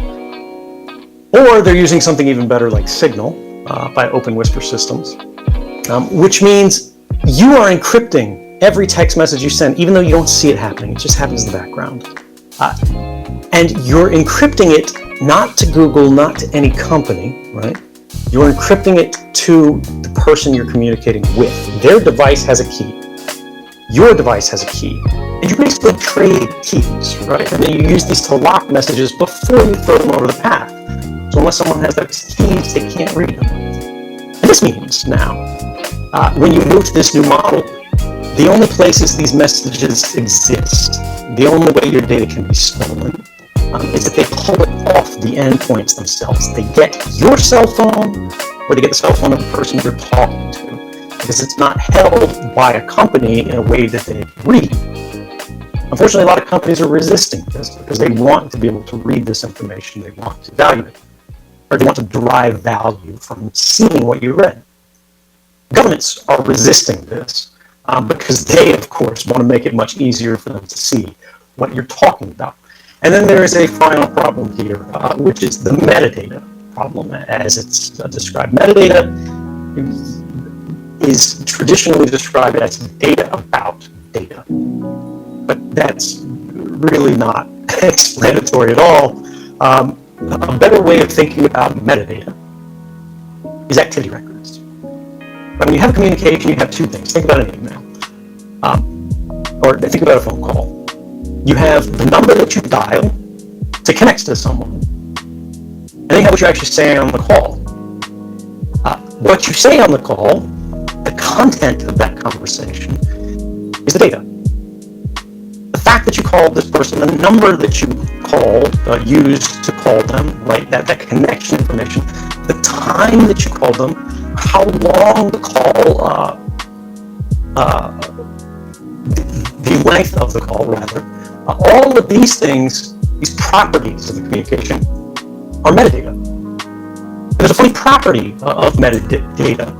Or they're using something even better like Signal by Open Whisper Systems, which means you are encrypting every text message you send, even though you don't see it happening. It just happens in the background. And you're encrypting it not to Google, not to any company, right? You're encrypting it to the person you're communicating with. Their device has a key. Your device has a key. And you basically trade keys, right? And then you use these to lock messages before you throw them over the path. So unless someone has those keys, they can't read them. And this means now, when you move to this new model, the only places these messages exist, the only way your data can be stolen, is that they pull it off the endpoints themselves. They get your cell phone, or they get the cell phone of the person you're talking to, because it's not held by a company in a way that they read. Unfortunately, a lot of companies are resisting this because they want to be able to read this information. They want to value it, or they want to derive value from seeing what you read. Governments are resisting this because they, of course, want to make it much easier for them to see what you're talking about. And then there is a final problem here, which is the metadata problem, as it's described. Metadata is traditionally described as data about data, but that's really not explanatory at all. A better way of thinking about metadata is activity records. But when you have communication, you have two things. Think about an email, or think about a phone call. You have the number that you dial to connect to someone, and then you have what you're actually saying on the call. What you say on the call, the content of that conversation, is the data. The fact that you called this person, the number that you called, used to call them, right? That connection information, the time that you called them, how long the call, the length of the call, rather. All of these things, these properties of the communication, are metadata. There's a funny property of metadata,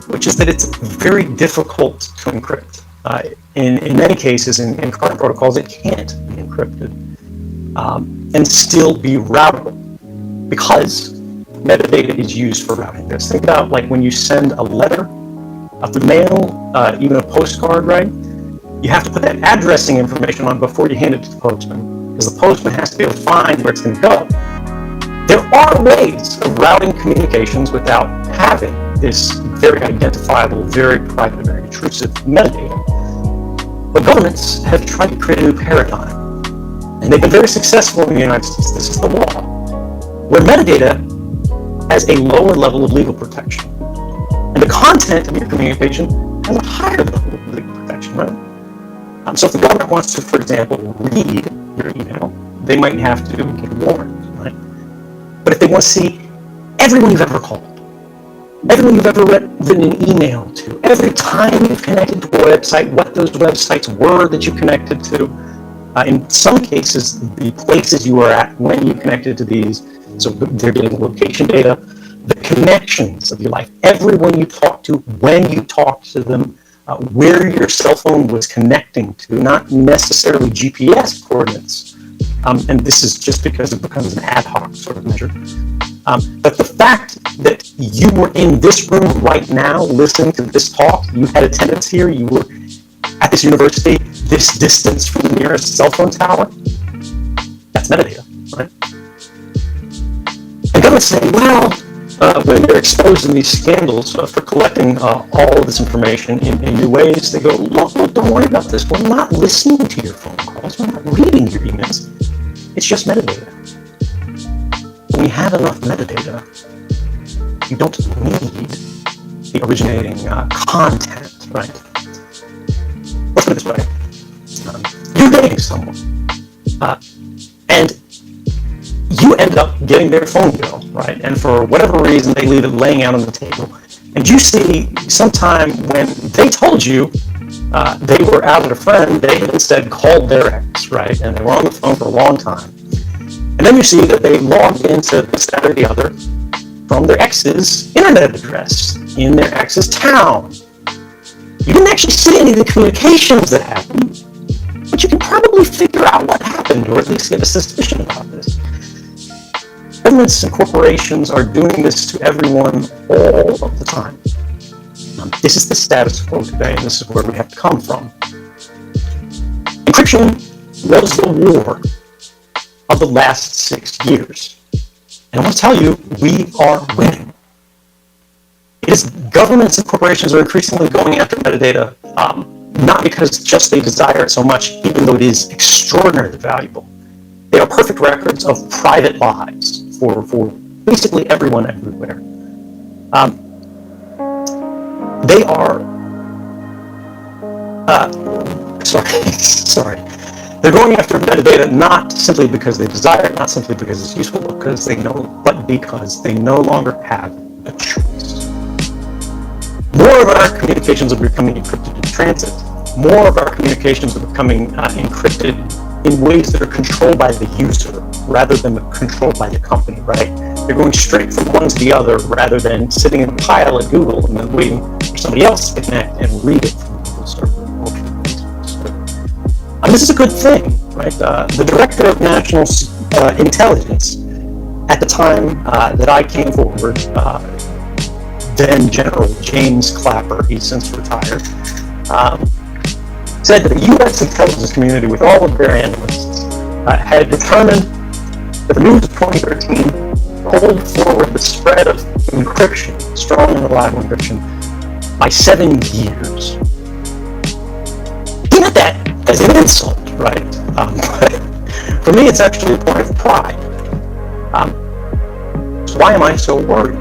which is that it's very difficult to encrypt. In many cases, in current protocols, it can't be encrypted and still be routable because metadata is used for routing this. Think about like when you send a letter, the mail, even a postcard, right? You have to put that addressing information on before you hand it to the postman, because the postman has to be able to find where it's going to go. There are ways of routing communications without having this very identifiable, very private, very intrusive metadata. But governments have tried to create a new paradigm, and they've been very successful in the United States. This is the law, where metadata has a lower level of legal protection, and the content of your communication has a higher level of legal protection, right? So if the government wants to, for example, read your email, they might have to get a warrant, right? But if they want to see everyone you've ever called, everyone you've ever written an email to, every time you've connected to a website, what those websites were that you connected to, in some cases, the places you were at when you connected to these, so they're getting location data, the connections of your life, everyone you talked to, when you talked to them, where your cell phone was connecting to, not necessarily GPS coordinates. And this is just because it becomes an ad hoc sort of measure. But the fact that you were in this room right now listening to this talk, you had attendance here, you were at this university, this distance from the nearest cell phone tower, that's metadata, right? And governments say, well, when they're exposed in these scandals for collecting all of this information in new ways, they go, look, don't worry about this. We're not listening to your phone calls. We're not reading your emails. It's just metadata. When you have enough metadata, you don't need the originating content, right? Let's put it this way. You're dating someone, and you end up getting their phone bill, right? And for whatever reason, they leave it laying out on the table. And you see sometime when they told you they were out with a friend, they had instead called their ex, right? And they were on the phone for a long time. And then you see that they logged into this, that, or the other from their ex's internet address in their ex's town. You didn't actually see any of the communications that happened, but you can probably figure out what happened, or at least get a suspicion about this. Governments and corporations are doing this to everyone all of the time. This is the status quo today, and this is where we have to come from. Encryption was the war of the last 6 years. And I want to tell you, we are winning. It is governments and corporations are increasingly going after metadata, not because just they desire it so much, even though it is extraordinarily valuable. They are perfect records of private lives for basically everyone everywhere. They are, sorry. They're going after metadata not simply because they desire it, not simply because it's useful, but because they no longer have a choice. More of our communications are becoming encrypted in transit. More of our communications are becoming encrypted in ways that are controlled by the user rather than controlled by the company, right? They're going straight from one to the other rather than sitting in a pile at Google and then waiting for somebody else to connect and read it from the Google server or from the Facebook server. And this is a good thing, right? The director of national intelligence at the time that I came forward, then General James Clapper, he's since retired, said that the U.S. intelligence community, with all of their analysts, had determined that the news of 2013 pulled forward the spread of encryption, strong and reliable encryption, by 7 years. He meant that as an insult, right? But for me, it's actually a point of pride. So why am I so worried?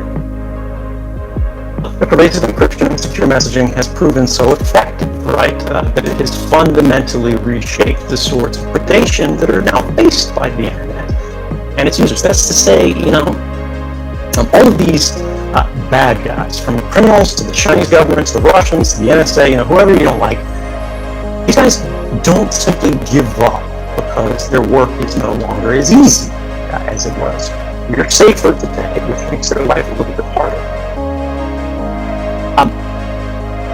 The pervasive encryption and secure messaging has proven so effective, right, that it has fundamentally reshaped the sorts of predation that are now faced by the internet and its users. That's to say, all of these bad guys, from the criminals to the Chinese government to the Russians to the NSA, whoever you don't like, these guys don't simply give up because their work is no longer as easy as it was. We are safer today, which makes their life a little bit harder.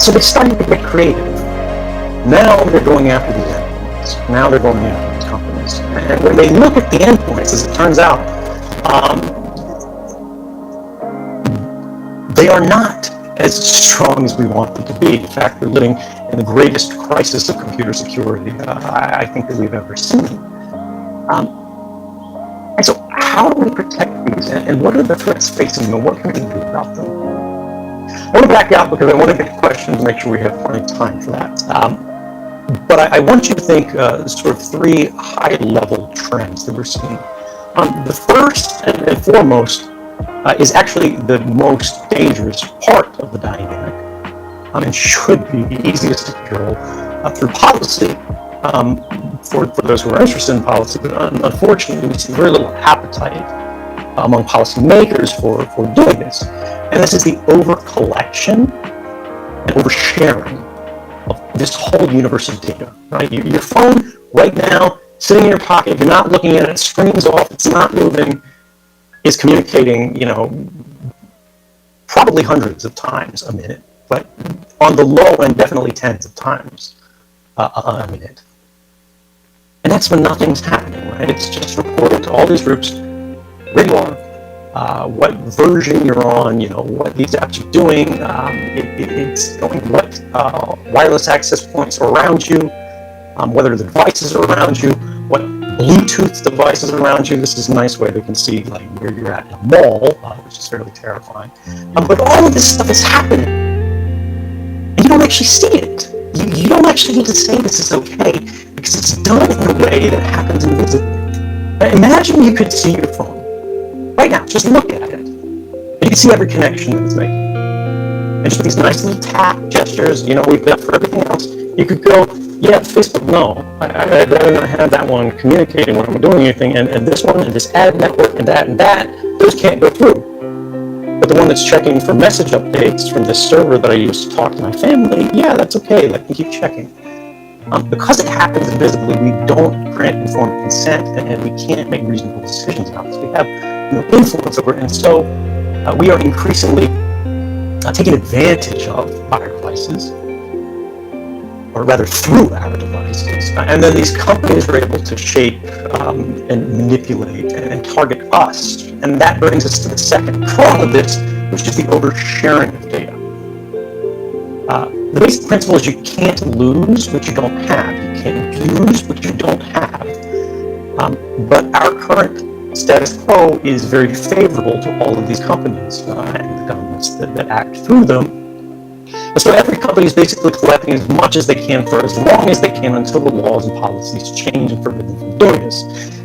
So they started to get creative. Now they're going after these endpoints. Now they're going after these companies. And when they look at the endpoints, as it turns out, they are not as strong as we want them to be. In fact, we're living in the greatest crisis of computer security I think that we've ever seen. And so how do we protect these? And what are the threats facing them? What can we do about them? I want to back out because I want to get to questions and make sure we have plenty of time for that. But I want you to think sort of 3 high-level trends that we're seeing. The first and foremost is actually the most dangerous part of the dynamic and should be the easiest to control through policy for those who are interested in policy. But unfortunately, we see very little appetite among policymakers for doing this. And this is the over-collection and over-sharing of this whole universe of data, right? Your phone right now, sitting in your pocket, you're not looking at it, screen's off, it's not moving, is communicating, probably hundreds of times a minute, but on the low end, definitely tens of times a minute. And that's when nothing's happening, right? It's just reported to all these groups where you are, what version you're on, what these apps are doing. It's knowing what wireless access points are around you, whether the devices are around you, what Bluetooth devices are around you. This is a nice way they can see where you're at in a mall, which is fairly terrifying. But all of this stuff is happening, and you don't actually see it. You don't actually need to say this is okay because it's done in a way that happens invisibly. Imagine you could see your phone. Right now, just look at it. And you can see every connection that it's making. And just with these nice little tap gestures, we've got for everything else, you could go, yeah, Facebook, no. I'd rather not have that one communicating when I'm doing anything, and this one, and this ad network, and that, those can't go through. But the one that's checking for message updates from this server that I use to talk to my family, yeah, that's okay, let me keep checking. Because it happens invisibly, we don't grant informed consent, and we can't make reasonable decisions about this. We have no influence over it, and so we are increasingly taking advantage of our devices or rather through our devices. And then these companies are able to shape and manipulate and target us. And that brings us to the second prong of this, which is the oversharing of data. The basic principle is you can't lose what you don't have. You can't abuse what you don't have. But our current status quo is very favorable to all of these companies and the governments that act through them. So every company is basically collecting as much as they can for as long as they can until the laws and policies change and forbid them from doing this.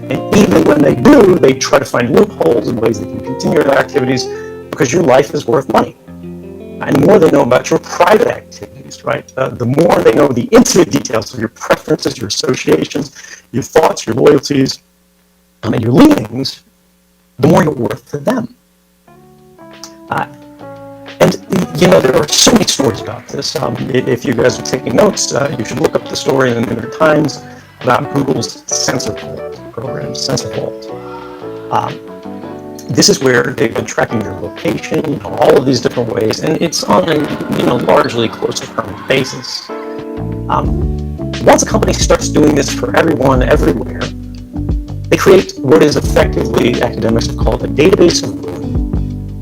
And even when they do, they try to find loopholes and ways they can continue their activities because your life is worth money. And the more they know about your private activities, right, the more they know the intimate details of your preferences, your associations, your thoughts, your loyalties, and your leanings, the more you're worth to them. And, you know, there are so many stories about this. If you guys are taking notes, you should look up the story in the New York Times about Google's Censor Vault program, Censor Vault. This is where they've been tracking your location, you know, all of these different ways, and it's on a, you know, largely close to permanent basis. Once a company starts doing this for everyone, everywhere, they create what is effectively, academics have called a database of ruin.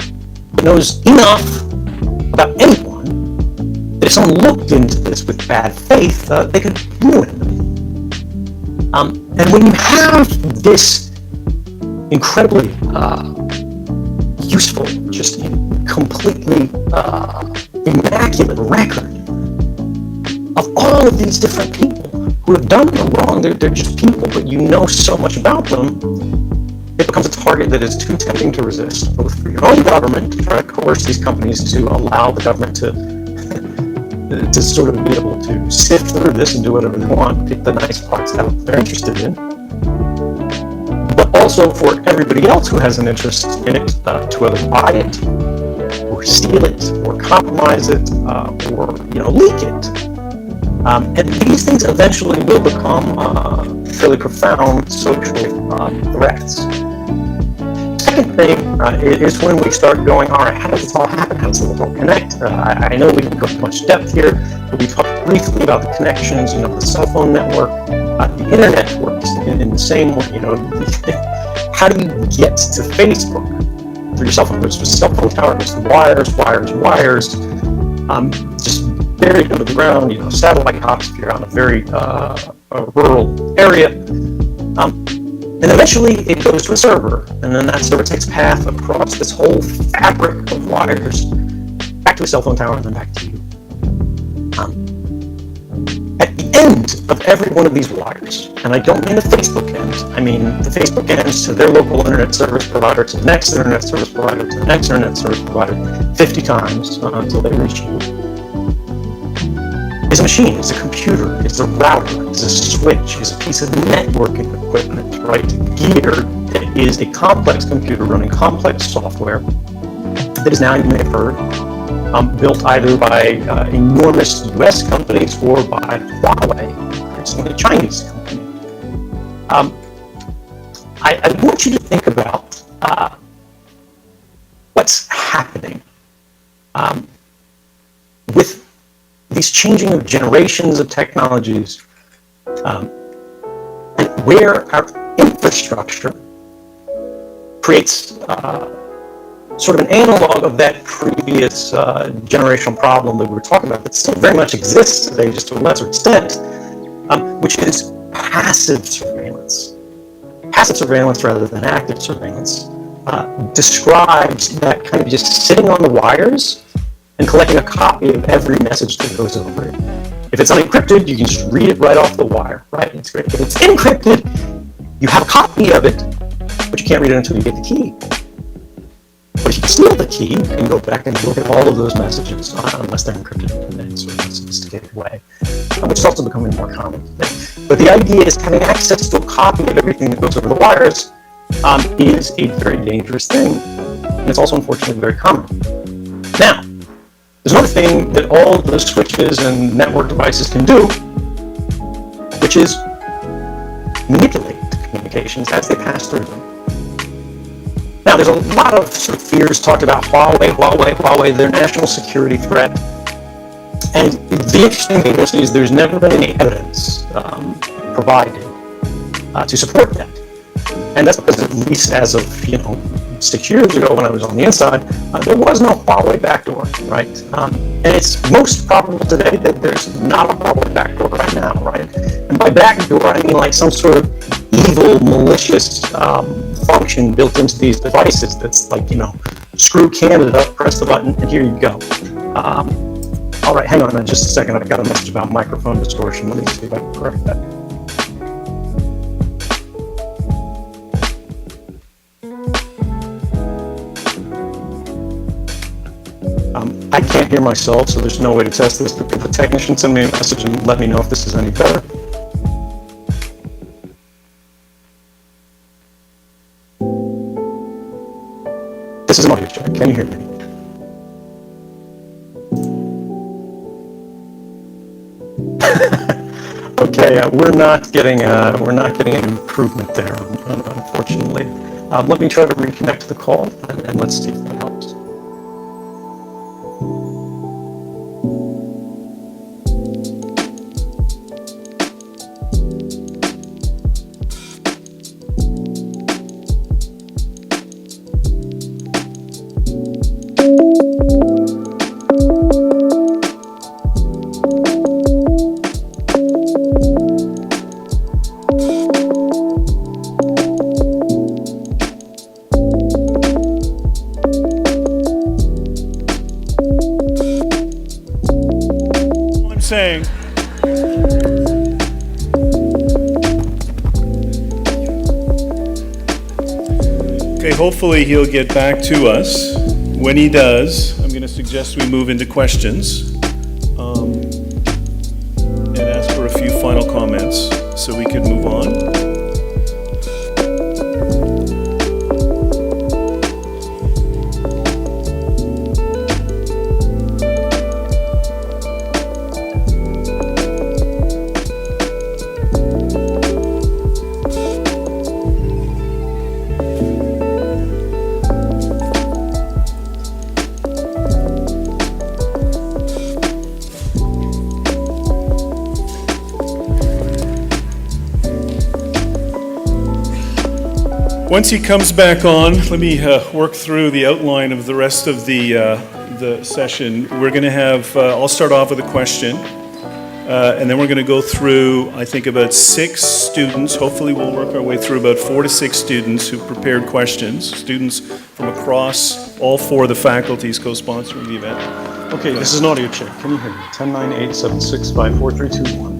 It knows enough about anyone that if someone looked into this with bad faith, they could ruin them. And when you have this incredibly useful, just completely immaculate record of all of these different people who have done no wrong, they're just people, but you know so much about them, it becomes a target that is too tempting to resist, both for your own government, to try to coerce these companies to allow the government to sort of be able to sift through this and do whatever they want, pick the nice parts out they're interested in, but also for everybody else who has an interest in it to either buy it, or steal it, or compromise it, or, you know, leak it. And these things eventually will become fairly profound social threats. Second thing is when we start going, all right, how does this all happen? How does it all connect? I know we didn't go into much depth here, but we talked briefly about the connections, you know, the cell phone network, the internet works in the same way, you know. How do you get to Facebook through your cell phone? There's a cell phone tower, there's wires, just buried under the ground, you know, satellite hops if you're on a very rural area. And eventually it goes to a server, and then that server takes a path across this whole fabric of wires back to a cell phone tower and then back to you. At the end of every one of these wires, and I don't mean the Facebook end, I mean the Facebook ends to their local internet service provider, to the next internet service provider, to the next internet service provider, 50 times until they reach you. It's a machine, it's a computer, it's a router, it's a switch, it's a piece of networking equipment, right? Gear that is a complex computer running complex software that is now, you may have heard, built either by enormous US companies or by Huawei, principally a Chinese company. I want you to think about what's happening with these changing of generations of technologies, and where our infrastructure creates sort of an analog of that previous generational problem that we were talking about that still very much exists today, just to a lesser extent, which is passive surveillance. Passive surveillance rather than active surveillance describes that kind of just sitting on the wires and collecting a copy of every message that goes over it. If it's unencrypted, you can just read it right off the wire, right? It's great. If it's encrypted, you have a copy of it, but you can't read it until you get the key. But if you steal the key, you can go back and look at all of those messages, unless they're encrypted in a sort of sophisticated way, which is also becoming more common today. But the idea is having access to a copy of everything that goes over the wires is a very dangerous thing, and it's also unfortunately very common. Now, there's another thing that all of those switches and network devices can do, which is manipulate the communications as they pass through them. Now, there's a lot of sort of fears talked about Huawei, their national security threat. And interesting thing is there's never been any evidence provided to support that. And that's because, at least as of 6 years ago when I was on the inside, there was no Huawei backdoor, right? And it's most probable today that there's not a Huawei backdoor right now, right? And by backdoor, I mean like some sort of evil, malicious function built into these devices that's like, screw Canada, press the button, and here you go. All right, hang on just a second. I've got a message about microphone distortion. Let me see if I can correct that. I can't hear myself, so there's no way to test this, but could the technician send me a message and let me know if this is any better? This is an audio check. Can you hear me? Okay, we're not getting an improvement there, unfortunately. Let me try to reconnect the call, and let's see if that helps. Saying. Okay, hopefully he'll get back to us. When he does, I'm going to suggest we move into questions and ask for a few final comments so we can move on. Once he comes back on, let me work through the outline of the rest of the session. We're going to have, I'll start off with a question, and then we're going to go through, I think, about 6 students. Hopefully we'll work our way through about 4 to 6 students who prepared questions, students from across all 4 of the faculties co-sponsoring the event. Okay, this is an audio check. Can you hear me? 109876543221.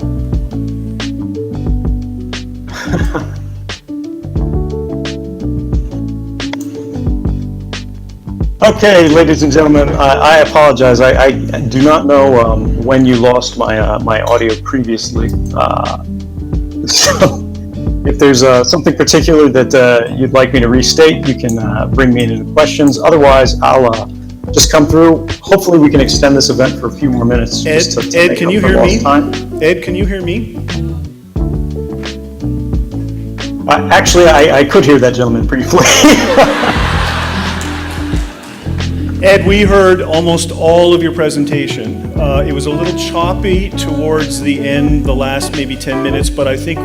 Okay, ladies and gentlemen, I apologize. I do not know when you lost my my audio previously. So if there's something particular that you'd like me to restate, you can bring me into questions. Otherwise, I'll just come through. Hopefully, we can extend this event for a few more minutes. Ed, can you hear me? Ed, can you hear me? Actually, I could hear that gentleman briefly. Ed, we heard almost all of your presentation. It was a little choppy towards the end, the last maybe 10 minutes, but I think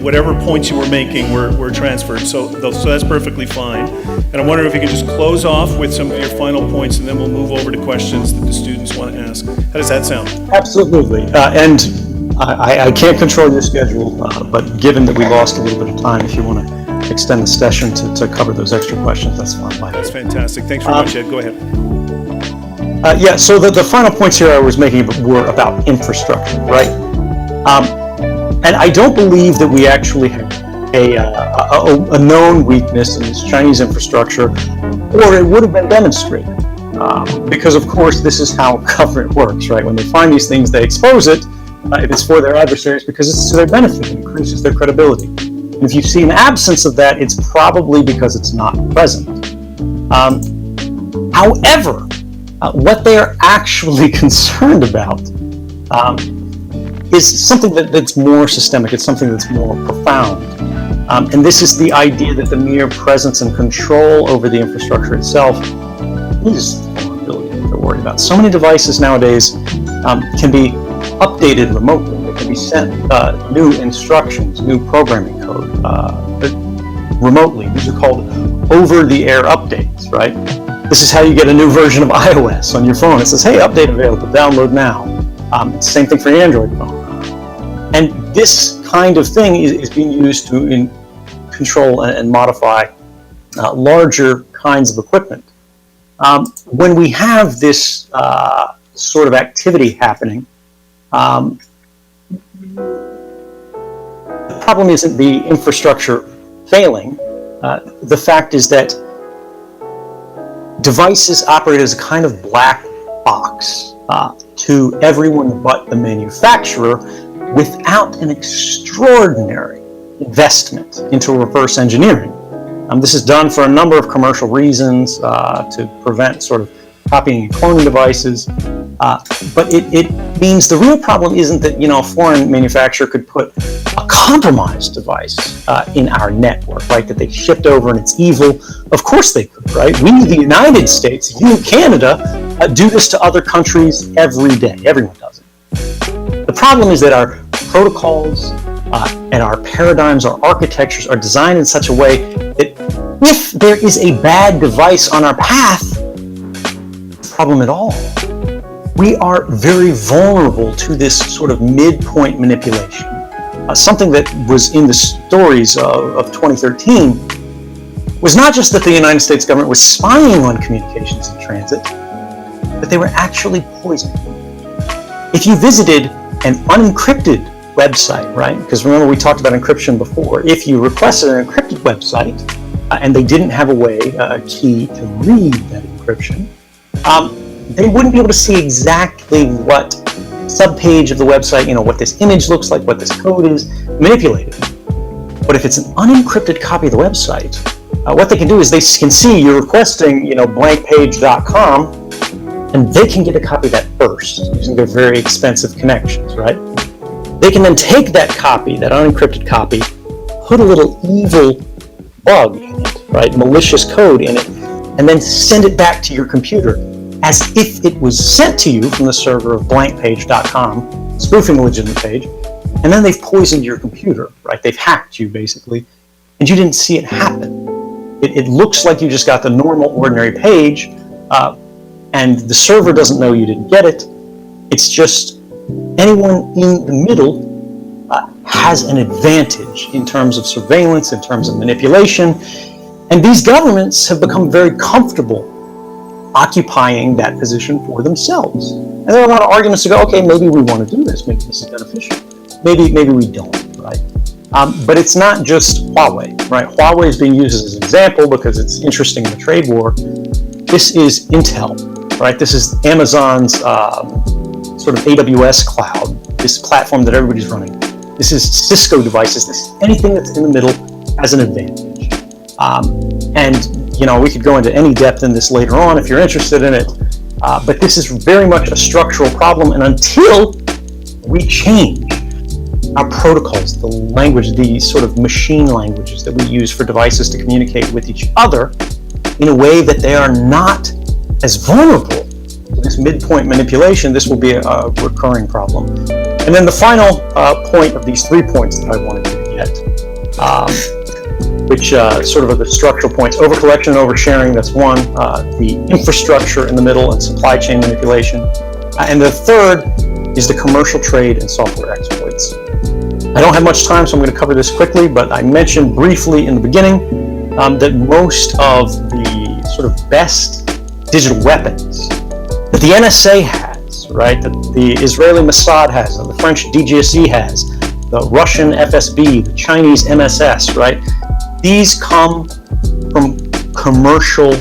whatever points you were making were transferred, so that's perfectly fine. And I'm wondering if you could just close off with some of your final points, and then we'll move over to questions that the students want to ask. How does that sound? Absolutely. And I can't control your schedule, but given that we lost a little bit of time, if you want to extend the session to cover those extra questions, that's fine. That's fantastic. Thanks very much, Ed. Go ahead. Yeah, so the final points here I was making were about infrastructure, right? And I don't believe that we actually have a known weakness in this Chinese infrastructure, or it would have been demonstrated. Because, of course, this is how government works, right? When they find these things, they expose it. If it's for their adversaries, because it's to their benefit, it increases their credibility. And if you see an absence of that, it's probably because it's not present. However, what they are actually concerned about is something that's more systemic. It's something that's more profound. And this is the idea that the mere presence and control over the infrastructure itself is vulnerability that they're worried about. So many devices nowadays can be updated remotely. They can be sent new instructions, new programming code remotely. These are called over-the-air updates, right? This is how you get a new version of iOS on your phone. It says, hey, update available, download now. It's the same thing for your Android phone. And this kind of thing is being used to control and modify larger kinds of equipment. When we have this sort of activity happening, the problem isn't the infrastructure failing. The fact is that devices operate as a kind of black box to everyone but the manufacturer without an extraordinary investment into reverse engineering. This is done for a number of commercial reasons to prevent sort of copying and cloning devices. But it means the real problem isn't that, a foreign manufacturer could put a compromised device in our network, right, that they shipped over and it's evil. Of course they could, right? We, the United States, you, Canada, do this to other countries every day. Everyone does it. The problem is that our protocols and our paradigms, our architectures are designed in such a way that if there is a bad device on our path, it's a problem at all. We are very vulnerable to this sort of midpoint manipulation. Something that was in the stories of 2013 was not just that the United States government was spying on communications in transit, but they were actually poisoning them. If you visited an unencrypted website, right? Because remember we talked about encryption before. If you requested an encrypted website and they didn't have a key to read that encryption, they wouldn't be able to see exactly what subpage of the website, what this image looks like, what this code is, manipulated. But if it's an unencrypted copy of the website, what they can do is they can see you're requesting, blankpage.com, and they can get a copy of that first using their very expensive connections, right? They can then take that copy, that unencrypted copy, put a little evil bug in it, right, malicious code in it, and then send it back to your computer as if it was sent to you from the server of blankpage.com, spoofing a legitimate page, and then they've poisoned your computer, right? They've hacked you, basically, and you didn't see it happen. It looks like you just got the normal, ordinary page, and the server doesn't know you didn't get it. It's just anyone in the middle has an advantage in terms of surveillance, in terms of manipulation, and these governments have become very comfortable occupying that position for themselves. And there are a lot of arguments to go, okay, maybe we want to do this, maybe this is beneficial, maybe we don't, right? But it's not just Huawei, right? Huawei is being used as an example because it's interesting in the trade war. This is Intel, right? This is Amazon's sort of AWS cloud, this platform that everybody's running. This is Cisco devices. This is anything that's in the middle has an advantage. And we could go into any depth in this later on if you're interested in it, but this is very much a structural problem, and until we change our protocols, the language, the sort of machine languages that we use for devices to communicate with each other in a way that they are not as vulnerable to this midpoint manipulation, this will be a recurring problem. And then the final point of these 3 points that I wanted to get, which sort of are the structural points: overcollection and oversharing, that's one, the infrastructure in the middle and supply chain manipulation, and the third is the commercial trade and software exploits. I don't have much time, so I'm going to cover this quickly, but I mentioned briefly in the beginning that most of the sort of best digital weapons that the NSA has, right, that the Israeli Mossad has, and the French DGSE has, the Russian FSB, the Chinese MSS, right, these come from commercial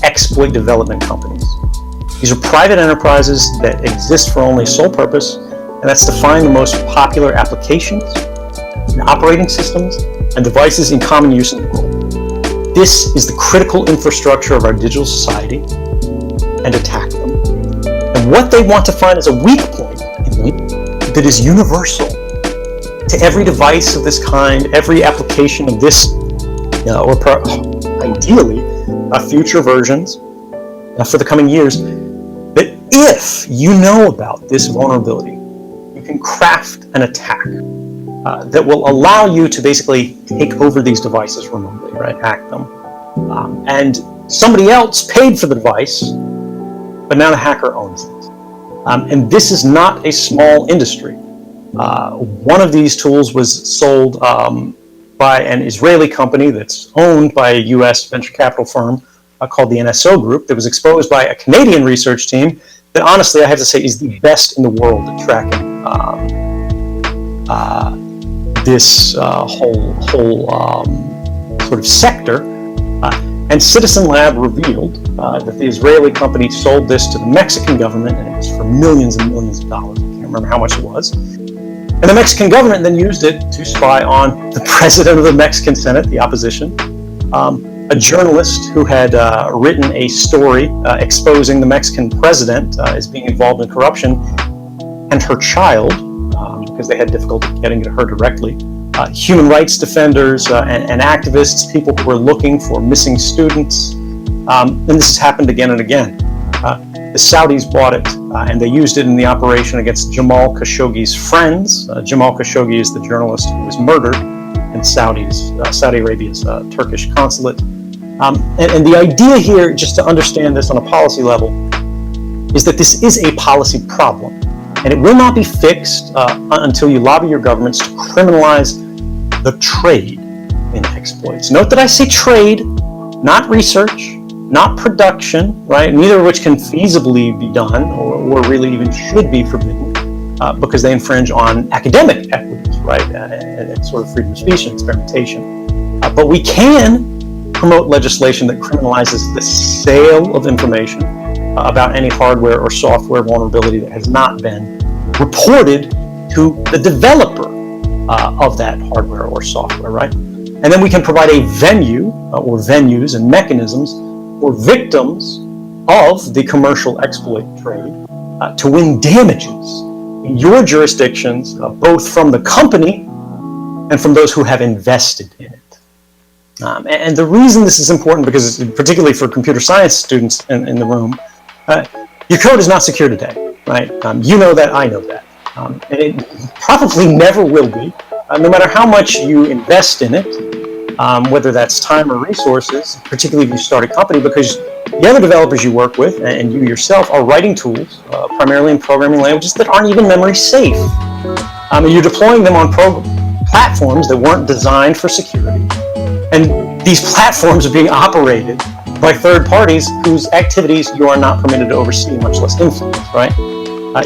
exploit development companies. These are private enterprises that exist for only a sole purpose, and that's to find the most popular applications and operating systems and devices in common use in the world. This is the critical infrastructure of our digital society, and attack them. And what they want to find is a weak point that is universal to every device of this kind, every application of this, or ideally, future versions for the coming years, that if you know about this vulnerability, can craft an attack that will allow you to basically take over these devices remotely, right? Hack them. And somebody else paid for the device, but now the hacker owns it. And this is not a small industry. One of these tools was sold by an Israeli company that's owned by a U.S. venture capital firm called the NSO Group, that was exposed by a Canadian research team that, honestly, I have to say is the best in the world at tracking this whole sort of sector. And Citizen Lab revealed that the Israeli company sold this to the Mexican government, and it was for millions and millions of dollars. I can't remember how much it was. And the Mexican government then used it to spy on the president of the Mexican Senate, the opposition, a journalist who had written a story exposing the Mexican president as being involved in corruption, and her child, because they had difficulty getting to her directly, human rights defenders and activists, people who were looking for missing students. And this has happened again and again. The Saudis bought it, and they used it in the operation against Jamal Khashoggi's friends. Jamal Khashoggi is the journalist who was murdered in Saudi Arabia's Turkish consulate. And the idea here, just to understand this on a policy level, is that this is a policy problem. And it will not be fixed until you lobby your governments to criminalize the trade in exploits. Note that I say trade, not research, not production, right? Neither of which can feasibly be done or really even should be forbidden because they infringe on academic equities, right? And sort of freedom of speech and experimentation. But we can promote legislation that criminalizes the sale of information about any hardware or software vulnerability that has not been reported to the developer of that hardware or software, right? And then we can provide a venue or venues and mechanisms for victims of the commercial exploit trade to win damages in your jurisdictions, both from the company and from those who have invested in it. And the reason this is important, because particularly for computer science students in the room, your code is not secure today, right? You know that, I know that. And it probably never will be, no matter how much you invest in it, whether that's time or resources, particularly if you start a company, because the other developers you work with and you yourself are writing tools, primarily in programming languages that aren't even memory safe. And you're deploying them on platforms that weren't designed for security. And these platforms are being operated by third parties whose activities you are not permitted to oversee, much less influence, right?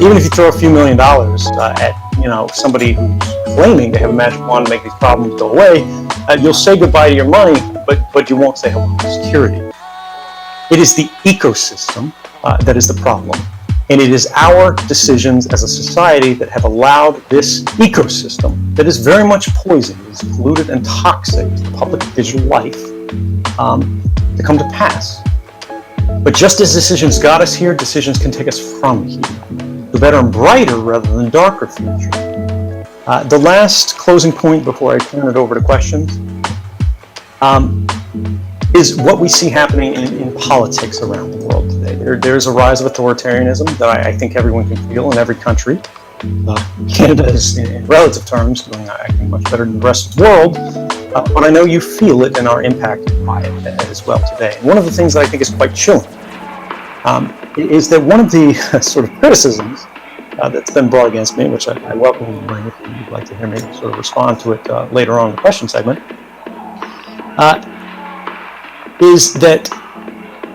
Even if you throw a few $1 million at somebody who's claiming they have a magic wand to make these problems go away, you'll say goodbye to your money, but you won't say hello to security. It is the ecosystem that is the problem. And it is our decisions as a society that have allowed this ecosystem that is very much poisoned, is polluted and toxic to public digital life to come to pass. But just as decisions got us here, decisions can take us from here to a better and brighter rather than darker future. The last closing point before I turn it over to questions is what we see happening in politics around the world today. There's a rise of authoritarianism that I think everyone can feel in every country. Canada is, in relative terms, doing, I think, much better than the rest of the world, but I know you feel it and are impacted by it as well today. And one of the things that I think is quite chilling is that one of the sort of criticisms that's been brought against me, which I welcome you to bring if you'd like to hear me sort of respond to it later on in the question segment, is that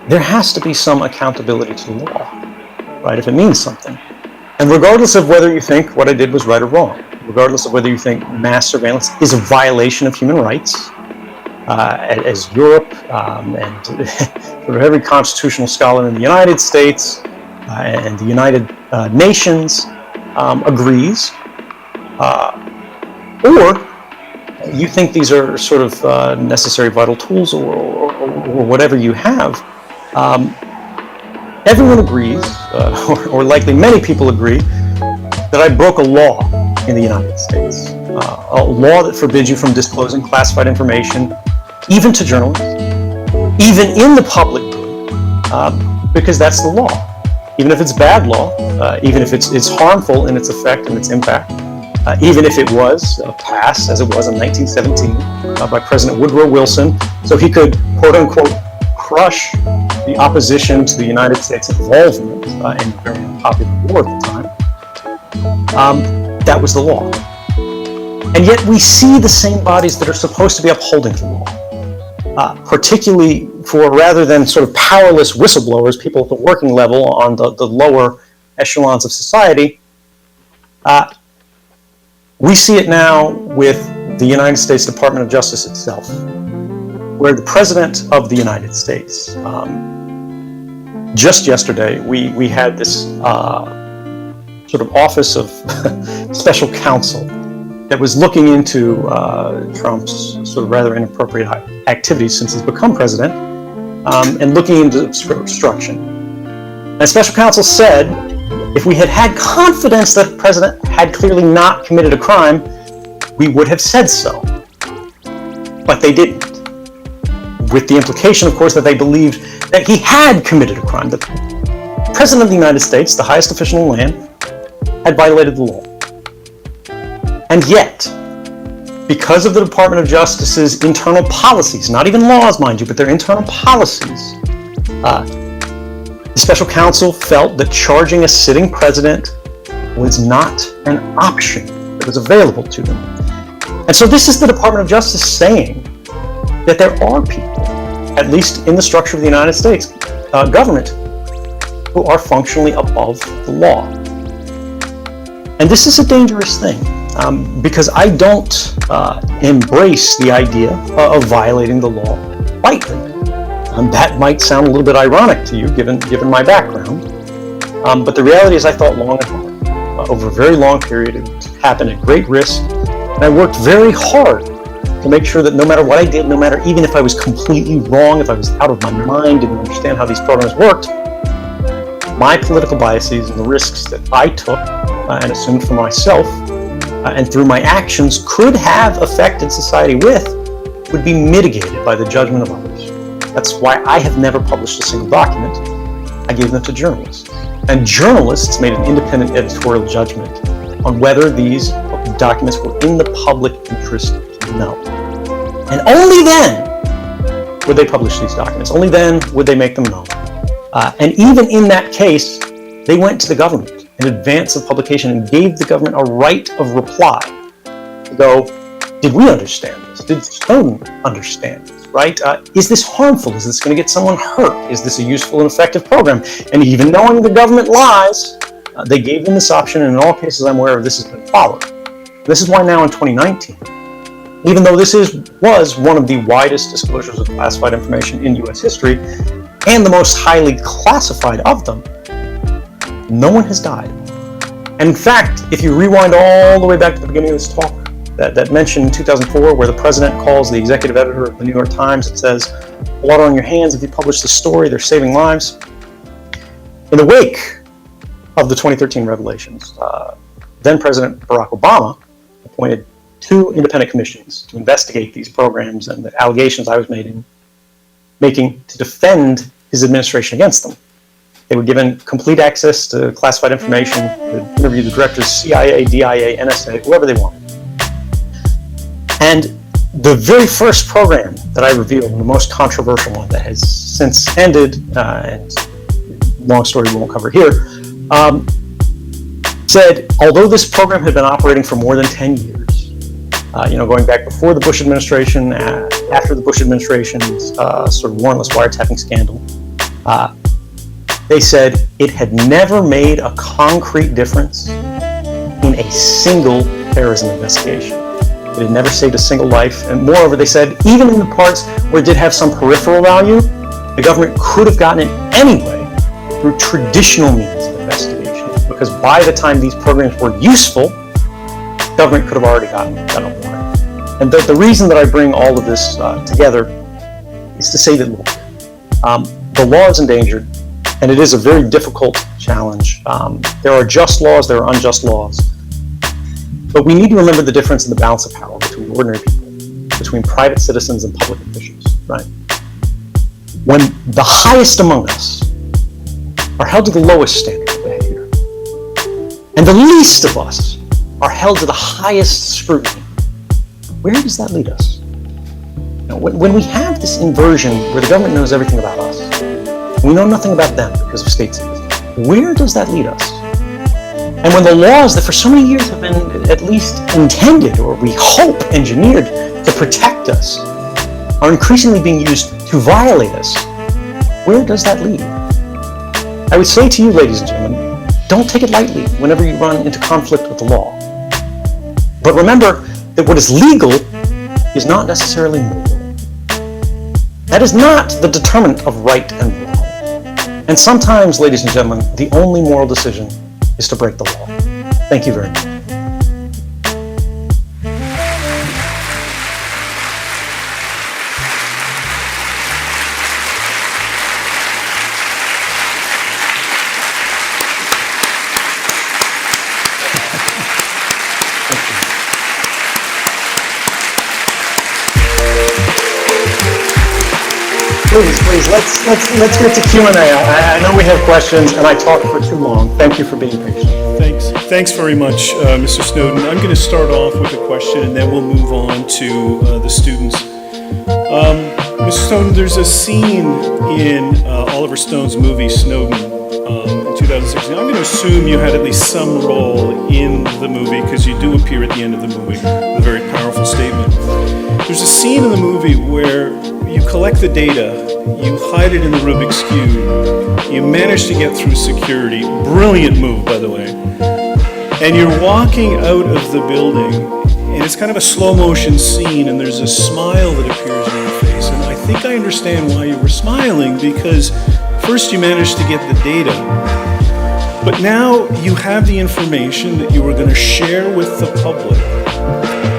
there has to be some accountability to law, right, if it means something. And regardless of whether you think what I did was right or wrong, regardless of whether you think mass surveillance is a violation of human rights, as Europe and sort of every constitutional scholar in the United States and the United Nations agrees, or you think these are sort of necessary vital tools or whatever you have, everyone agrees, or likely many people agree, that I broke a law in the United States, a law that forbids you from disclosing classified information, even to journalists, even in the public good, because that's the law. even if it's bad law, even if it's harmful in its effect and its impact, even if it was passed, as it was in 1917, by President Woodrow Wilson, so he could, quote unquote, crush the opposition to the United States involvement in a very unpopular war at the time. That was the law. And yet we see the same bodies that are supposed to be upholding the law, particularly for, rather than sort of powerless whistleblowers, people at the working level on the lower echelons of society. We see it now with the United States Department of Justice itself, where the President of the United States, just yesterday, we had this sort of Office of Special Counsel that was looking into Trump's sort of rather inappropriate activities since he's become president, and looking into obstruction. And Special Counsel said, if we had had confidence that the president had clearly not committed a crime, we would have said so. But they didn't. With the implication, of course, that they believed that he had committed a crime, that the President of the United States, the highest official in the land, had violated the law. And yet, because of the Department of Justice's internal policies, not even laws, mind you, but their internal policies, the special counsel felt that charging a sitting president was not an option that was available to them. And so this is the Department of Justice saying that there are people, at least in the structure of the United States government, who are functionally above the law. And this is a dangerous thing, because I don't embrace the idea of violating the law lightly. That might sound a little bit ironic to you, given my background, but the reality is I thought long and hard. Over a very long period, it happened at great risk, and I worked very hard to make sure that no matter what I did, no matter even if I was completely wrong, if I was out of my mind, didn't understand how these programs worked, my political biases and the risks that I took and assumed for myself and through my actions could have affected society would be mitigated by the judgment of others. That's why I have never published a single document. I gave them to journalists. And journalists made an independent editorial judgment on whether these documents were in the public interest to know. And only then would they publish these documents. Only then would they make them known. And even in that case, they went to the government in advance of publication and gave the government a right of reply to go, did we understand this? Did Snowden understand this, right? Is this harmful? Is this going to get someone hurt? Is this a useful and effective program? And even knowing the government lies, they gave them this option, and in all cases I'm aware of, this has been followed. This is why now in 2019, even though this was one of the widest disclosures of classified information in U.S. history, and the most highly classified of them, no one has died. And in fact, if you rewind all the way back to the beginning of this talk, that mention in 2004 where the president calls the executive editor of the New York Times and says, blood on your hands if you publish this story, they're saving lives. In the wake of the 2013 revelations, then President Barack Obama appointed 2 independent commissions to investigate these programs and the allegations I was making to defend his administration against them. They were given complete access to classified information, to interview the directors, CIA, DIA, NSA, whoever they wanted. And the very first program that I revealed, and the most controversial one that has since ended, and long story we won't cover here, said, although this program had been operating for more than 10 years, going back before the Bush administration, after the Bush administration's sort of warrantless wiretapping scandal, they said it had never made a concrete difference in a single terrorism investigation. It had never saved a single life, and moreover, they said, even in the parts where it did have some peripheral value, the government could have gotten it anyway through traditional means of investigation, because by the time these programs were useful, the government could have already gotten a warrant. And the reason that I bring all of this together is to say that, look, the law is endangered, and it is a very difficult challenge. There are just laws, there are unjust laws. But we need to remember the difference in the balance of power between ordinary people, between private citizens and public officials, right? When the highest among us are held to the lowest standard of behavior. And the least of us are held to the highest scrutiny. Where does that lead us? When we have this inversion where the government knows everything about us, we know nothing about them because of state secrecy, where does that lead us? And when the laws that for so many years have been at least intended, or we hope engineered, to protect us, are increasingly being used to violate us, where does that lead? I would say to you, ladies and gentlemen, don't take it lightly whenever you run into conflict with the law. But remember that what is legal is not necessarily moral. That is not the determinant of right and wrong. And sometimes, ladies and gentlemen, the only moral decision is to break the law. Thank you very much. Please, let's get to Q&A. I know we have questions, and I talked for too long. Thank you for being patient. Thanks very much, Mr. Snowden. I'm going to start off with a question, and then we'll move on to the students. Mr. Snowden, there's a scene in Oliver Stone's movie Snowden in 2016. I'm going to assume you had at least some role in the movie, because you do appear at the end of the movie with a very powerful statement. There's a scene in the movie where you collect the data, you hide it in the Rubik's Cube, you manage to get through security, brilliant move, by the way, and you're walking out of the building, and it's kind of a slow motion scene, and there's a smile that appears on your face, and I think I understand why you were smiling, because first you managed to get the data, but now you have the information that you were going to share with the public,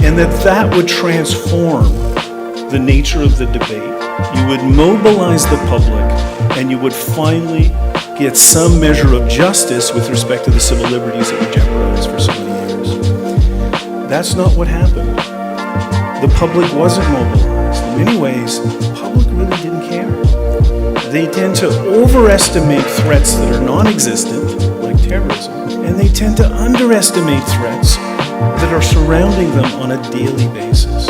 and that would transform the nature of the debate. You would mobilize the public, and you would finally get some measure of justice with respect to the civil liberties that were jeopardized for so many years. That's not what happened. The public wasn't mobilized. In many ways, the public really didn't care. They tend to overestimate threats that are non-existent, like terrorism, and they tend to underestimate threats that are surrounding them on a daily basis.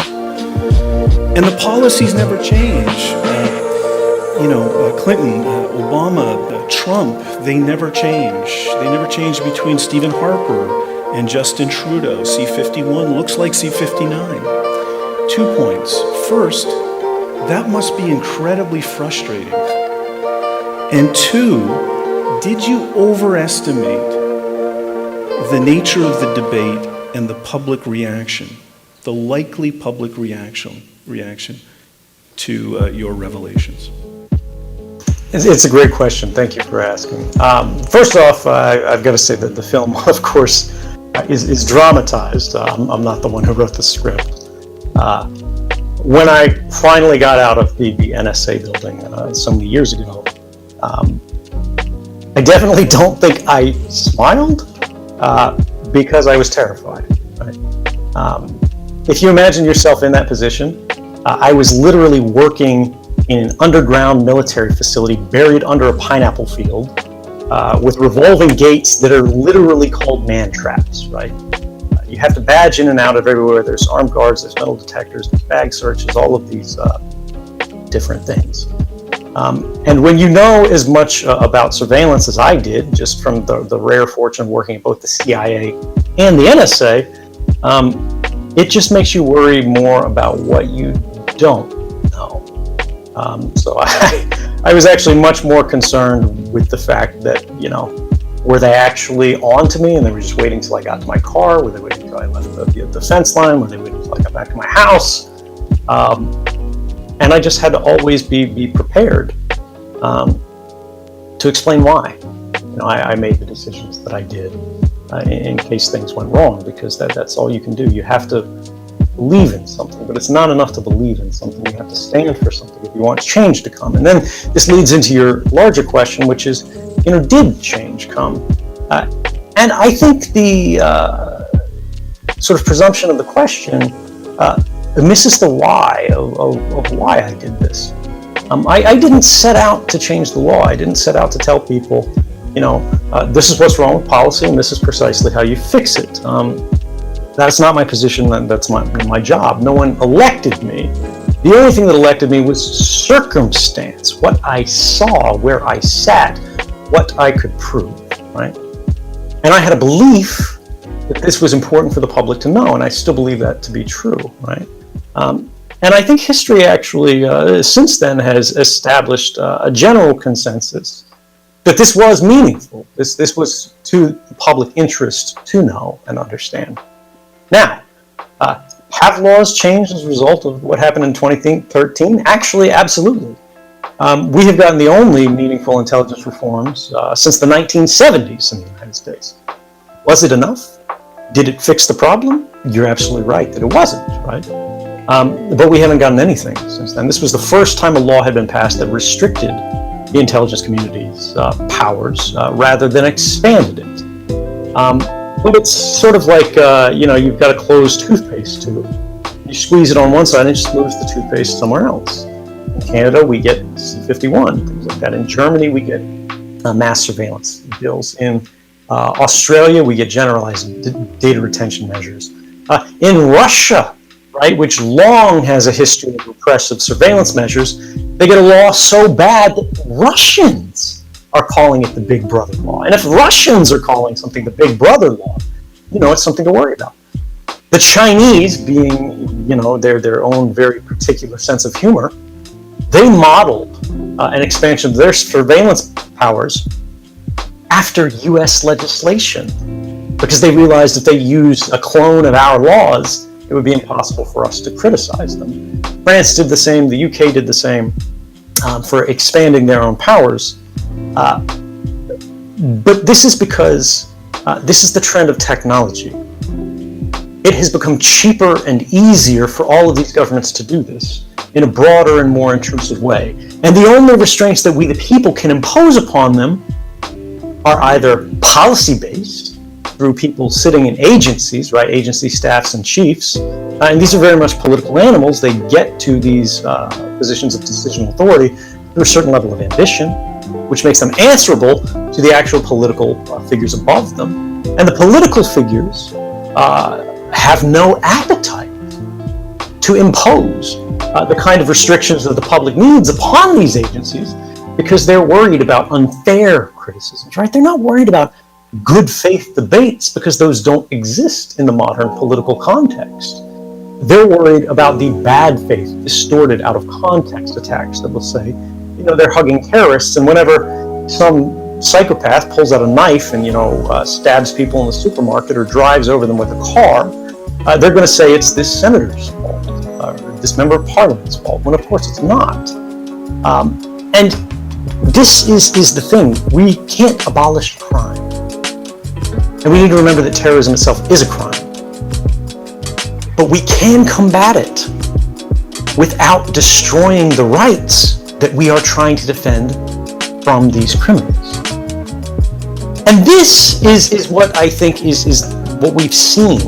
And the policies never change. Clinton, Obama, Trump, they never change. They never change between Stephen Harper and Justin Trudeau. C-51 looks like C-59. 2 points. First, that must be incredibly frustrating. And two, did you overestimate the nature of the debate and the public reaction, the likely public reaction to your revelations? It's a great question. Thank you for asking. First off, I've got to say that the film, of course, is dramatized. I'm not the one who wrote the script. When I finally got out of the NSA building so many years ago, I definitely don't think I smiled because I was terrified. Right? If you imagine yourself in that position, I was literally working in an underground military facility buried under a pineapple field with revolving gates that are literally called man traps, right? You have to badge in and out of everywhere. There's armed guards, there's metal detectors, there's bag searches, all of these different things. And when you know as much about surveillance as I did, just from the rare fortune of working at both the CIA and the NSA, it just makes you worry more about what you don't know. So I was actually much more concerned with the fact that, were they actually on to me and they were just waiting till I got to my car? Were they waiting till I left the fence line? Were they waiting till I got back to my house? And I just had to always be prepared to explain why. I made the decisions that I did in case things went wrong, because that's all you can do. You have to believe in something, but it's not enough to believe in something. You have to stand for something if you want change to come. And then this leads into your larger question, which is, did change come? And I think the sort of presumption of the question misses the why of why I did this. I didn't set out to change the law. I didn't set out to tell people this is what's wrong with policy, and this is precisely how you fix it. That's not my position. That's my job. No one elected me. The only thing that elected me was circumstance, what I saw, where I sat, what I could prove, right? And I had a belief that this was important for the public to know, and I still believe that to be true, right? And I think history actually, since then, has established a general consensus that this was meaningful. This was to the public interest to know and understand. Now, have laws changed as a result of what happened in 2013? Actually, absolutely. We have gotten the only meaningful intelligence reforms since the 1970s in the United States. Was it enough? Did it fix the problem? You're absolutely right that it wasn't, right? But we haven't gotten anything since then. This was the first time a law had been passed that restricted the intelligence community's powers rather than expanded it. But it's sort of like, you've got a closed toothpaste tube. You squeeze it on one side and it just moves the toothpaste somewhere else. In Canada, we get C-51, things like that. In Germany, we get mass surveillance bills. In Australia, we get generalized data retention measures. In Russia, right, which long has a history of repressive surveillance measures, they get a law so bad that Russians are calling it the Big Brother law. And if Russians are calling something the Big Brother law, it's something to worry about. The Chinese, being, their own very particular sense of humor, they modeled an expansion of their surveillance powers after U.S. legislation, because they realized if they used a clone of our laws, it would be impossible for us to criticize them. France did the same, the UK did the same for expanding their own powers. But this is because this is the trend of technology. It has become cheaper and easier for all of these governments to do this in a broader and more intrusive way. And the only restraints that we, the people, can impose upon them are either policy-based, through people sitting in agencies, right, agency staffs and chiefs, and these are very much political animals. They get to these positions of decisional authority through a certain level of ambition, which makes them answerable to the actual political figures above them. And the political figures have no appetite to impose the kind of restrictions that the public needs upon these agencies, because they're worried about unfair criticisms, right? They're not worried about good faith debates, because those don't exist in the modern political context. They're worried about the bad faith, distorted out of context attacks that will say, they're hugging terrorists, and whenever some psychopath pulls out a knife and, stabs people in the supermarket or drives over them with a car, they're going to say it's this senator's fault, or this member of parliament's fault, when of course it's not. And this is the thing. We can't abolish crime. And we need to remember that terrorism itself is a crime. But we can combat it without destroying the rights that we are trying to defend from these criminals. And this is what I think is what we've seen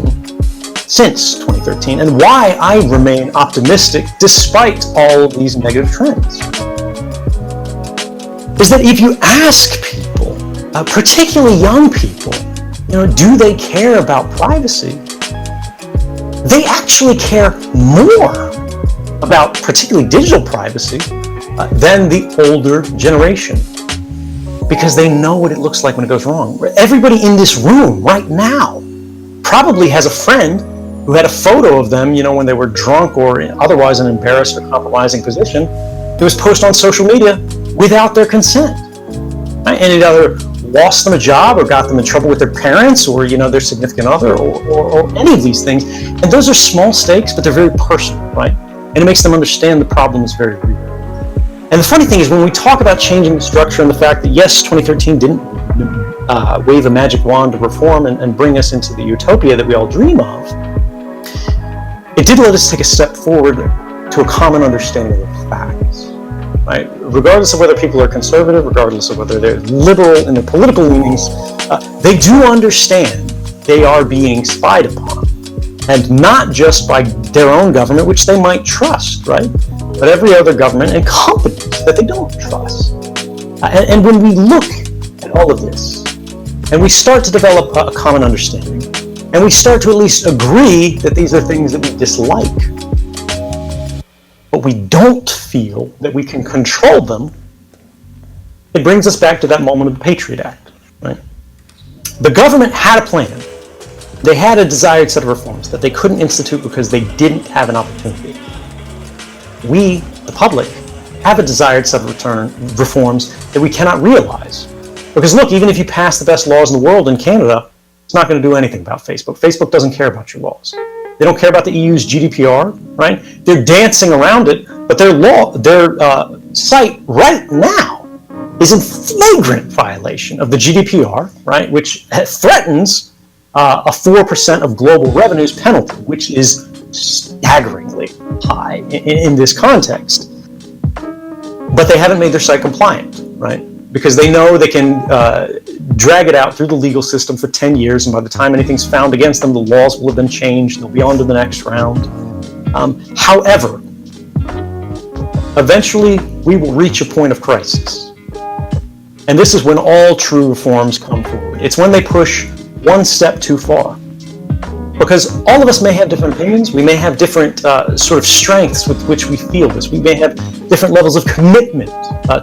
since 2013, and why I remain optimistic despite all of these negative trends. Is that if you ask people, particularly young people, do they care about privacy? They actually care more about particularly digital privacy than the older generation, because they know what it looks like when it goes wrong. Everybody in this room right now probably has a friend who had a photo of them, when they were drunk or otherwise in an embarrassed or compromising position, that was posted on social media without their consent. Right? And it either lost them a job or got them in trouble with their parents or their significant other or any of these things. And those are small stakes, but they're very personal, right? And it makes them understand the problem is very real. And the funny thing is, when we talk about changing the structure and the fact that yes, 2013 didn't wave a magic wand to reform and bring us into the utopia that we all dream of, it did let us take a step forward to a common understanding of facts. Right? Regardless of whether people are conservative, regardless of whether they're liberal in their political leanings, they do understand they are being spied upon. And not just by their own government, which they might trust, right? But every other government and companies that they don't trust. And when we look at all of this, and we start to develop a common understanding, and we start to at least agree that these are things that we dislike, but we don't feel that we can control them, it brings us back to that moment of the Patriot Act, right? The government had a plan. They had a desired set of reforms that they couldn't institute because they didn't have an opportunity. We, the public, have a desired set of reforms that we cannot realize. Because look, even if you pass the best laws in the world in Canada, it's not going to do anything about Facebook. Facebook doesn't care about your laws. They don't care about the EU's GDPR, right? They're dancing around it, but their site right now is in flagrant violation of the GDPR, right? Which threatens a 4% of global revenues penalty, which is staggeringly high in this context. But they haven't made their site compliant, right? Because they know they can drag it out through the legal system for 10 years, and by the time anything's found against them, the laws will have been changed, they'll be on to the next round. However, eventually we will reach a point of crisis. And this is when all true reforms come forward. It's when they push one step too far. Because all of us may have different opinions, we may have different sort of strengths with which we feel this, we may have different levels of commitment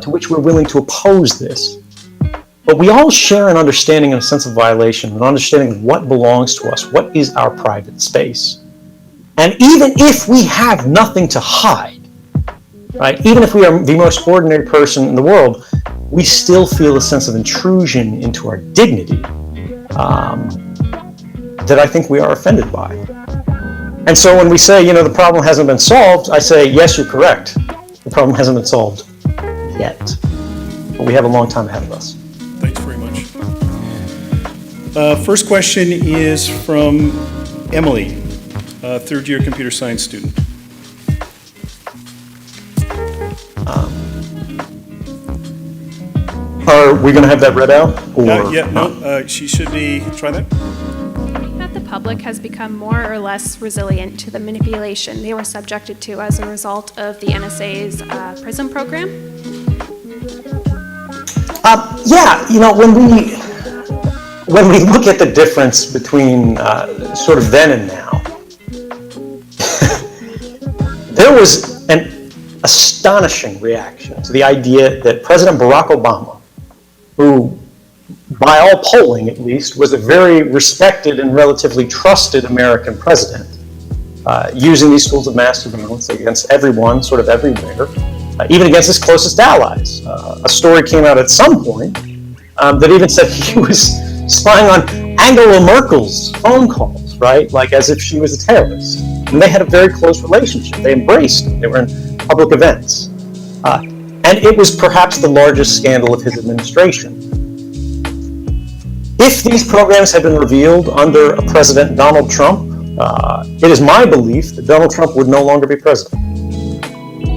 to which we're willing to oppose this. But we all share an understanding and a sense of violation, an understanding of what belongs to us, what is our private space. And even if we have nothing to hide, right, even if we are the most ordinary person in the world, we still feel a sense of intrusion into our dignity that I think we are offended by. And so when we say, the problem hasn't been solved, I say, yes, you're correct. The problem hasn't been solved yet. But we have a long time ahead of us. Thanks very much. First question is from Emily, third-year computer science student. Are we going to have that read out? She should be. Try that. That the public has become more or less resilient to the manipulation they were subjected to as a result of the NSA's PRISM program? When we look at the difference between sort of then and now, there was an astonishing reaction to the idea that President Barack Obama, who, by all polling at least, was a very respected and relatively trusted American president, using these tools of mass surveillance against everyone, sort of everywhere, even against his closest allies. A story came out at some point that even said he was spying on Angela Merkel's phone calls, right? Like as if she was a terrorist. And they had a very close relationship. They embraced him. They were in public events. And it was perhaps the largest scandal of his administration. If these programs had been revealed under a President Donald Trump, it is my belief that Donald Trump would no longer be president.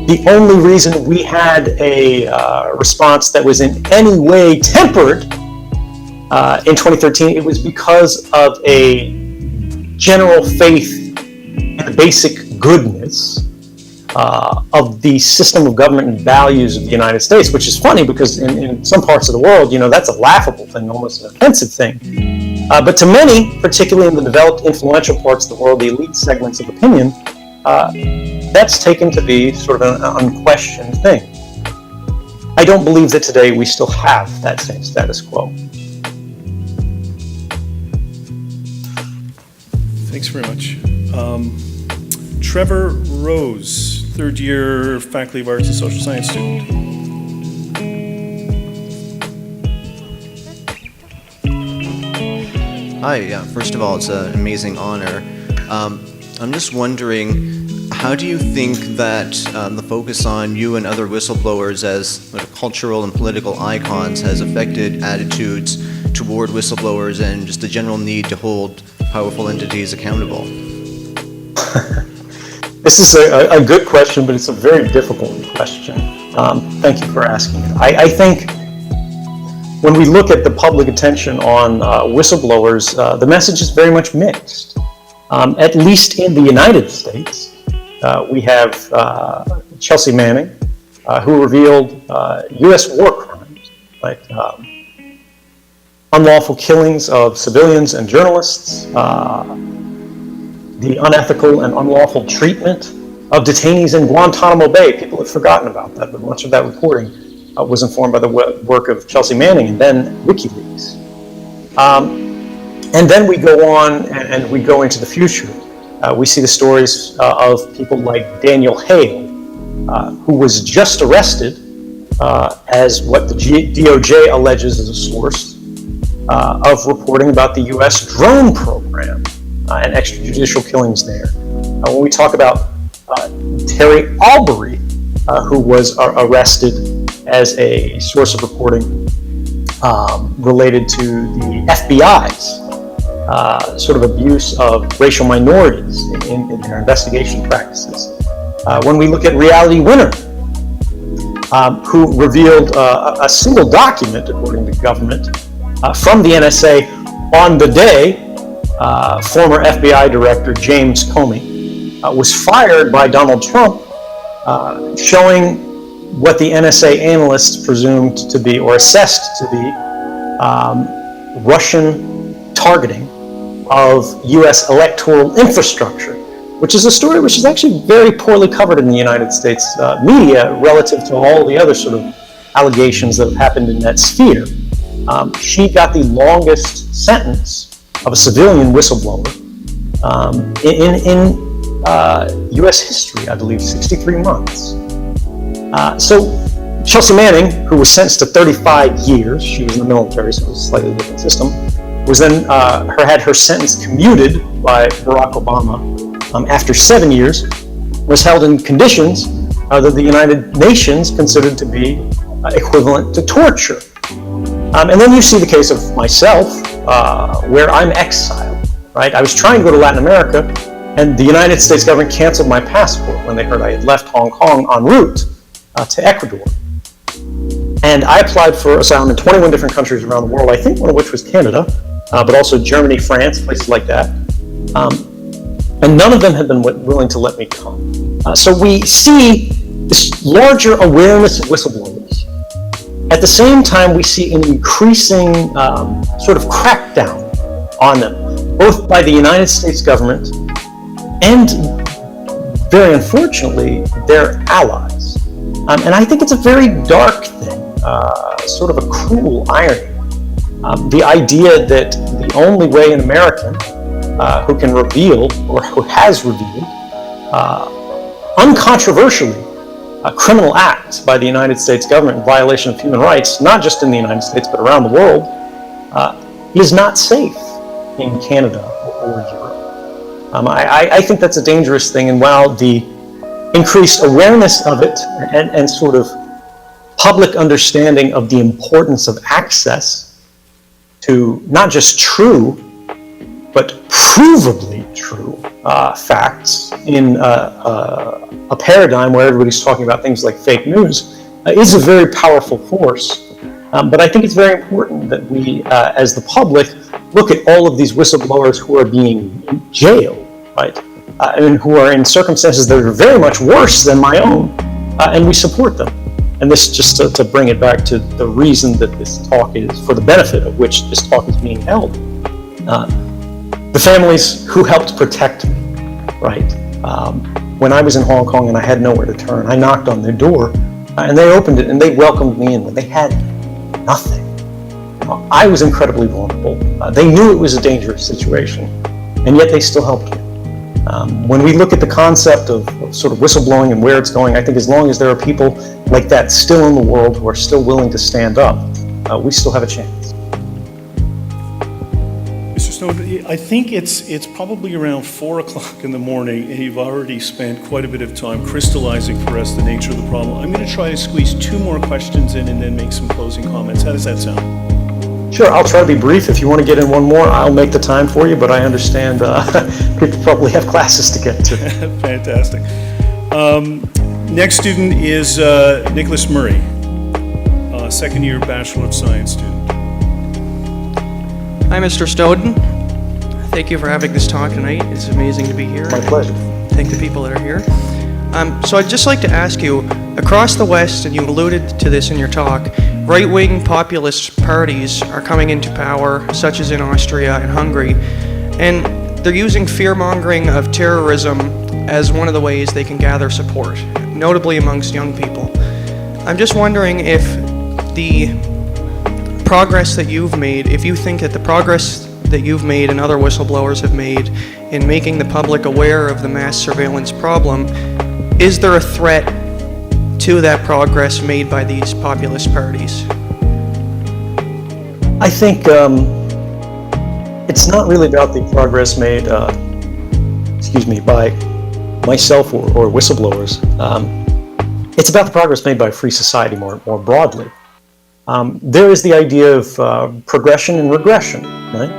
The only reason we had a response that was in any way tempered in 2013, it was because of a general faith in the basic goodness of the system of government and values of the United States, which is funny because in some parts of the world, that's a laughable thing, almost an offensive thing. But to many, particularly in the developed, influential parts of the world, the elite segments of opinion, that's taken to be sort of an unquestioned thing. I don't believe that today we still have that same status quo. Thanks very much. Trevor Rose, third-year Faculty of Arts and Social Science student. Hi, first of all, it's an amazing honor. I'm just wondering, how do you think that the focus on you and other whistleblowers as cultural and political icons has affected attitudes toward whistleblowers and just the general need to hold powerful entities accountable? This is a good question, but it's a very difficult question. Thank you for asking it. I think when we look at the public attention on whistleblowers, the message is very much mixed. At least in the United States, we have Chelsea Manning, who revealed U.S. war crimes, like unlawful killings of civilians and journalists, the unethical and unlawful treatment of detainees in Guantanamo Bay. People have forgotten about that, but much of that reporting was informed by the work of Chelsea Manning and then WikiLeaks. And then we go on and we go into the future. We see the stories of people like Daniel Hale, who was just arrested as what the DOJ alleges is a source of reporting about the U.S. drone program and extrajudicial killings there. When we talk about Terry Albury, who was arrested as a source of reporting related to the FBI's sort of abuse of racial minorities in their investigation practices. When we look at Reality Winner, who revealed a single document, according to the government, from the NSA on the day former FBI Director James Comey was fired by Donald Trump, showing what the NSA analysts presumed to be, or assessed to be, Russian targeting of U.S. electoral infrastructure, which is a story which is actually very poorly covered in the United States media relative to all the other sort of allegations that have happened in that sphere. She got the longest sentence of a civilian whistleblower in U.S. history, I believe, 63 months. So Chelsea Manning, who was sentenced to 35 years, she was in the military, so it was a slightly different system, was then had her sentence commuted by Barack Obama after 7 years, was held in conditions that the United Nations considered to be equivalent to torture. And then you see the case of myself, where I'm exiled, right? I was trying to go to Latin America, and the United States government canceled my passport when they heard I had left Hong Kong en route to Ecuador. And I applied for asylum in 21 different countries around the world, I think one of which was Canada, but also Germany, France, places like that. And none of them have been willing to let me come. So we see this larger awareness of whistleblowers. At the same time, we see an increasing sort of crackdown on them, both by the United States government and, very unfortunately, their allies. And I think it's a very dark thing, sort of a cruel irony. The idea that the only way an American who can reveal, or who has revealed, uncontroversially, criminal acts by the United States government in violation of human rights, not just in the United States, but around the world, is not safe in Canada or Europe. I think that's a dangerous thing, and while the increased awareness of it and sort of public understanding of the importance of access to not just true, but provably true facts in a paradigm where everybody's talking about things like fake news is a very powerful force. But I think it's very important that we, as the public, look at all of these whistleblowers who are being jailed, right? And who are in circumstances that are very much worse than my own, and we support them. And this, just to bring it back to the reason that this talk is, for the benefit of which this talk is being held. The families who helped protect me, right? When I was in Hong Kong and I had nowhere to turn, I knocked on their door, and they opened it and they welcomed me in when they had nothing. I was incredibly vulnerable. They knew it was a dangerous situation, and yet they still helped me. When we look at the concept of sort of whistleblowing and where it's going, I think as long as there are people like that still in the world who are still willing to stand up, we still have a chance. Mr. Snowden, I think it's probably around 4 o'clock in the morning, and you've already spent quite a bit of time crystallizing for us the nature of the problem. I'm going to try to squeeze 2 more questions in and then make some closing comments. How does that sound? Sure, I'll try to be brief. If you want to get in one more, I'll make the time for you, but I understand people probably have classes to get to. Fantastic. Next student is Nicholas Murray, second-year Bachelor of Science student. Hi, Mr. Snowden. Thank you for having this talk tonight. It's amazing to be here. My pleasure. Thank the people that are here. So I'd just like to ask you, across the West, and you alluded to this in your talk, right-wing populist parties are coming into power, such as in Austria and Hungary, and they're using fear-mongering of terrorism as one of the ways they can gather support, notably amongst young people. I'm just wondering if the progress that you've made, if you think that the progress that you've made and other whistleblowers have made in making the public aware of the mass surveillance problem, is there a threat to that progress made by these populist parties? I think it's not really about the progress made, by myself or whistleblowers. It's about the progress made by free society more broadly. There is the idea of progression and regression, right?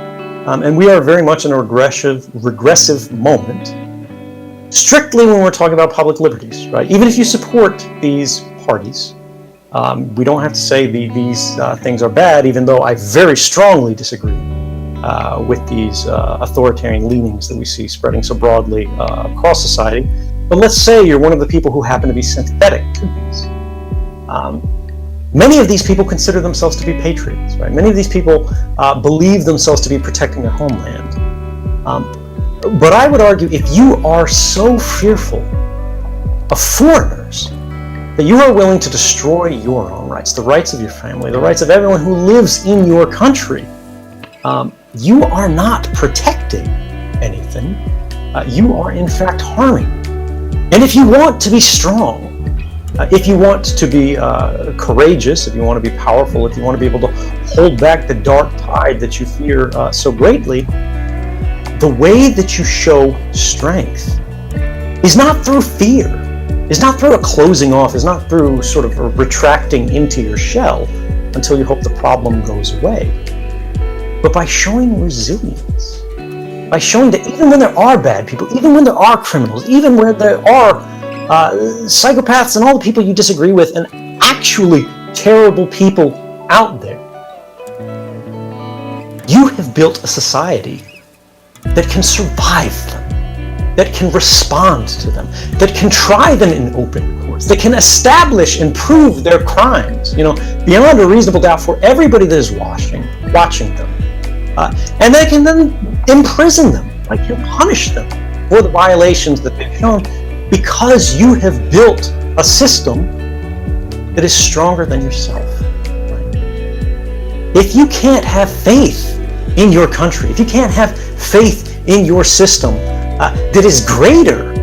And we are very much in a regressive moment, strictly when we're talking about public liberties, right? Even if you support these parties, we don't have to say these things are bad, even though I very strongly disagree with these authoritarian leanings that we see spreading so broadly across society. But let's say you're one of the people who happen to be sympathetic to these. Many of these people consider themselves to be patriots, right? Many of these people believe themselves to be protecting their homeland. But I would argue, if you are so fearful of foreigners that you are willing to destroy your own rights, the rights of your family, the rights of everyone who lives in your country, you are not protecting anything. You are in fact harming. And if you want to be strong, if you want to be courageous, if you want to be powerful, if you want to be able to hold back the dark tide that you fear so greatly, the way that you show strength is not through fear, is not through a closing off, is not through sort of a retracting into your shell until you hope the problem goes away, but by showing resilience, by showing that even when there are bad people, even when there are criminals, even when there are psychopaths and all the people you disagree with and actually terrible people out there, you have built a society that can survive them, that can respond to them, that can try them in open courts, that can establish and prove their crimes, beyond a reasonable doubt for everybody that is watching them. And they can then imprison them, punish them for the violations that they've shown, because you have built a system that is stronger than yourself. Right? If you can't have faith in your country, if you can't have faith in your system that is greater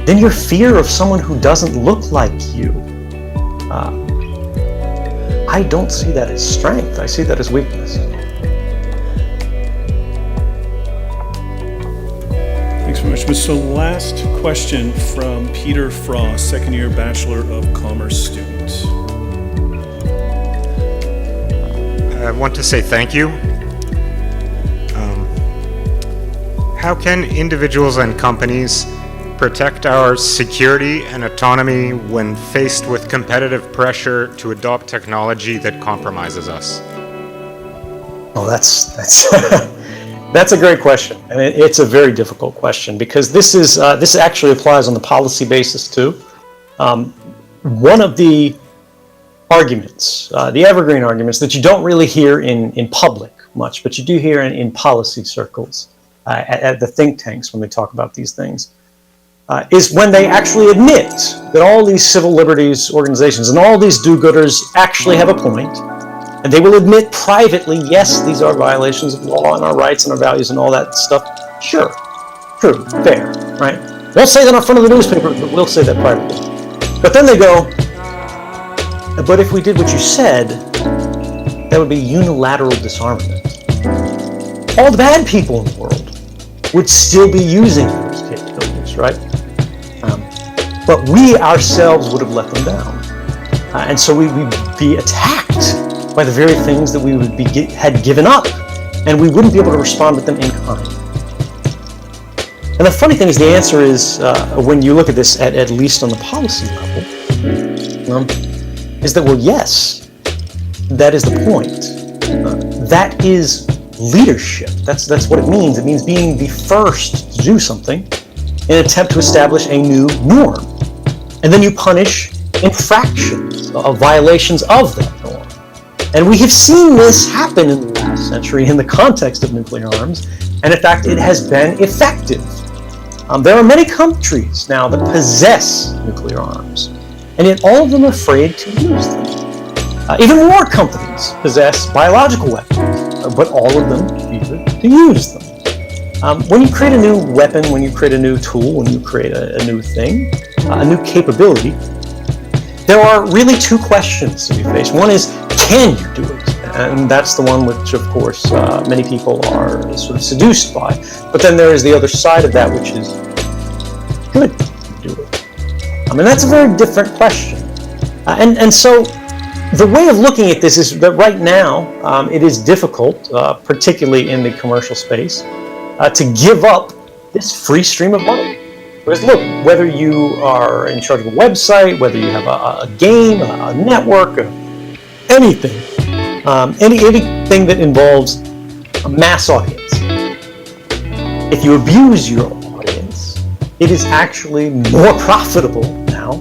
than your fear of someone who doesn't look like you, I don't see that as strength. I see that as weakness. Thanks very much. So last question from Peter Frost, second-year Bachelor of Commerce student. I want to say thank you. How can individuals and companies protect our security and autonomy when faced with competitive pressure to adopt technology that compromises us? Oh, that's that's a great question, and it's a very difficult question, because this actually applies on the policy basis too. One of the arguments, the evergreen arguments that you don't really hear in public much, but you do hear in policy circles, at the think tanks when they talk about these things, is when they actually admit that all these civil liberties organizations and all these do-gooders actually have a point, and they will admit privately, yes, these are violations of law and our rights and our values and all that stuff. Sure, true, fair, right? Won't say that in front of the newspaper, but we'll say that privately. But then they go, but if we did what you said, that would be unilateral disarmament. All the bad people in the world would still be using those capabilities, right? But we ourselves would have let them down. And so we'd be attacked by the very things that we had given up, and we wouldn't be able to respond with them in kind. And the funny thing is, the answer is, when you look at this at least on the policy level, is that, well, yes, that is the point. That is leadership. That's what it means. It means being the first to do something in an attempt to establish a new norm. And then you punish infractions, violations of that norm. And we have seen this happen in the last century in the context of nuclear arms, and in fact, it has been effective. There are many countries now that possess nuclear arms, and yet all of them are afraid to use them. Even more companies possess biological weapons, but all of them fear to use them. When you create a new weapon, when you create a new tool, when you create a new thing, a new capability, there are really two questions to be faced. One is, can you do it? And that's the one which, of course, many people are sort of seduced by. But then there is the other side of that, which is, could you do it? And that's a very different question. And so the way of looking at this is that right now it is difficult, particularly in the commercial space, to give up this free stream of money. Because look, whether you are in charge of a website, whether you have a game, a network, anything, anything that involves a mass audience, if you abuse your audience, it is actually more profitable now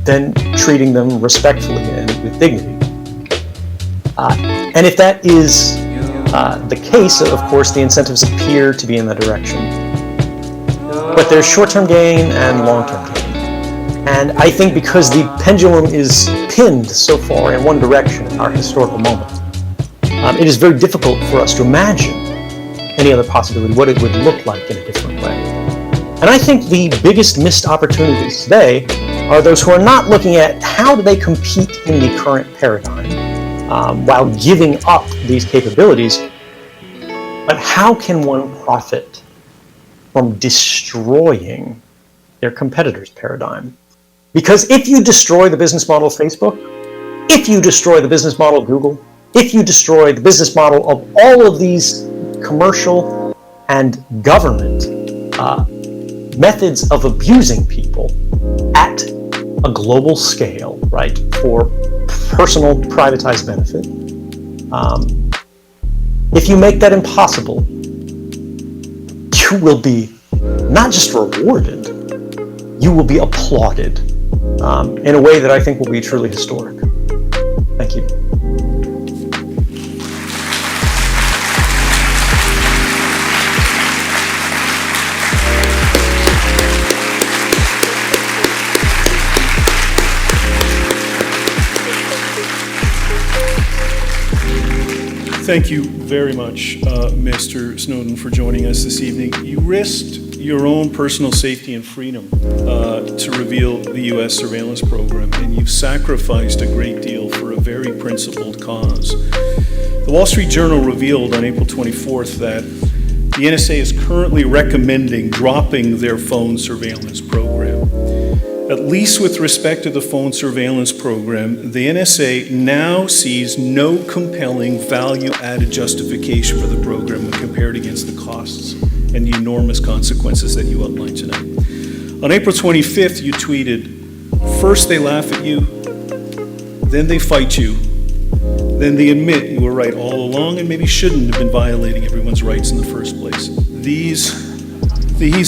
than treating them respectfully and with dignity. And if that is the case, of course, the incentives appear to be in that direction. But there's short-term gain and long-term gain. And I think because the pendulum is pinned so far in one direction in our historical moment, it is very difficult for us to imagine any other possibility, what it would look like in a different way. And I think the biggest missed opportunities today are those who are not looking at how do they compete in the current paradigm while giving up these capabilities, but how can one profit from destroying their competitor's paradigm? Because if you destroy the business model of Facebook, if you destroy the business model of Google, if you destroy the business model of all of these commercial and government methods of abusing people at a global scale, right, for personal privatized benefit, if you make that impossible, you will be not just rewarded, you will be applauded in a way that I think will be truly historic. Thank you. Thank you very much, Mr. Snowden, for joining us this evening. You risked your own personal safety and freedom to reveal the U.S. surveillance program, and you've sacrificed a great deal for a very principled cause. The Wall Street Journal revealed on April 24th that the NSA is currently recommending dropping their phone surveillance program. At least with respect to the phone surveillance program, the NSA now sees no compelling value-added justification for the program when compared against the costs and the enormous consequences that you outlined tonight. On April 25th, you tweeted, "First they laugh at you, then they fight you, then they admit you were right all along and maybe shouldn't have been violating everyone's rights in the first place." These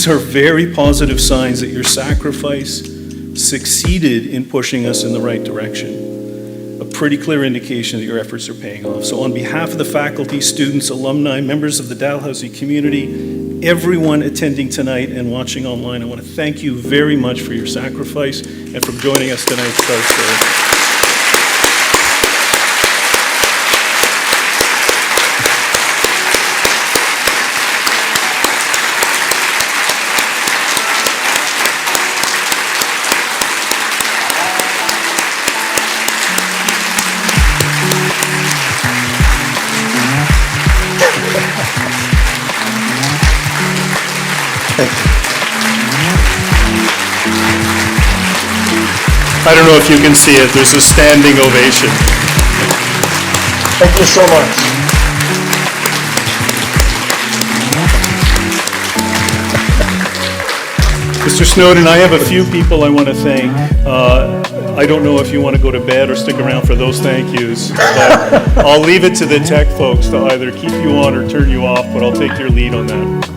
are very positive signs that your sacrifice succeeded in pushing us in the right direction. A pretty clear indication that your efforts are paying off. So on behalf of the faculty, students, alumni, members of the Dalhousie community, everyone attending tonight and watching online, I want to thank you very much for your sacrifice and for joining us tonight. I don't know if you can see it. There's a standing ovation. Thank you so much. Mr. Snowden, I have a few people I want to thank. I don't know if you want to go to bed or stick around for those thank yous, but I'll leave it to the tech folks to either keep you on or turn you off, but I'll take your lead on that.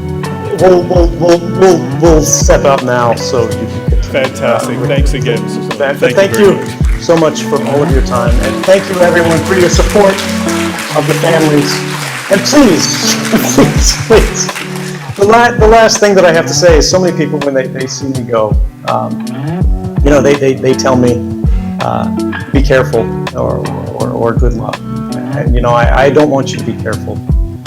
We'll step out now so you can Fantastic. Thanks again, Mr. Snowden. Thank you so much for all of your time, and thank you everyone for your support of the families. And please, please, the last thing that I have to say is so many people when they see me go, they tell me, be careful or good luck. And I don't want you to be careful,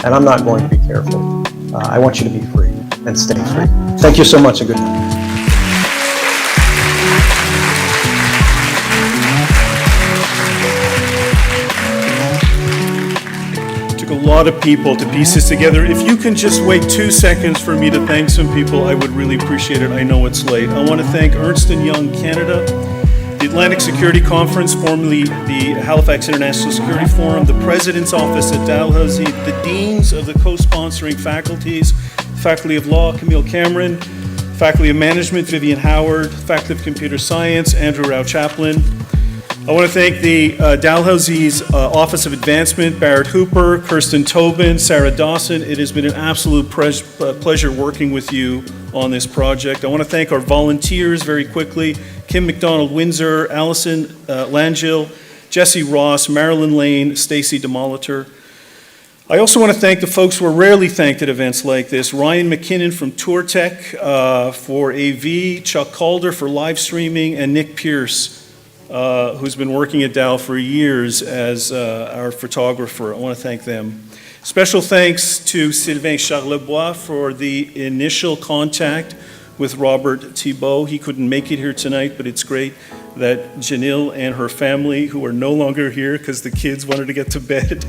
and I'm not going to be careful. I want you to be free and stay free. Thank you so much, and good night. A lot of people to piece this together. If you can just wait 2 seconds for me to thank some people, I would really appreciate it. I know it's late. I want to thank Ernst & Young Canada, the Atlantic Security Conference, formerly the Halifax International Security Forum, the President's Office at Dalhousie, the Deans of the co-sponsoring faculties, Faculty of Law, Camille Cameron, Faculty of Management, Vivian Howard, Faculty of Computer Science, Andrew Rao Chaplin. I want to thank the Dalhousie's Office of Advancement, Barrett Hooper, Kirsten Tobin, Sarah Dawson. It has been an absolute pleasure working with you on this project. I want to thank our volunteers very quickly, Kim McDonald-Windsor, Allison Langell, Jesse Ross, Marilyn Lane, Stacy DeMolitor. I also want to thank the folks who are rarely thanked at events like this, Ryan McKinnon from TourTech for AV, Chuck Calder for live streaming, and Nick Pierce, who's been working at Dal for years as our photographer. I want to thank them. Special thanks to Sylvain Charlebois for the initial contact with Robert Thibault. He couldn't make it here tonight, but it's great that Janelle and her family, who are no longer here because the kids wanted to get to bed,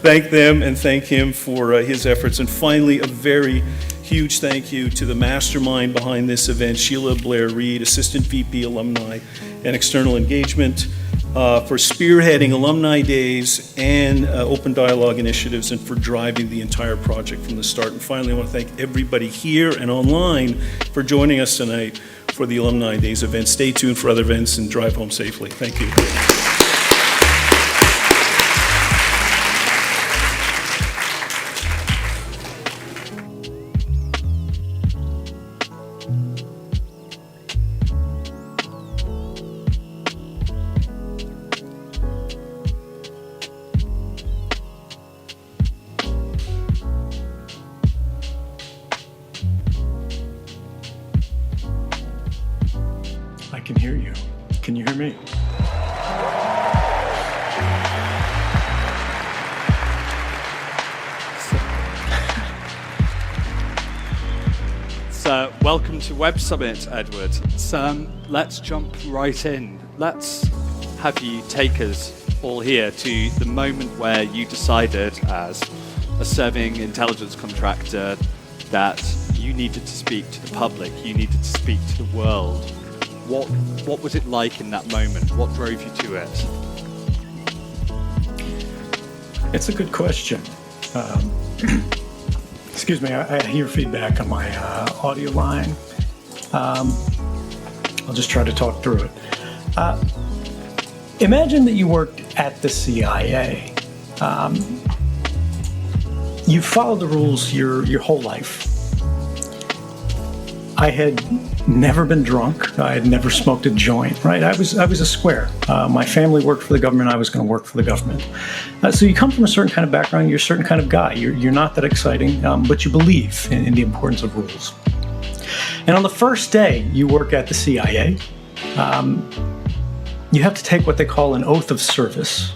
thank them and thank him for his efforts. And finally, a very huge thank you to the mastermind behind this event, Sheila Blair Reed, Assistant VP Alumni and External Engagement, for spearheading Alumni Days and open dialogue initiatives and for driving the entire project from the start. And finally, I want to thank everybody here and online for joining us tonight for the Alumni Days event. Stay tuned for other events and drive home safely. Thank you. I can hear you. Can you hear me? So, welcome to Web Summit, Edward. So, let's jump right in. Let's have you take us all here to the moment where you decided, as a serving intelligence contractor, that you needed to speak to the public, you needed to speak to the world. What was it like in that moment? What drove you to it? It's a good question. Excuse me, I hear feedback on my audio line. I'll just try to talk through it. Imagine that you worked at the CIA. You followed the rules your whole life. I had never been drunk. I had never smoked a joint, right? I was a square. My family worked for the government. I was going to work for the government. So you come from a certain kind of background. You're a certain kind of guy. You're not that exciting, but you believe in the importance of rules. And on the first day you work at the CIA, you have to take what they call an oath of service.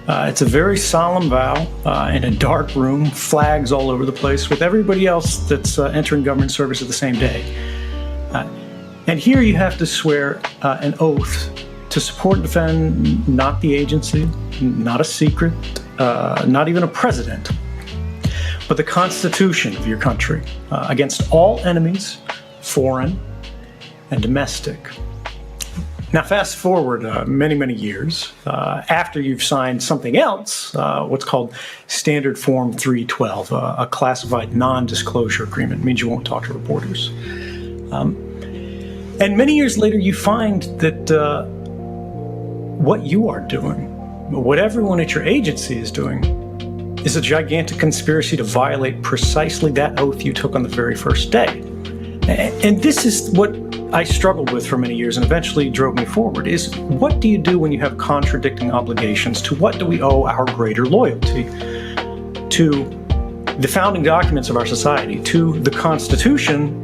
It's a very solemn vow in a dark room, flags all over the place, with everybody else that's entering government service at the same day. And here you have to swear an oath to support and defend not the agency, not a secret, not even a president, but the Constitution of your country against all enemies, foreign and domestic. Now, fast forward many years, after you've signed something else, what's called Standard Form 312, a classified non-disclosure agreement. It means you won't talk to reporters. And many years later, you find that what you are doing, what everyone at your agency is doing, is a gigantic conspiracy to violate precisely that oath you took on the very first day. And this is what I struggled with for many years and eventually drove me forward, is what do you do when you have contradicting obligations? To what do we owe our greater loyalty? To the founding documents of our society, to the Constitution,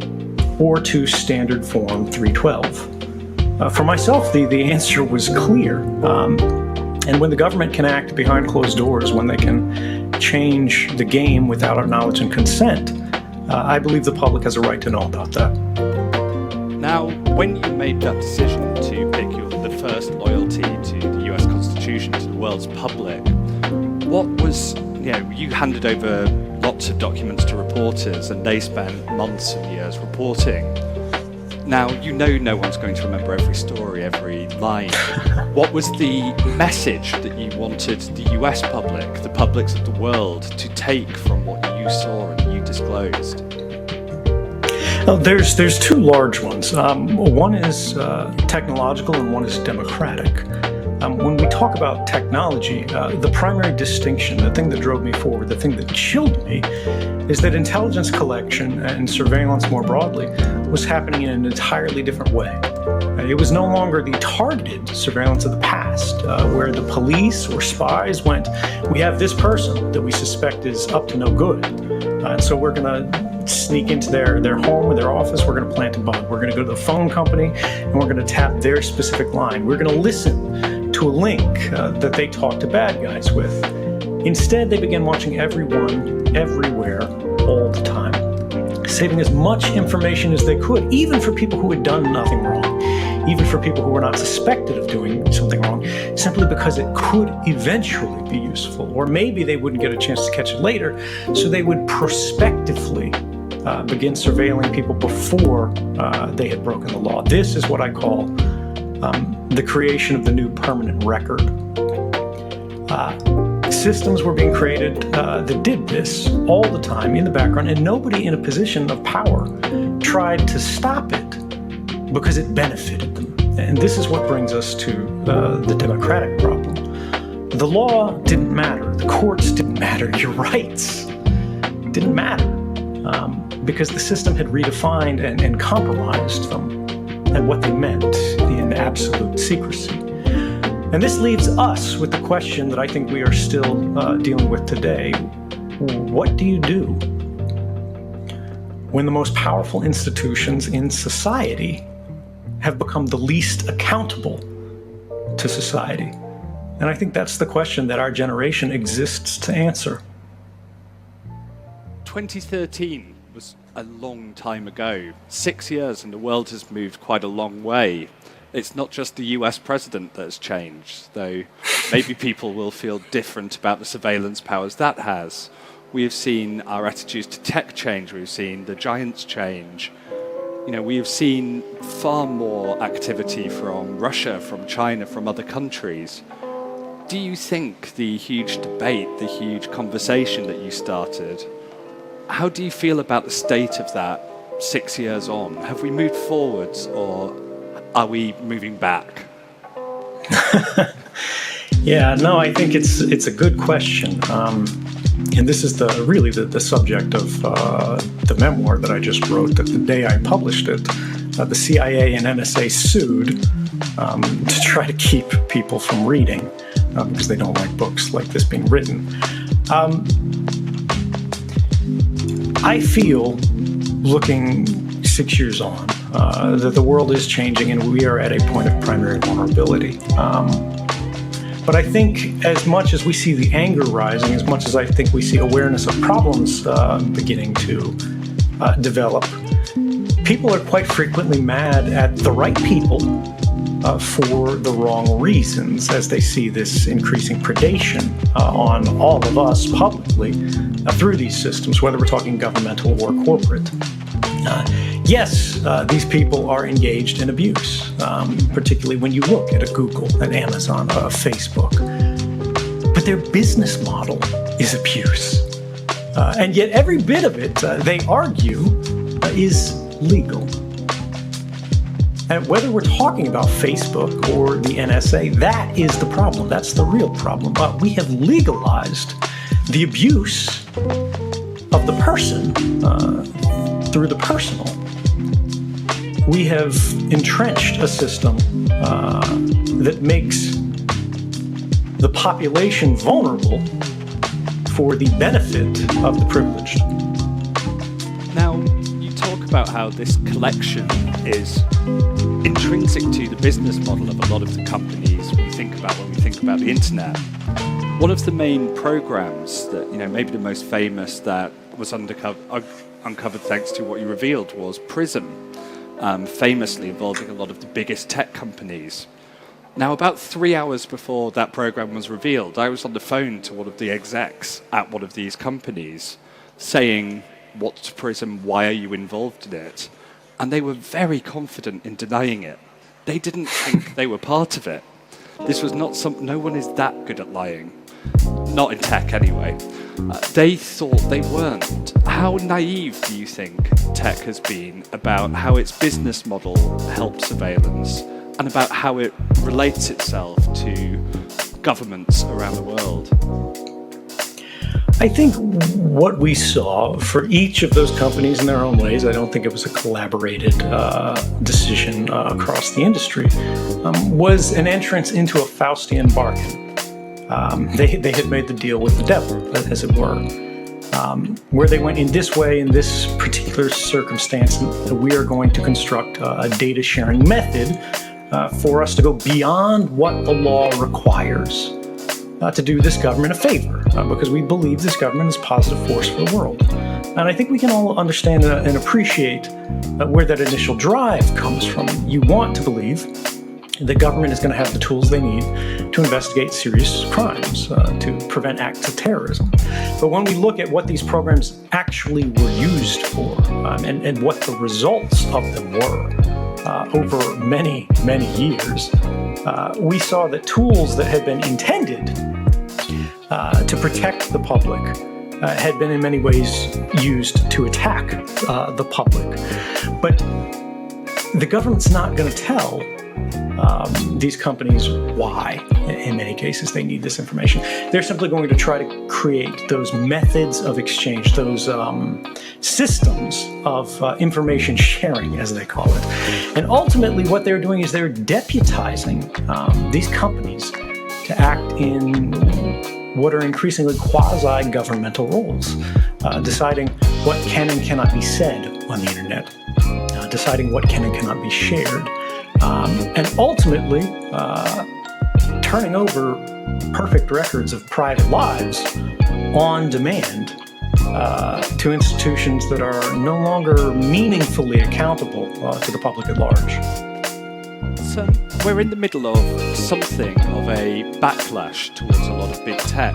or to Standard Form 312? For myself, the answer was clear. And when the government can act behind closed doors, when they can change the game without our knowledge and consent, I believe the public has a right to know about that. Now, when you made that decision to pick the first loyalty to the US Constitution, to the world's public, what was, you handed over lots of documents to reporters and they spent months and years reporting. Now, no one's going to remember every story, every line. What was the message that you wanted the US public, the publics of the world, to take from what you saw and you disclosed? There's two large ones. One is technological and one is democratic. When we talk about technology, the primary distinction, the thing that drove me forward, the thing that chilled me, is that intelligence collection and surveillance more broadly was happening in an entirely different way. It was no longer the targeted surveillance of the past, where the police or spies went, we have this person that we suspect is up to no good, and so we're going to sneak into their home or their office, we're going to plant a bomb, we're going to go to the phone company, and we're going to tap their specific line. We're going to listen to a link that they talk to bad guys with. Instead, they began watching everyone, everywhere, all the time, saving as much information as they could, even for people who had done nothing wrong, even for people who were not suspected of doing something wrong, simply because it could eventually be useful. Or maybe they wouldn't get a chance to catch it later, so they would prospectively begin surveilling people before they had broken the law. This is what I call the creation of the new permanent record. Systems were being created that did this all the time in the background, and nobody in a position of power tried to stop it because it benefited them. And this is what brings us to the democratic problem. The law didn't matter. The courts didn't matter. Your rights didn't matter because the system had redefined and compromised them and what they meant in absolute secrecy. And this leaves us with the question that I think we are still dealing with today. What do you do when the most powerful institutions in society have become the least accountable to society? And I think that's the question that our generation exists to answer. 2013 was a long time ago. 6 years and the world has moved quite a long way. It's not just the US president that has changed, though maybe people will feel different about the surveillance powers that has. We have seen our attitudes to tech change. We've seen the giants change. We have seen far more activity from Russia, from China, from other countries. Do you think the huge debate, the huge conversation that you started, how do you feel about the state of that 6 years on? Have we moved forwards or are we moving back? Yeah, no, I think it's a good question. And this is really the subject of the memoir that I just wrote. That the day I published it, the CIA and NSA sued to try to keep people from reading because they don't like books like this being written. I feel, looking 6 years on, that the world is changing and we are at a point of primary vulnerability. But I think as much as we see the anger rising, as much as I think we see awareness of problems beginning to develop, people are quite frequently mad at the right people for the wrong reasons as they see this increasing predation on all of us publicly through these systems, whether we're talking governmental or corporate. Yes, these people are engaged in abuse, particularly when you look at a Google, an Amazon, a Facebook. But their business model is abuse. And yet every bit of it, they argue, is legal. And whether we're talking about Facebook or the NSA, that is the problem. That's the real problem. But we have legalized the abuse of the person through the personal. we have entrenched a system that makes the population vulnerable for the benefit of the privileged. Now, you talk about how this collection is intrinsic to the business model of a lot of the companies we think about when we think about the internet. One of the main programs that, maybe the most famous that was uncovered thanks to what you revealed was PRISM, famously involving a lot of the biggest tech companies. Now, about 3 hours before that program was revealed, I was on the phone to one of the execs at one of these companies saying, "What's PRISM? Why are you involved in it?" And they were very confident in denying it. They didn't think they were part of it. This was not no one is that good at lying. Not in tech, anyway. They thought they weren't. How naive do you think tech has been about how its business model helps surveillance and about how it relates itself to governments around the world? I think what we saw for each of those companies in their own ways, I don't think it was a collaborated decision across the industry, was an entrance into a Faustian bargain. They had made the deal with the devil, as it were, where they went in this way, in this particular circumstance, we are going to construct a data sharing method for us to go beyond what the law requires to do this government a favor, because we believe this government is a positive force for the world. And I think we can all understand and appreciate where that initial drive comes from. You want to believe the government is going to have the tools they need to investigate serious crimes, to prevent acts of terrorism. But when we look at what these programs actually were used for, and what the results of them were over many, many years, we saw that tools that had been intended to protect the public had been in many ways used to attack the public. But the government's not going to tell these companies why, in many cases, they need this information. They're simply going to try to create those methods of exchange, those systems of information sharing, as they call it. And ultimately, what they're doing is they're deputizing these companies to act in what are increasingly quasi-governmental roles, deciding what can and cannot be said on the internet, deciding what can and cannot be shared, and ultimately turning over perfect records of private lives on demand to institutions that are no longer meaningfully accountable to the public at large. So we're in the middle of something of a backlash towards a lot of big tech.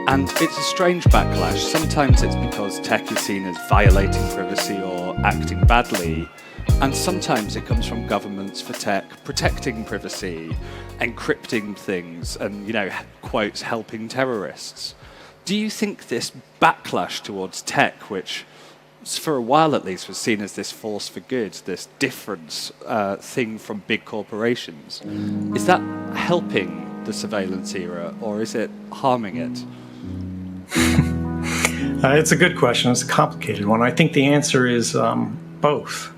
And it's a strange backlash. Sometimes it's because tech is seen as violating privacy or acting badly. And sometimes it comes from governments for tech protecting privacy, encrypting things, and, quotes, helping terrorists. Do you think this backlash towards tech, which for a while at least was seen as this force for good, this difference thing from big corporations, is that helping the surveillance era or is it harming it? It's a good question. It's a complicated one. I think the answer is both.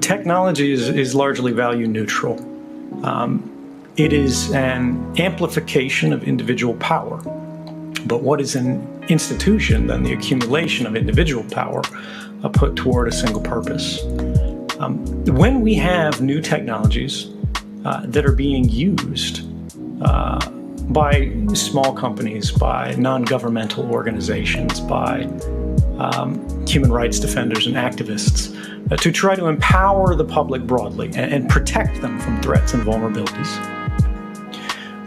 Technology is largely value neutral. It is an amplification of individual power. But what is an institution than the accumulation of individual power put toward a single purpose? When we have new technologies that are being used by small companies, by non-governmental organizations, by human rights defenders and activists to try to empower the public broadly and protect them from threats and vulnerabilities,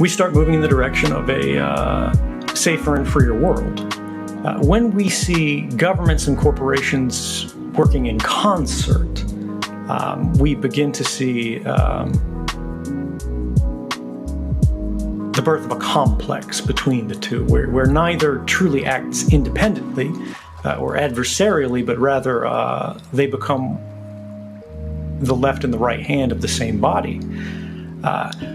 we start moving in the direction of a safer and freer world. When we see governments and corporations working in concert, we begin to see the birth of a complex between the two, where neither truly acts independently or adversarially, but rather they become the left and the right hand of the same body.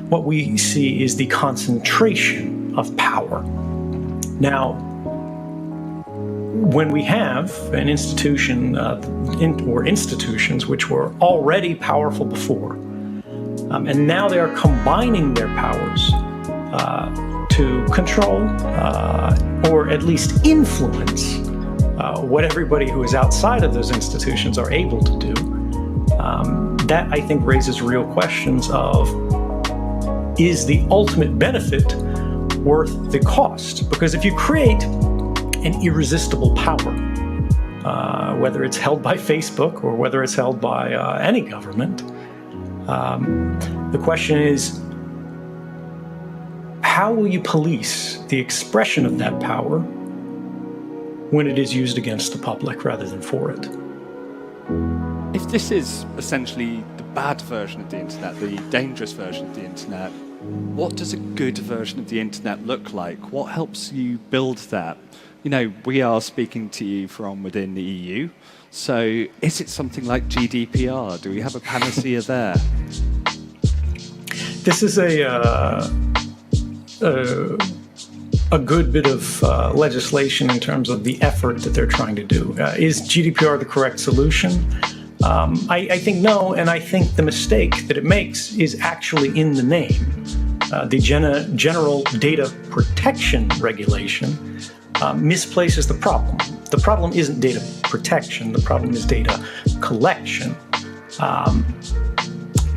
What we see is the concentration of power. Now, when we have an institution or institutions which were already powerful before, and now they are combining their powers to control or at least influence what everybody who is outside of those institutions are able to do, that I think raises real questions of, is the ultimate benefit worth the cost? Because if you create an irresistible power, whether it's held by Facebook or whether it's held by any government, the question is, how will you police the expression of that power when it is used against the public rather than for it? If this is essentially the bad version of the internet, the dangerous version of the internet, what does a good version of the internet look like? What helps you build that? You know, we are speaking to you from within the EU, so is it something like GDPR? Do we have a panacea there? This is a good bit of legislation in terms of the effort that they're trying to do. Is GDPR the correct solution? I think no, and I think the mistake that it makes is actually in the name. The General Data Protection Regulation misplaces the problem. The problem isn't data protection, the problem is data collection.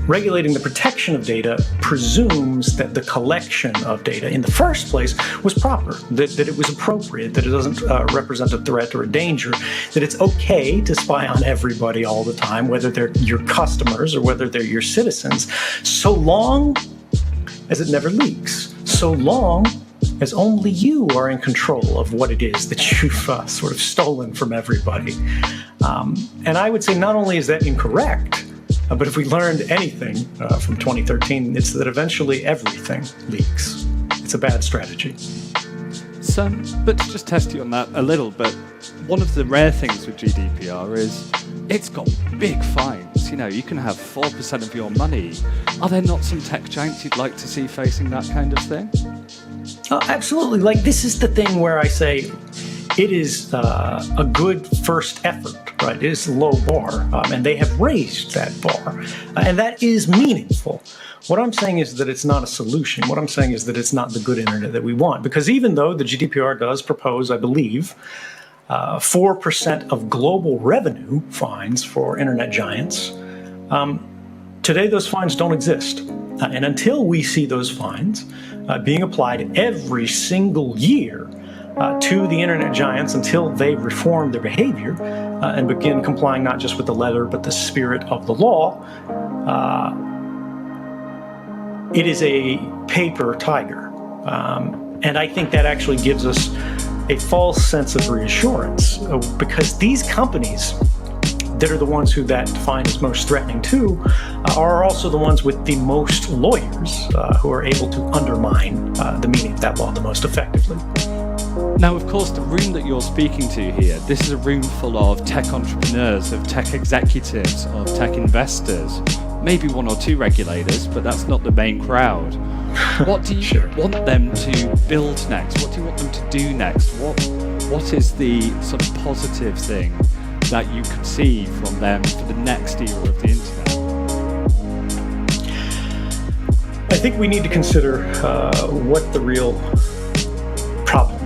Regulating the protection of data presumes that the collection of data in the first place was proper, that it was appropriate, that it doesn't represent a threat or a danger, that it's okay to spy on everybody all the time, whether they're your customers or whether they're your citizens, so long as it never leaks, so long as only you are in control of what it is that you've sort of stolen from everybody. And I would say not only is that incorrect, but if we learned anything from 2013, it's that eventually everything leaks. It's a bad strategy. So, but to just test you on that a little bit, one of the rare things with GDPR is it's got big fines. You know, you can have 4% of your money. Are there not some tech giants you'd like to see facing that kind of thing? Absolutely. Like, this is the thing where I say it is a good first effort, right? It is a low bar, and they have raised that bar, and that is meaningful. What I'm saying is that it's not a solution. What I'm saying is that it's not the good internet that we want, because even though the GDPR does propose, I believe, 4% of global revenue fines for internet giants, today those fines don't exist. And until we see those fines being applied every single year to the internet giants, until they reform their behavior and begin complying not just with the letter but the spirit of the law, it is a paper tiger. And I think that actually gives us a false sense of reassurance, because these companies that are the ones who that fine is most threatening to are also the ones with the most lawyers who are able to undermine the meaning of that law the most effectively. Now, of course, the room that you're speaking to here, this is a room full of tech entrepreneurs, of tech executives, of tech investors, maybe one or two regulators, but that's not the main crowd. What do you want them to build next? What do you want them to do next? What is the sort of positive thing that you could see from them for the next era of the internet? I think we need to consider what the real problem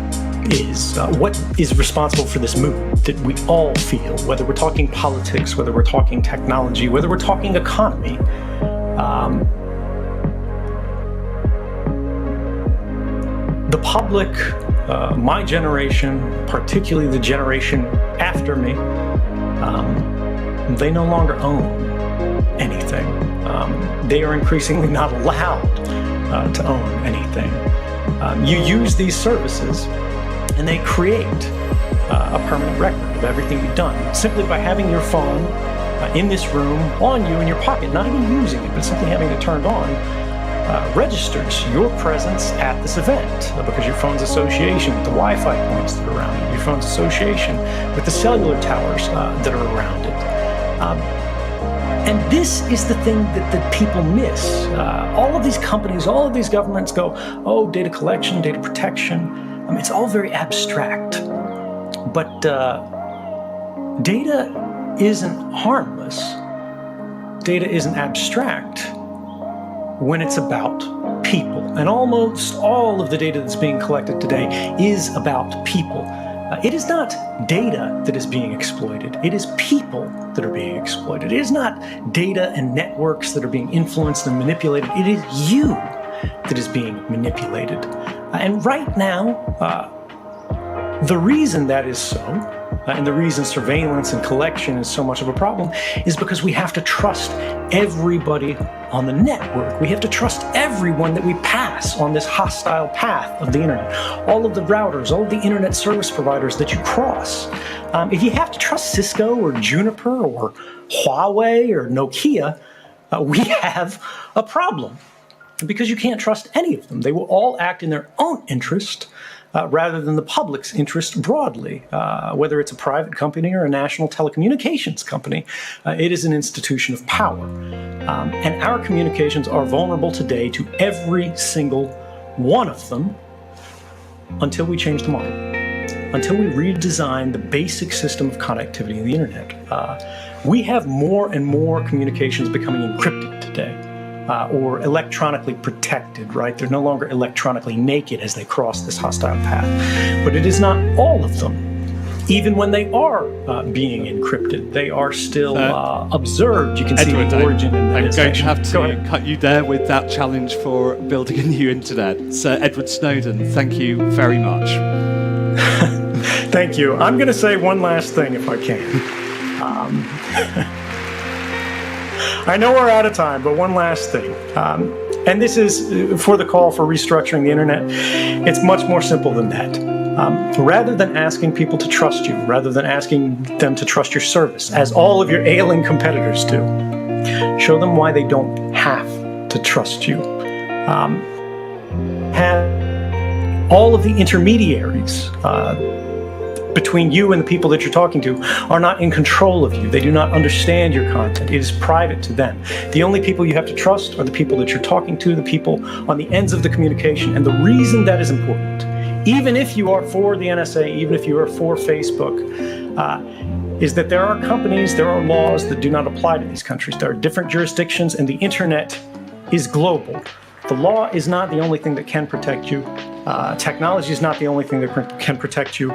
is. What is responsible for this mood that we all feel, whether we're talking politics, whether we're talking technology, whether we're talking economy. The public, my generation, particularly the generation after me, they no longer own anything. They are increasingly not allowed to own anything. You use these services and they create a permanent record of everything you've done simply by having your phone in this room on you in your pocket, not even using it, but simply having it turned on. Registers your presence at this event because your phone's association with the Wi-Fi points that are around it, your phone's association with the cellular towers that are around it. And this is the thing that people miss. All of these companies, all of these governments go, oh, data collection, data protection. It's all very abstract. But data isn't harmless. Data isn't abstract when it's about people. And almost all of the data that's being collected today is about people. It is not data that is being exploited. It is people that are being exploited. It is not data and networks that are being influenced and manipulated. It is you that is being manipulated. And right now, the reason that is so, and the reason surveillance and collection is so much of a problem, is because we have to trust everybody on the network. We have to trust everyone that we pass on this hostile path of the internet. All of the routers, all of the internet service providers that you cross. If you have to trust Cisco or Juniper or Huawei or Nokia, we have a problem because you can't trust any of them. They will all act in their own interest rather than the public's interest broadly. Whether it's a private company or a national telecommunications company, it is an institution of power. And our communications are vulnerable today to every single one of them until we change the model, until we redesign the basic system of connectivity in the internet. We have more and more communications becoming encrypted today. Or electronically protected, right? They're no longer electronically naked as they cross this hostile path. But it is not all of them. Even when they are being encrypted, they are still observed. You can Edward, see the origin in I'm this going section. to have to cut you there with that challenge for building a new internet. Sir Edward Snowden, thank you very much. Thank you. I'm going to say one last thing if I can. I know we're out of time, but one last thing. And this is for the call for restructuring the internet. It's much more simple than that. Rather than asking people to trust you, rather than asking them to trust your service, as all of your ailing competitors do, show them why they don't have to trust you. Have all of the intermediaries between you and the people that you're talking to are not in control of you. They do not understand your content. It is private to them. The only people you have to trust are the people that you're talking to, the people on the ends of the communication. And the reason that is important, even if you are for the NSA, even if you are for Facebook, is that there are companies, there are laws that do not apply to these countries. There are different jurisdictions, and the internet is global. The law is not the only thing that can protect you. Technology is not the only thing that can protect you.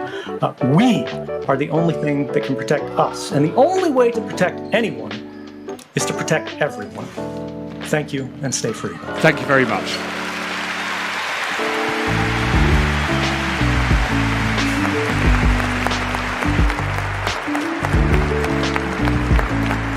We are the only thing that can protect us. And the only way to protect anyone is to protect everyone. Thank you, and stay free. Thank you very much.